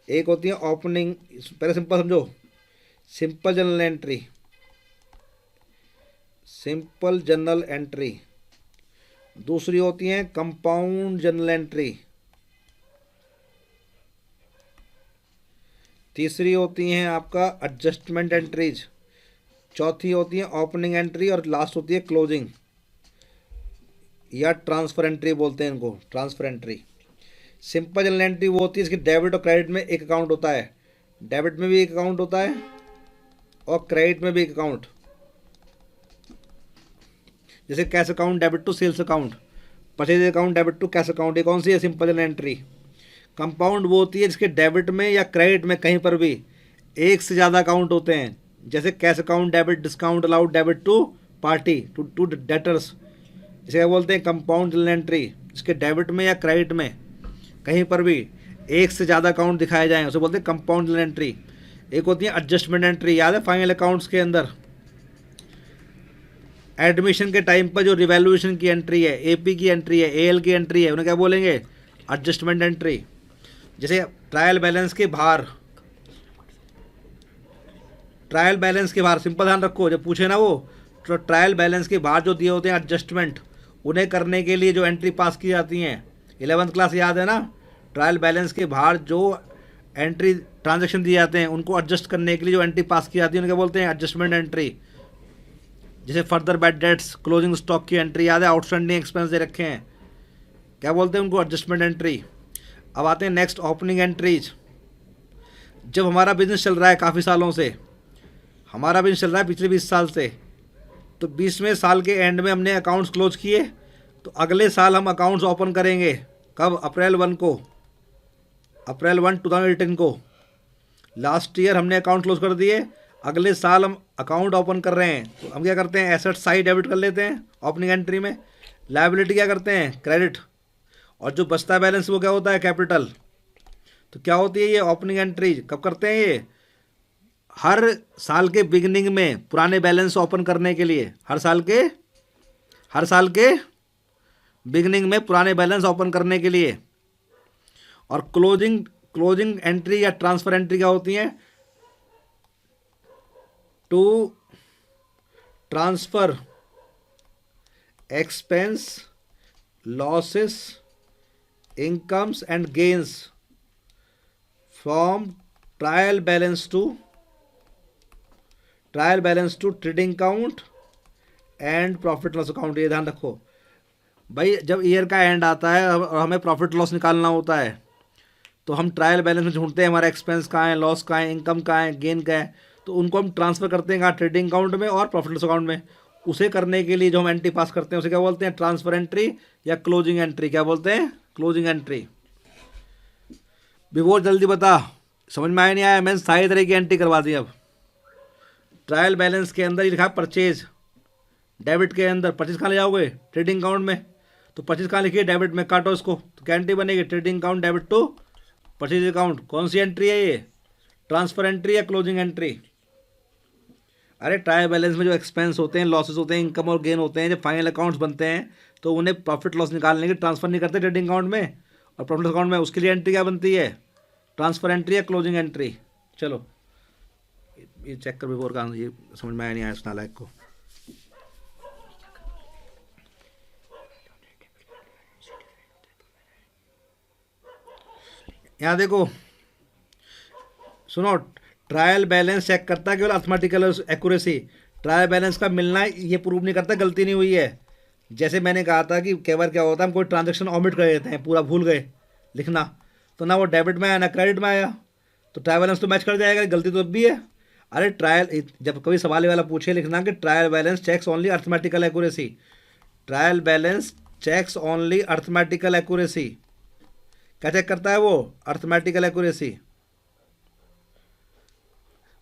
S1: एक होती है ओपनिंग, पहले सिंपल समझो, simple general entry, simple general entry. दूसरी होती है कंपाउंड जनरल एंट्री। तीसरी होती हैं आपका एडजस्टमेंट एंट्रीज। चौथी होती है ओपनिंग एंट्री और लास्ट होती है क्लोजिंग या ट्रांसफर एंट्री बोलते हैं इनको, transfer entry. Simple general entry वो होती है इसकी डेबिट और क्रेडिट में एक अकाउंट होता है, डेबिट में भी एक अकाउंट होता है और क्रेडिट में भी एक अकाउंट। जैसे cash account debit to sales account, purchase account debit to cash account. ये कौन सी है, सिंपल जनरल एंट्री। कंपाउंड वो होती है जिसके डेबिट में या क्रेडिट में कहीं पर भी एक से ज़्यादा अकाउंट होते हैं। जैसे cash account debit, discount allowed debit to party, to debtors. इसे क्या बोलते हैं, कंपाउंड जनरल एंट्री। जिसके डेबिट में या क्रेडिट में कहीं पर भी एक से ज़्यादा अकाउंट दिखाए जाएँ उसे बोलते हैं कंपाउंड जनरल एंट्री। एक होती है एडजस्टमेंट एंट्री, याद है फाइनल अकाउंट्स के अंदर एडमिशन के टाइम पर जो रिवैल्यूएशन की एंट्री है, एपी की एंट्री है, एएल की एंट्री है, उन्हें क्या बोलेंगे, एडजस्टमेंट एंट्री। जैसे ट्रायल बैलेंस के बाहर, ट्रायल बैलेंस के बाहर, सिंपल ध्यान रखो जब पूछे ना वो, तो ट्रायल बैलेंस के बाहर जो दिए होते हैं एडजस्टमेंट, उन्हें करने के लिए जो एंट्री पास की जाती हैं, 11th क्लास याद है ना, ट्रायल बैलेंस के बाहर जो एंट्री ट्रांजैक्शन दिए जाते हैं उनको एडजस्ट करने के लिए जो एंट्री पास की जाती है उन्हें क्या बोलते हैं, एडजस्टमेंट एंट्री। जैसे further bad debts, closing stock की एंट्री याद है, आउटस्टैंडिंग एक्सपेंस दे रखे हैं, क्या बोलते हैं उनको, एडजस्टमेंट एंट्री। अब आते हैं नेक्स्ट ओपनिंग एंट्रीज। जब हमारा बिजनेस चल रहा है काफ़ी सालों से, हमारा बिजनेस चल रहा है पिछले 20 साल से, तो 20वें साल के एंड में हमने अकाउंट्स क्लोज किए, तो अगले साल हम अकाउंट्स ओपन करेंगे। कब? अप्रैल 1 को, अप्रैल 1 2018 को। लास्ट ईयर हमने अकाउंट क्लोज कर दिए, अगले साल हम अकाउंट ओपन कर रहे हैं, तो हम क्या करते हैं? एसेट साइड डेबिट कर लेते हैं ओपनिंग एंट्री में, लायबिलिटी क्या करते हैं? क्रेडिट, और जो बचता है बैलेंस वो क्या होता है? कैपिटल। तो क्या होती है ये ओपनिंग एंट्री? कब करते हैं ये? हर साल के बिगिनिंग में पुराने बैलेंस ओपन करने के लिए, हर साल के बिगिनिंग में पुराने बैलेंस ओपन करने के लिए। और क्लोजिंग एंट्री या ट्रांसफर एंट्री क्या होती है? To transfer expense, losses, incomes and gains from trial balance to trading account and profit loss account. ये ध्यान रखो भाई, जब ईयर का एंड आता है और हमें प्रॉफिट लॉस निकालना होता है, तो हम ट्रायल बैलेंस में ढूंढते हैं हमारा एक्सपेंस कहाँ है, लॉस कहाँ है, इनकम कहाँ है, गेन कहाँ है, तो उनको हम ट्रांसफ़र करते हैं कहाँ? ट्रेडिंग अकाउंट में और प्रॉफिट लॉस अकाउंट में। उसे करने के लिए जो हम एंट्री पास करते हैं उसे क्या बोलते हैं? ट्रांसफर एंट्री या क्लोजिंग एंट्री। क्या बोलते हैं? Closing entry. विभोर जल्दी बता, समझ में आया नहीं आया? मैंने सारी तरह की एंट्री करवा दी। अब ट्रायल बैलेंस के अंदर ही लिखा परचेज, डेबिट के अंदर परचेज कहाँ ले जाओगे? ट्रेडिंग अकाउंट में। तो परचेज कहाँ लिखिए? डेबिट में, काटो इसको, तो क्या एंट्री बनेगी? Trading account debit to purchase account. कौन सी एंट्री है ये? ट्रांसफर एंट्री या क्लोजिंग एंट्री? अरे ट्रायल बैलेंस में जो एक्सपेंस होते हैं, लॉसेस होते हैं, इनकम और गेन होते हैं, जब फाइनल अकाउंट्स बनते हैं तो उन्हें प्रॉफिट लॉस निकालने के ट्रांसफर नहीं करते ट्रेडिंग अकाउंट में और प्रॉफिट अकाउंट में। उसके लिए एंट्री क्या बनती है? ट्रांसफर एंट्री या क्लोजिंग एंट्री। चलो ये चेक कर बिफोर का, ये समझ में आया नहीं आया इस नालायक को। यहाँ देखो, सुनो, ट्रायल बैलेंस चेक करता है केवल अर्थमेटिकल एक्यूरेसी। ट्रायल बैलेंस का मिलना ये प्रूव नहीं करता गलती नहीं हुई है। जैसे मैंने कहा था कि कई बार क्या होता है, हम कोई ट्रांजैक्शन ऑमिट कर देते हैं, पूरा भूल गए लिखना, तो ना वो डेबिट में आया ना क्रेडिट में आया, तो ट्रायल बैलेंस तो मैच कर जाएगा, गलती तो अब भी है। अरे ट्रायल, जब कभी सवाल वाला पूछे लिखना कि trial balance checks only arithmetical accuracy. Trial balance checks only arithmetical accuracy. क्या चेक करता है वो? Arithmetical accuracy.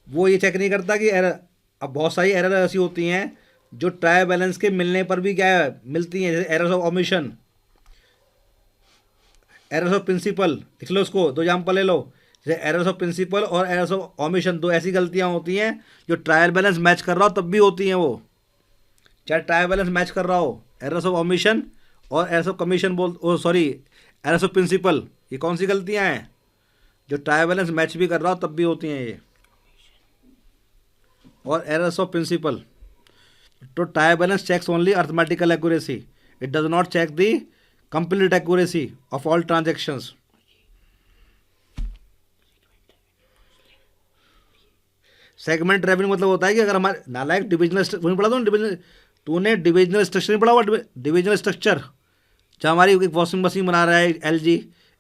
S1: वो ये चेक नहीं करता कि एरर। अब बहुत सारी एरर ऐसी होती हैं जो ट्रायल बैलेंस के मिलने पर भी क्या है? मिलती हैं, जैसे errors of omission, errors of principle. लिख लो उसको, दो एग्जाम्पल ले लो, जैसे एरर्स ऑफ प्रिंसिपल और एरर्स ऑफ ओमिशन। दो ऐसी गलतियां होती हैं जो ट्रायल बैलेंस मैच कर रहा हो तब भी होती हैं वो, चाहे ट्रायल बैलेंस मैच कर रहा हो। एरर्स ऑफ ओमिशन और errors of commission errors of principle, ये कौन सी गलतियां हैं? जो ट्रायल बैलेंस मैच भी कर रहा हो तब भी होती हैं ये। और एरर्स ऑफ प्रिंसिपल, तो trial balance checks only arithmetical accuracy, it does not check the complete accuracy of all transactions. Segment revenue मतलब होता है कि अगर हमारे नालायक डिविजनल पढ़ा दो, तूने डिविजनल स्ट्रक्चर नहीं पढ़ा हुआ? डिविजनल स्ट्रक्चर, जहाँ हमारी एक वॉशिंग मशीन बना रहा है LG,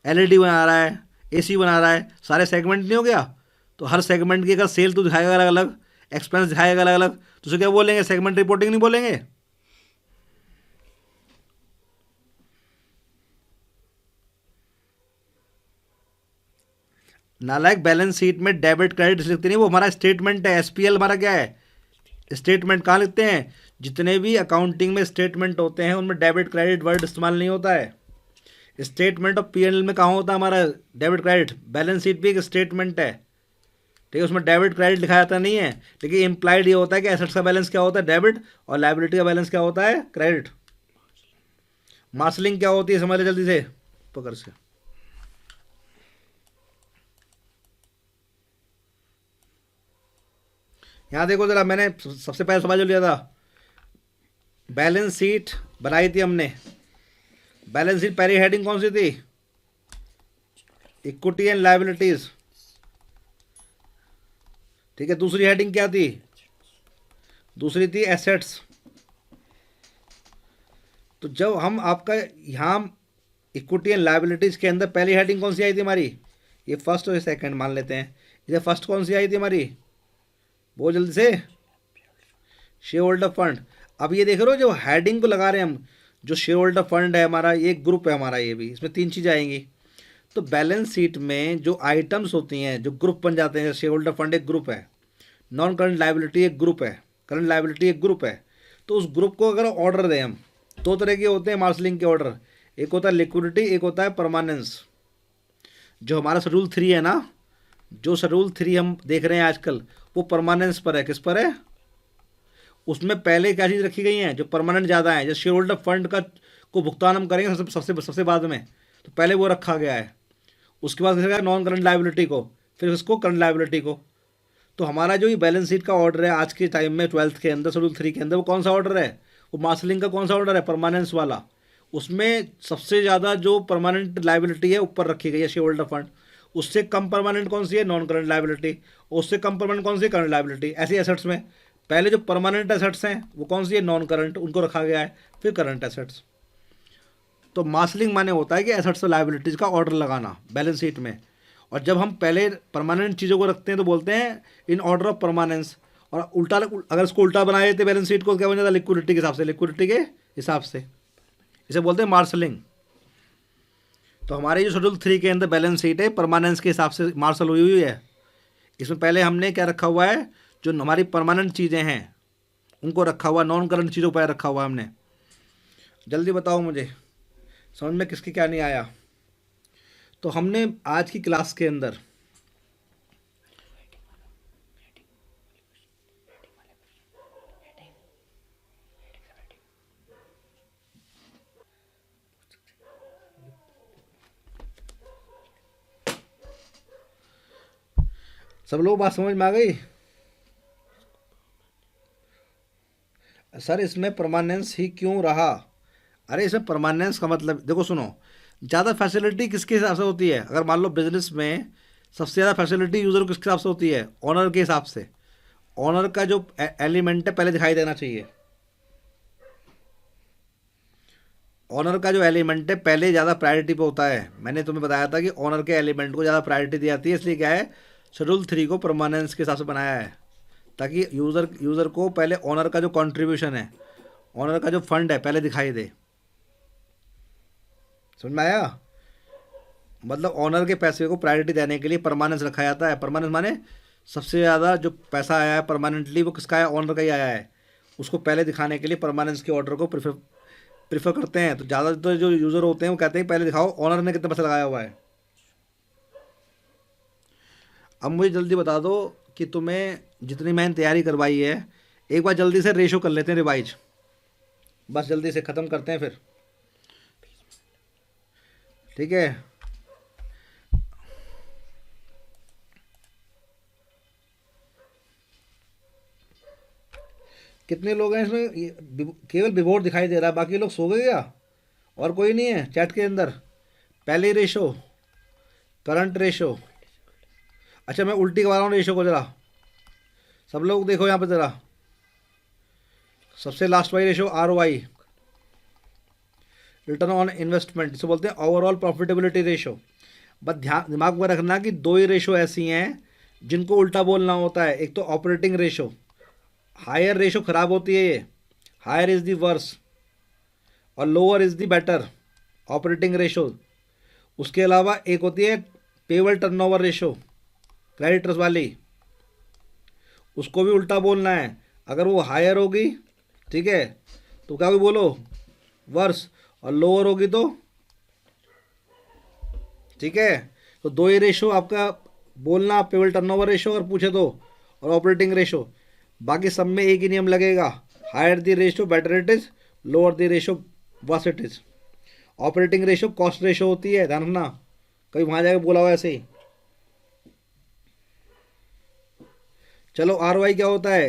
S1: LED बना रहा है, AC बना रहा है, सारे सेगमेंट नहीं हो गया? तो हर सेगमेंट की अगर सेल तो दिखाएगा अलग अलग, एक्सपेंस दिखाएगा अलग अलग, तो उसे क्या बोलेंगे? सेगमेंट रिपोर्टिंग नहीं बोलेंगे? नालायक बैलेंस शीट में डेबिट क्रेडिट लिखते नहीं, वो हमारा स्टेटमेंट है। SPL हमारा क्या है? स्टेटमेंट। कहाँ लिखते हैं? जितने भी अकाउंटिंग में स्टेटमेंट होते हैं उनमें डेबिट क्रेडिट वर्ड इस्तेमाल नहीं होता है। स्टेटमेंट ऑफ P&L में कहाँ होता है हमारा डेबिट क्रेडिट? बैलेंस शीट भी एक स्टेटमेंट है, ठीक है, उसमें डेबिट क्रेडिट लिखा जाता नहीं है, लेकिन इम्प्लाइड ये होता है कि एसेट्स का बैलेंस क्या होता है? डेबिट, और लायबिलिटी का बैलेंस क्या होता है? क्रेडिट। मार्शलिंग क्या होती है? समझ ले जल्दी से, पकड़ से। यहाँ देखो जरा, मैंने सबसे पहले सवाल जो लिया था, बैलेंस शीट बनाई थी हमने। बैलेंस शीट पहली हेडिंग कौन सी थी? इक्विटी एंड लायबिलिटीज, ठीक है। दूसरी हेडिंग क्या थी? दूसरी थी एसेट्स। तो जब हम आपका यहाँ इक्विटी एंड लायबिलिटीज के अंदर पहली हेडिंग कौन सी आई थी हमारी? ये फर्स्ट और सेकंड मान लेते हैं। ये फर्स्ट कौन सी आई थी हमारी, वो जल्दी से, शेयर होल्डर फंड। अब ये देख रहे हो जो हेडिंग को लगा रहे हैं हम, जो शेयर होल्डर फंड है हमारा, ये एक ग्रुप है हमारा, ये भी इसमें तीन चीज़ें आएंगी। तो बैलेंस शीट में जो आइटम्स होती हैं, जो ग्रुप बन जाते हैं, शेयर होल्डर फंड एक ग्रुप है, नॉन करंट लाइबिलिटी एक ग्रुप है, करंट लाइबिलिटी एक ग्रुप है। तो उस ग्रुप को अगर ऑर्डर दें हम, दो तरह के होते हैं मार्शलिंग के ऑर्डर, एक होता है लिक्विडिटी, एक होता है परमानेंस। जो हमारा शेड्यूल 3 है ना, जो शेड्यूल 3 हम देख रहे हैं आजकल, वो परमानेंस पर है। किस पर है? उसमें पहले क्या चीज़ रखी गई है, जो परमानेंट ज़्यादा है, जैसे शेयर होल्डर फंड का को भुगतान हम करेंगे सबसे सबसे सबसे बाद में, तो पहले वो रखा गया है। उसके बाद रखा गया नॉन करंट लाइबिलिटी को, फिर उसको करंट लाइबिलिटी को। तो हमारा जो ये बैलेंस शीट का ऑर्डर है आज के टाइम में 12th के अंदर, शेड्यूल 3 के अंदर, वो कौन सा ऑर्डर है? वो मार्शलिंग का कौन सा ऑर्डर है? परमानेंस वाला। उसमें सबसे ज़्यादा जो परमानेंट लाइबिलिटी है ऊपर रखी गई है, शेयर होल्डर फंड। उससे कम परमानेंट कौन सी है? Non current liability. उससे कम परमानेंट कौन सी है? Current liability. ऐसी एसेट्स में पहले जो परमानेंट एसेट्स हैं वो कौन सी है? नॉन करंट, उनको रखा गया है, फिर करंट एसेट्स। तो मार्शलिंग माने होता है कि एसेट्स और लाइबिलिटीज़ का ऑर्डर लगाना बैलेंस शीट में। और जब हम पहले परमानेंट चीज़ों को रखते हैं तो बोलते हैं इन ऑर्डर ऑफ परमानेंस, और उल्टा अगर इसको उल्टा बनाए देते बैलेंस शीट को, क्या बन जाता? लिक्विडिटी के हिसाब से, लिक्विडिटी के हिसाब से। इसे बोलते हैं मार्शलिंग। तो हमारे जो शेड्यूल 3 के अंदर बैलेंस शीट है, परमानेंस के हिसाब से मार्शल हुई हुई है। इसमें पहले हमने क्या रखा हुआ है? जो हमारी परमानेंट चीज़ें हैं उनको रखा हुआ, नॉन करंट चीज़ों पर रखा हुआ हमने। जल्दी बताओ मुझे, समझ में किसकी क्या नहीं आया? तो हमने आज की क्लास के अंदर सब लोग बात समझ में आ गई? सर इसमें परमानेंस ही क्यों रहा? अरे इसमें परमानेंस का मतलब देखो, सुनो, ज़्यादा फैसिलिटी किसके हिसाब से होती है? अगर मान लो बिजनेस में सबसे ज़्यादा फैसिलिटी यूज़र को किसके हिसाब से होती है? ऑनर के हिसाब से। ऑनर का जो एलिमेंट है पहले दिखाई देना चाहिए। ऑनर का जो एलिमेंट है पहले ज़्यादा प्रायोरिटी पे होता है। मैंने तुम्हें बताया था कि ऑनर के एलिमेंट को ज़्यादा प्रायोरिटी दी जाती है, इसलिए क्या है, शेड्यूल 3 को परमानेंस के हिसाब से बनाया है, ताकि यूज़र को पहले ऑनर का जो कंट्रीब्यूशन है, ऑनर का जो फंड है, पहले दिखाई दे। समझ में आया? मतलब ऑनर के पैसे को प्रायोरिटी देने के लिए परमानेंस रखा जाता है। परमानेंस माने सबसे ज़्यादा जो पैसा आया है परमानेंटली वो किसका है? ऑनर का ही आया है। उसको पहले दिखाने के लिए परमानेंस के ऑर्डर को प्रीफर करते हैं। तो ज़्यादातर जो यूज़र होते हैं वो कहते हैं पहले दिखाओ ऑनर ने कितना पैसा लगाया हुआ है। अब मुझे जल्दी बता दो कि तुम्हें जितनी मैंने तैयारी करवाई है, एक बार जल्दी से रेशो कर लेते हैं रिवाइज, बस जल्दी से ख़त्म करते हैं फिर, ठीक है? कितने लोग हैं इसमें? केवल विभोर दिखाई दे रहा है, बाकी लोग सो गए क्या? और कोई नहीं है चैट के अंदर? पहले रेशो, करंट रेशो। अच्छा मैं उल्टी करवा रहा हूँ रेशो को, ज़रा सब लोग देखो यहाँ पे ज़रा। सबसे लास्ट वाली ratio ROI, return on investment, इसे बोलते हैं ओवरऑल प्रॉफिटेबिलिटी रेशो। बस ध्यान दिमाग में रखना कि दो ही रेशो ऐसी हैं जिनको उल्टा बोलना होता है। एक तो ऑपरेटिंग रेशो, हायर रेशो खराब होती है, ये हायर इज़ दी वर्स और lower is the better, operating ratio. उसके अलावा एक होती है पेबल टर्नओवर रेशो, क्रेडिटर्स वाली, उसको भी उल्टा बोलना है। अगर वो हायर होगी, ठीक है, तो क्या भी बोलो वर्स, और लोअर होगी तो, ठीक है। तो दो ही रेशो आपका बोलना, पेबल टर्नओवर रेशो अगर पूछे तो, और ऑपरेटिंग रेशो। बाकी सब में एक ही नियम लगेगा, higher the ratio better it is, lower the ratio worse it is. Operating ratio cost ratio होती है, ध्यान रखना, कभी वहाँ जाके बोला हुआ ऐसे ही। चलो ROI क्या होता है?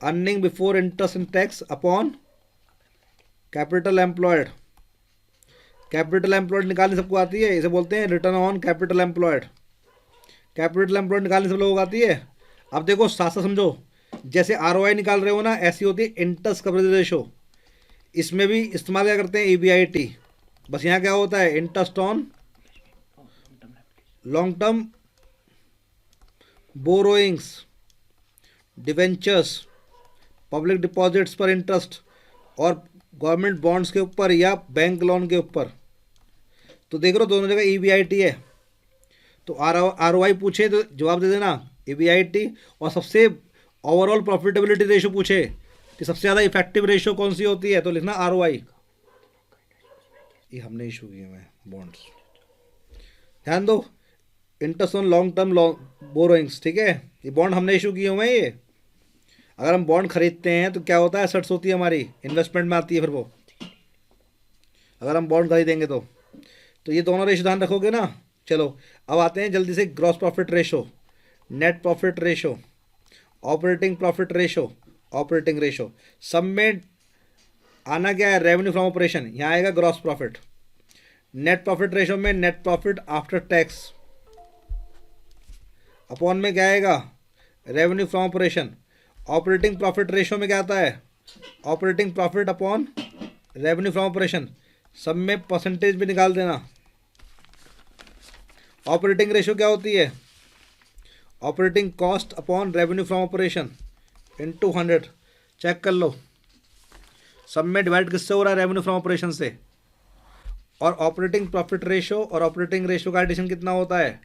S1: Earning before interest and tax upon capital employed. Capital employed निकालनी सबको आती है, इसे बोलते हैं return on capital employed. Capital employed निकालनी सब लोगों को आती है। अब देखो साथ साथ समझो, जैसे ROI निकाल रहे हो ना, ऐसी होती है इंटरेस्ट कवरेज रेशो। इसमें भी इस्तेमाल क्या करते हैं? EBIT। बस यहाँ क्या होता है? Interest on long term borrowings, debentures, public deposits पर इंटरेस्ट और गवर्नमेंट बॉन्ड्स के ऊपर या बैंक लोन के ऊपर। तो देख लो दोनों जगह ईबीआईटी है, तो आरओआई पूछे तो जवाब दे देना ईबीआईटी। और सबसे ओवरऑल प्रॉफिटेबिलिटी रेशो पूछे कि सबसे ज़्यादा इफेक्टिव रेशो कौन सी होती है, तो लिखना आरओआई। ये हमने इशू किए हुए हैं बॉन्ड्स, ध्यान दो। Interest on long term borrowings, ठीक है, ये बॉन्ड हमने इशू किए हुए हैं। ये अगर हम बॉन्ड खरीदते हैं तो क्या होता है, एसेट्स होती है हमारी, इन्वेस्टमेंट में आती है फिर वो, अगर हम बॉन्ड खरीदेंगे तो ये दोनों रेशो ध्यान रखोगे ना। चलो अब आते हैं जल्दी से gross profit ratio, net profit ratio, operating profit ratio, operating ratio. सब में आना क्या है, रेवेन्यू फ्रॉम ऑपरेशन, यहाँ आएगा gross profit. Net profit ratio में net profit after tax, upon में क्या आएगा, revenue from operation. Operating profit ratio में क्या आता है, operating profit upon revenue from operation. सब में परसेंटेज भी निकाल देना। ऑपरेटिंग रेशो क्या होती है, operating cost upon revenue from operation into 100। Check कर लो, सब में डिवाइड किससे हो रहा है, रेवेन्यू फ्रॉम ऑपरेशन से। और ऑपरेटिंग प्रॉफिट रेशो और ऑपरेटिंग रेशो का एडिशन कितना होता है,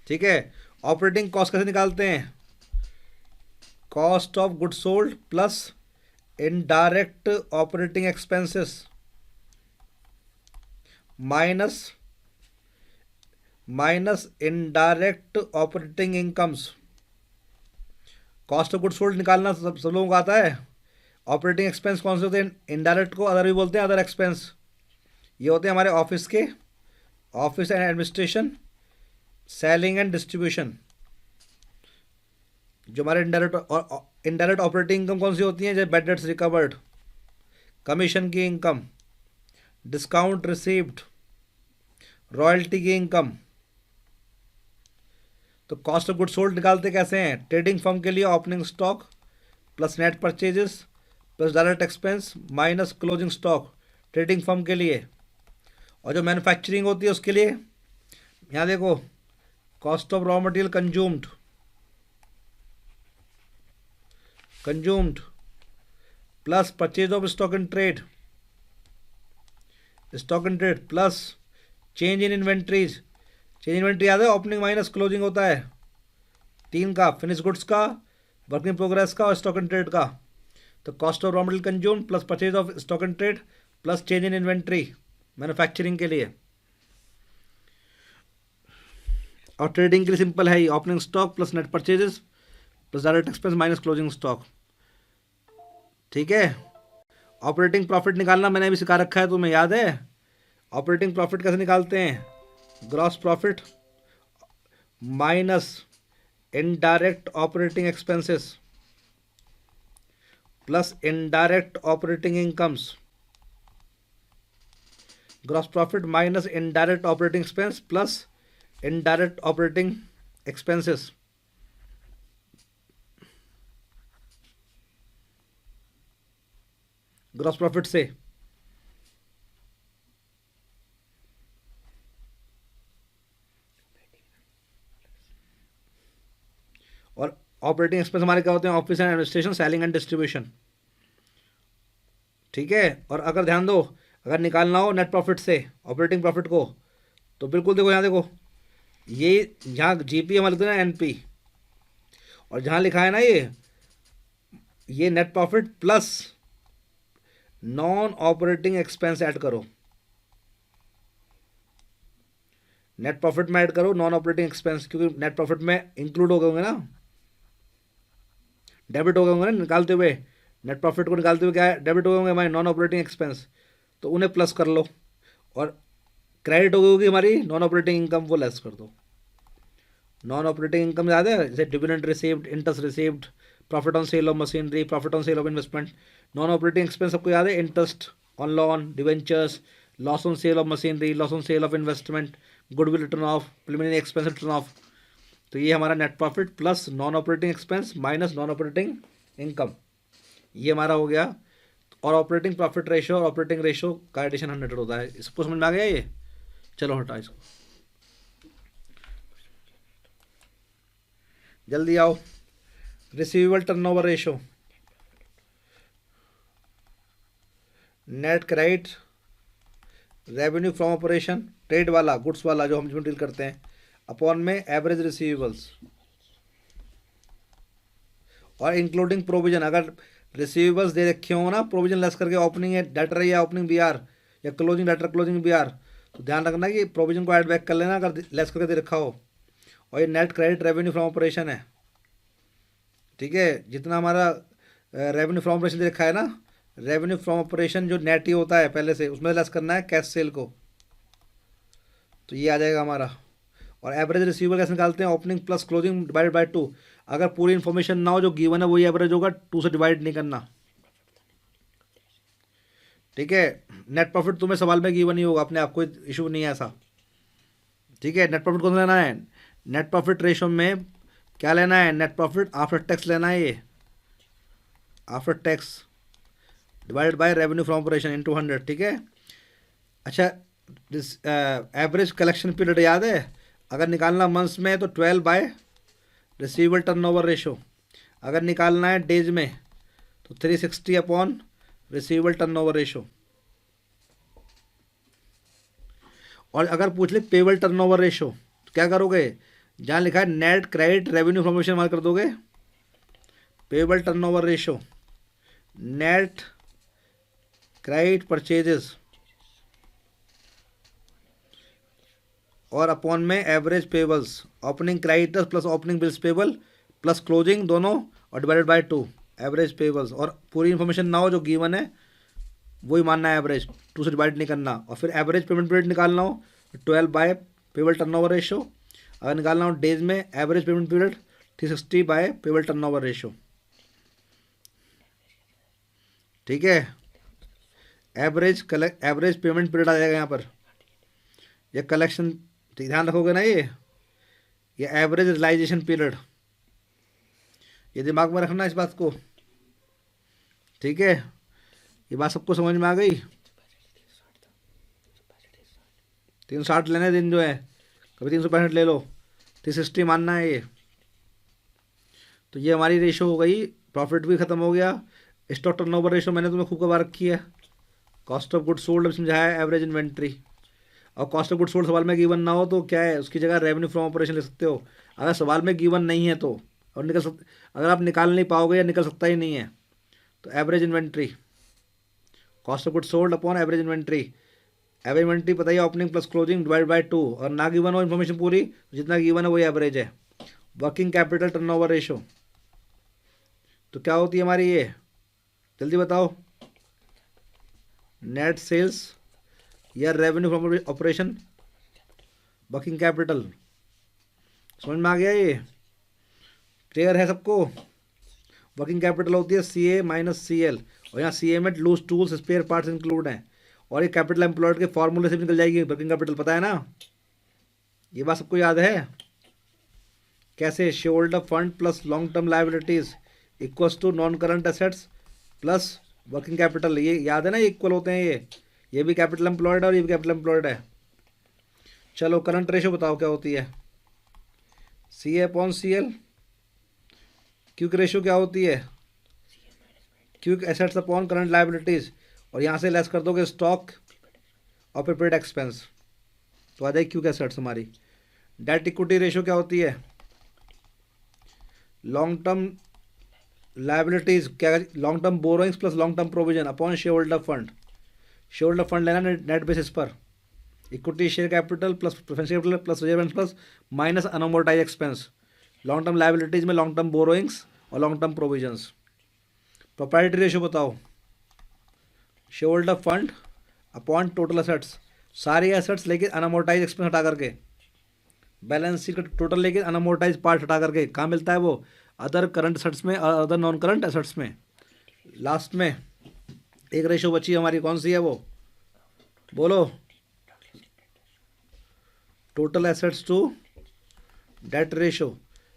S1: ठीक है। ऑपरेटिंग कॉस्ट कैसे निकालते हैं, cost of good sold plus indirect operating expenses minus indirect operating incomes. Cost of good sold निकालना सब लोगों को आता है। ऑपरेटिंग एक्सपेंस कौन से होते हैं, इनडायरेक्ट को अदर भी बोलते हैं, अदर एक्सपेंस। ये होते हैं हमारे ऑफिस के, office and administration, selling and distribution. जो हमारे इनडायरेक्ट ऑपरेटिंग इनकम कौन सी होती हैं, जैसे बैड डेट्स रिकवर्ड, कमीशन की इनकम, डिस्काउंट रिसीव्ड, रॉयल्टी की इनकम। तो कॉस्ट ऑफ गुड सोल्ड निकालते कैसे हैं, ट्रेडिंग फर्म के लिए opening stock plus net purchases plus direct expense minus closing stock, trading firm के लिए। और जो मैन्युफैक्चरिंग होती है उसके लिए, यहाँ देखो, cost of raw material consumed plus purchase of stock in trade plus change in inventories. Change inventory याद है, ओपनिंग माइनस क्लोजिंग होता है, तीन का, फिनिश गुड्स का, वर्क इन प्रोग्रेस का और स्टॉक इन ट्रेड का। तो cost of raw material consume plus purchase of stock in trade plus change in inventory manufacturing के लिए। और ट्रेडिंग के लिए सिंपल है ही, opening stock plus net purchases plus direct expense minus closing stock, ठीक है। ऑपरेटिंग प्रॉफिट निकालना मैंने अभी सिखा रखा है, तुम्हें याद है। ऑपरेटिंग प्रॉफिट कैसे निकालते हैं, gross profit minus indirect operating expenses plus indirect operating incomes. Gross profit minus indirect operating expense plus indirect operating expenses. Gross profit से और ऑपरेटिंग एक्सपेंस हमारे क्या होते हैं, office and administration, selling and distribution, ठीक है। और अगर ध्यान दो, अगर निकालना हो नेट प्रॉफिट से ऑपरेटिंग प्रॉफिट को, तो बिल्कुल देखो, यहाँ देखो, ये यहाँ जीपी हमारे लिखते हैं ना एनपी, और जहाँ लिखा है ना ये net profit plus non operating expense add करो, नेट प्रॉफिट में ऐड करो नॉन ऑपरेटिंग एक्सपेंस, क्योंकि नेट प्रॉफिट में इंक्लूड हो गए होंगे ना, डेबिट हो गए होंगे ना निकालते हुए, नेट प्रॉफिट को निकालते हुए क्या है, डेबिट हो गए होंगे हमारे नॉन ऑपरेटिंग एक्सपेंस, तो उन्हें प्लस कर लो। और क्रेडिट हो गई होगी हमारी नॉन ऑपरेटिंग इनकम, वो लेस कर दो। नॉन ऑपरेटिंग इनकम याद है, जैसे dividend received, interest received, profit on sale of machinery, profit on sale of investment. Non operating expense सबको याद है, interest on loan, debentures, loss on sale of machinery, loss on sale of investment, goodwill return of, preliminary expense return of. तो ये हमारा net profit plus non operating expense minus non operating income, ये हमारा हो गया। और ऑपरेटिंग प्रॉफिट रेशो और ऑपरेटिंग रेशो का एडिशन 100 होता है। इसको समझ में आ गया ये, चलो हटा इसको। जल्दी आओ। Receivable turnover ratio, net credit, revenue from operation, trade वाला गुड्स वाला जो हम जिसमें डील करते हैं, अपॉन में एवरेज रिसीवेबल्स, और इंक्लूडिंग प्रोविजन। अगर रिसीवेबल्स दे रखे हो ना प्रोविजन लेस करके, ओपनिंग डेटर या ओपनिंग बीआर या क्लोजिंग डेटर क्लोजिंग बीआर, तो ध्यान रखना कि प्रोविजन को ऐड बैक कर लेना अगर लेस करके दे रखा हो। और ये net credit revenue from operation है, ठीक है। जितना हमारा रेवेन्यू फ्रॉम ऑपरेशन दे रखा है ना, रेवेन्यू फ्रॉम ऑपरेशन जो नेट ही होता है पहले से, उसमें लेस करना है कैश सेल को, तो ये आ जाएगा हमारा। और एवरेज रिसीवेबल कैसे निकालते हैं, opening plus closing divided by 2। अगर पूरी इन्फॉर्मेशन ना हो जो गिवन है वही एवरेज होगा, 2 से डिवाइड नहीं करना, ठीक है। नेट प्रॉफिट तुम्हें सवाल में गिवन ही होगा, अपने आप कोई इशू नहीं है ऐसा, ठीक है। नेट प्रॉफिट कौन सा लेना है, नेट प्रॉफिट रेशो में क्या लेना है, नेट प्रॉफिट आफ्टर टैक्स लेना है, ये after tax divided by revenue from operation into 100, ठीक है। अच्छा, एवरेज कलेक्शन पीरियड याद है, अगर निकालना मंथ्स में तो 12 बाय रिसीवेबल टर्नओवर रेशो, अगर निकालना है डेज में तो 360 अपॉन रिसीवेबल टर्नओवर रेशो। और अगर पूछ ले पेबल टर्नओवर रेशो तो क्या करोगे, जहाँ लिखा है net credit revenue from operation mark कर दोगे, payable turnover ratio net credit purchases और अपॉन में average payables, opening creditors plus opening bills payable plus closing दोनों, और डिवाइडेड बाय 2 एवरेज पेबल्स। और पूरी इन्फॉर्मेशन ना हो जो गिवन है वही मानना है एवरेज, 2 से डिवाइड नहीं करना। और फिर एवरेज पेमेंट पीरियड निकालना हो 12 बाय पेबल टर्नओवर रेशो, अगर निकालना हो डेज में average payment period 360 by payable turnover ratio, ठीक है। एवरेज पेमेंट पीरियड आ जाएगा यहाँ पर, ये कलेक्शन ध्यान रखोगे ना, ये एवरेज रियलाइजेशन पीरियड, ये दिमाग में रखना इस बात को, ठीक है। ये बात सबको समझ में आ गई। 360 लेने दिन जो है, कभी 365 ले लो, 360 मानना है ये। तो ये हमारी रेशो हो गई, प्रॉफिट भी खत्म हो गया। स्टॉक टर्नओवर रेशो मैंने तुम्हें खूब कबार रखी है, कॉस्ट ऑफ गुड सोल्ड समझाया, एवरेज इन्वेंट्री। और कॉस्ट ऑफ गुड सोल्ड सवाल में गिवन ना हो तो क्या है, उसकी जगह रेवेन्यू फ्रॉम ऑपरेशन ले सकते हो, अगर सवाल में गिवन नहीं है तो। और अगर आप निकाल नहीं पाओगे या निकल सकता ही नहीं है तो average inventory, cost of good sold upon average inventory. Average inventory पता ही, opening plus closing divide by 2, और ना गिवन हो इन्फॉर्मेशन पूरी तो जितना गिवन है वही एवरेज है। वर्किंग कैपिटल टर्नओवर रेशो तो क्या होती है हमारी ये, जल्दी बताओ, नेट सेल्स या revenue from operation working capital, समझ में आ गया ये, क्लियर है सबको। वर्किंग कैपिटल होती है सी ए माइनस सी एल, और यहाँ सी ए में loose tools spare parts include हैं, और ये कैपिटल एम्प्लॉयड के फॉर्मूले से भी निकल जाएगी वर्किंग कैपिटल, पता है ना, ये बात सबको याद है। कैसे, shareholder fund plus long term liabilities equals to non current assets plus working capital, ये याद है ना, ये इक्वल होते हैं, ये भी कैपिटल एम्प्लॉयड है और ये भी कैपिटल एम्प्लॉयड है। चलो करंट रेशो बताओ क्या होती है, C A upon C L. Quick ratio क्या होती है, quick assets upon current liabilities, और यहाँ से लेस कर दोगे स्टॉक और प्रीपेड एक्सपेंस, तो आ जाएगी क्विक एसेट्स हमारी। डेट इक्विटी रेशो क्या होती है, लॉन्ग टर्म लायबिलिटीज, क्या, long term borrowings plus long term provision upon share holder fund. Share holder fund लेना नेट बेसिस पर, equity share capital plus preference capital plus reserve plus minus unamortise expense. Long term liabilities में लॉन्ग टर्म बोरोइंग्स और long term provisions. Proprietary ratio बताओ, share holder fund upon total assets, सारी एसेट्स लेके अनअमोर्टाइज एक्सपेंस हटा करके, बैलेंस शीट का टोटल लेके अनअमोर्टाइज पार्ट हटा करके, कहाँ मिलता है वो, अदर करंट एसेट्स में, अदर नॉन करंट एसेट्स में। लास्ट में एक रेशो बची हमारी, कौन सी है वो, बोलो, total assets to debt ratio,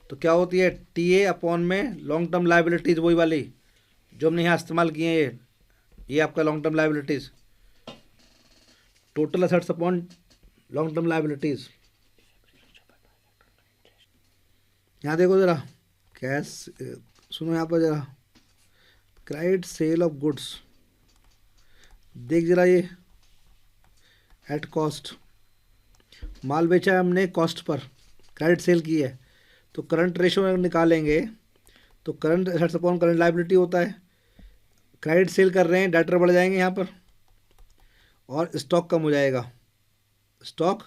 S1: तो क्या होती है, टी ए अपॉन में लॉन्ग टर्म लायबिलिटीज, वही वाली जो हमने यहाँ इस्तेमाल किए हैं, ये आपका long term liabilities, total assets upon long term liabilities. यहाँ देखो ज़रा, कैश, सुनो यहाँ पर जरा, क्रेडिट सेल ऑफ गुड्स, देख जरा ये, एट कॉस्ट, माल बेचा है हमने कॉस्ट पर, क्रेडिट सेल की है, तो करंट रेशो में निकालेंगे तो current assets upon current liability होता है। क्रेडिट सेल कर रहे हैं, डेटर बढ़ जाएंगे यहाँ पर और स्टॉक कम हो जाएगा। स्टॉक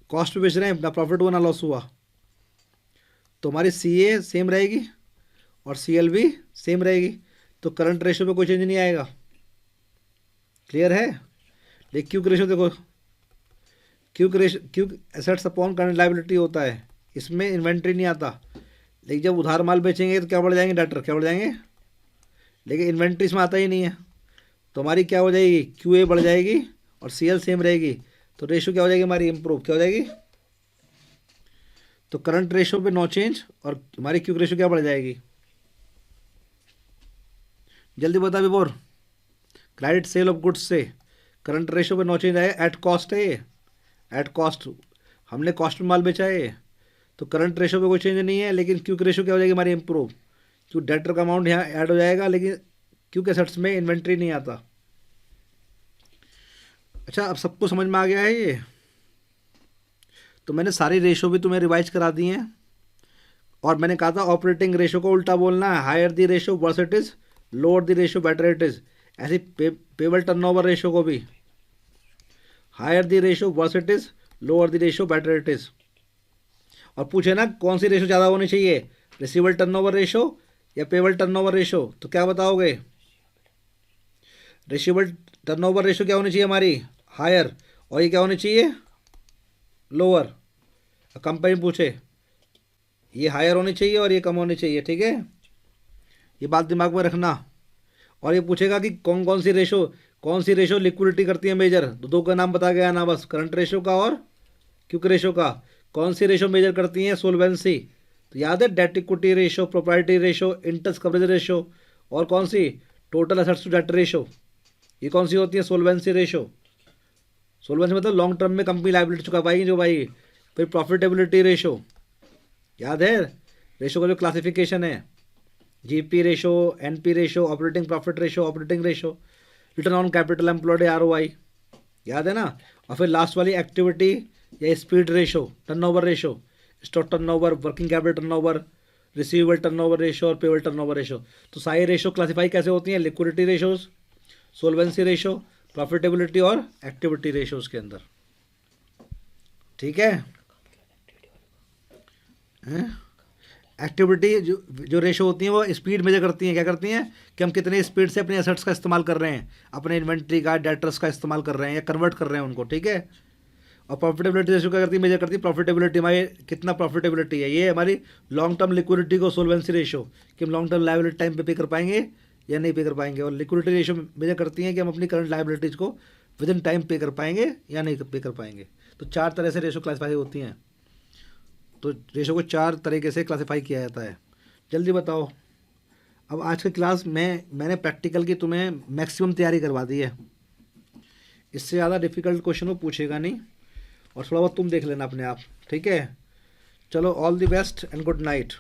S1: कॉस्ट पे बेच रहे हैं, ना प्रॉफिट हुआ ना लॉस हुआ, तो हमारी CA सेम रहेगी और CL भी सेम रहेगी, तो करंट रेशो पे कोई चेंज नहीं आएगा। क्लियर है? लेकिन क्यूक रेशो देखो, quick assets upon current liability होता है, इसमें इन्वेंट्री नहीं आता। लेकिन जब उधार माल बेचेंगे तो क्या बढ़ जाएंगे, डेटर क्या बढ़ जाएंगे, लेकिन इन्वेंट्री इसमें आता ही नहीं है, तो हमारी क्या हो जाएगी, QA बढ़ जाएगी और CL सेम रहेगी, तो रेशो क्या हो जाएगी हमारी, इंप्रूव क्या हो जाएगी। तो करंट रेशो पे नो चेंज और हमारी क्यूक रेशो क्या बढ़ जाएगी, जल्दी बता before. Credit sale of goods से करंट रेशो पे नो चेंज आएगा, एट कॉस्ट है ये, एट कॉस्ट, हमने कॉस्ट में माल बेचा है ये, तो करंट रेशो पे कोई चेंज नहीं है, लेकिन क्यूक रेशो क्या हो जाएगी हमारी, इंप्रूव, क्योंकि डेटर का अमाउंट यहाँ ऐड हो जाएगा, लेकिन क्यूक एसेट्स में इन्वेंट्री नहीं आता। अच्छा, अब सबको समझ में आ गया है ये? तो मैंने सारी रेशो भी तुम्हें रिवाइज करा दी हैं, और मैंने कहा था ऑपरेटिंग रेशो को उल्टा बोलना है, higher the ratio worse it is, lower the ratio better it is. ऐसी पेबल टर्नओवर रेशो को भी, higher the ratio worse it is, lower the ratio better it is. और पूछे ना कौन सी रेशो ज़्यादा होनी चाहिए, रिसीवेबल टर्नओवर रेशो या पेबल टर्नओवर रेशो, तो क्या बताओगे, रिसीवेबल टर्नओवर रेशो क्या होनी चाहिए हमारी, हायर, और ये क्या होनी चाहिए, लोअर। कंपनी पूछे ये हायर होनी चाहिए और ये कम होनी चाहिए, ठीक है, ये बात दिमाग में रखना। और ये पूछेगा कि कौन सी रेशो लिक्विडिटी करती है मेजर, दो का नाम बता गया ना बस, करंट रेशो का और क्यूक रेशो का। कौन सी रेशो मेजर करती है, सोलवेंसी, तो याद है debt equity ratio, proprietary ratio, interest coverage ratio, और कौन सी, total assets to debt ratio. ये कौन सी होती है, सोलवेंसी रेशो। सोलवेंसी मतलब लॉन्ग टर्म में कंपनी लायबिलिटी चुका पाएगी जो भाई। फिर प्रॉफिटेबिलिटी रेशो, याद है रेशो का जो क्लासिफिकेशन है, GP ratio, NP ratio, operating profit ratio, operating ratio, return on capital employed ROI, याद है ना। और फिर लास्ट वाली एक्टिविटी या speed ratio, turnover ratio, stock turnover, working capital turnover, receivable turnover ratio और पेबल टर्नओवर रेशो। तो सारी रेशो क्लासिफाई कैसे होती हैं, liquidity ratios, solvency ratio, profitability और एक्टिविटी रेशोज के अंदर, ठीक है। एक्टिविटी जो रेशो होती हैं वो स्पीड मेजर करती हैं, क्या करती हैं कि हम कितने स्पीड से अपने एसेट्स का इस्तेमाल कर रहे हैं, अपने इन्वेंट्री का, डेटर्स का इस्तेमाल कर रहे हैं या कन्वर्ट कर रहे हैं उनको, ठीक है। और प्रॉफिटेबिलिटी रेशो क्या करती है, मेजर करती है प्रॉफिटेबिलिटी, हमारी कितना प्रॉफिटेबिलिटी है, ये हमारी लॉन्ग टर्म लिक्विडिटी को, सोलवेंसी रेशो कि हम लॉन्ग टर्म लायबिलिटी टाइम पे कर पाएंगे या नहीं पे कर पाएंगे। और लिक्विडिटी रेशो मेजर करती हैं कि हम अपनी करंट लायबिलिटीज को विद इन टाइम पे कर पाएंगे या नहीं पे कर पाएंगे। तो 4 तरह से रेशो क्लासीफाई होती हैं, तो रेशो को 4 तरीके से क्लासीफाई किया जाता है। जल्दी बताओ। अब आज की क्लास में मैंने प्रैक्टिकल की तुम्हें मैक्सिमम तैयारी करवा दी है, इससे ज़्यादा डिफ़िकल्ट क्वेश्चन वो पूछेगा नहीं, और थोड़ा बहुत तुम देख लेना अपने आप, ठीक है। चलो, all the best and good night.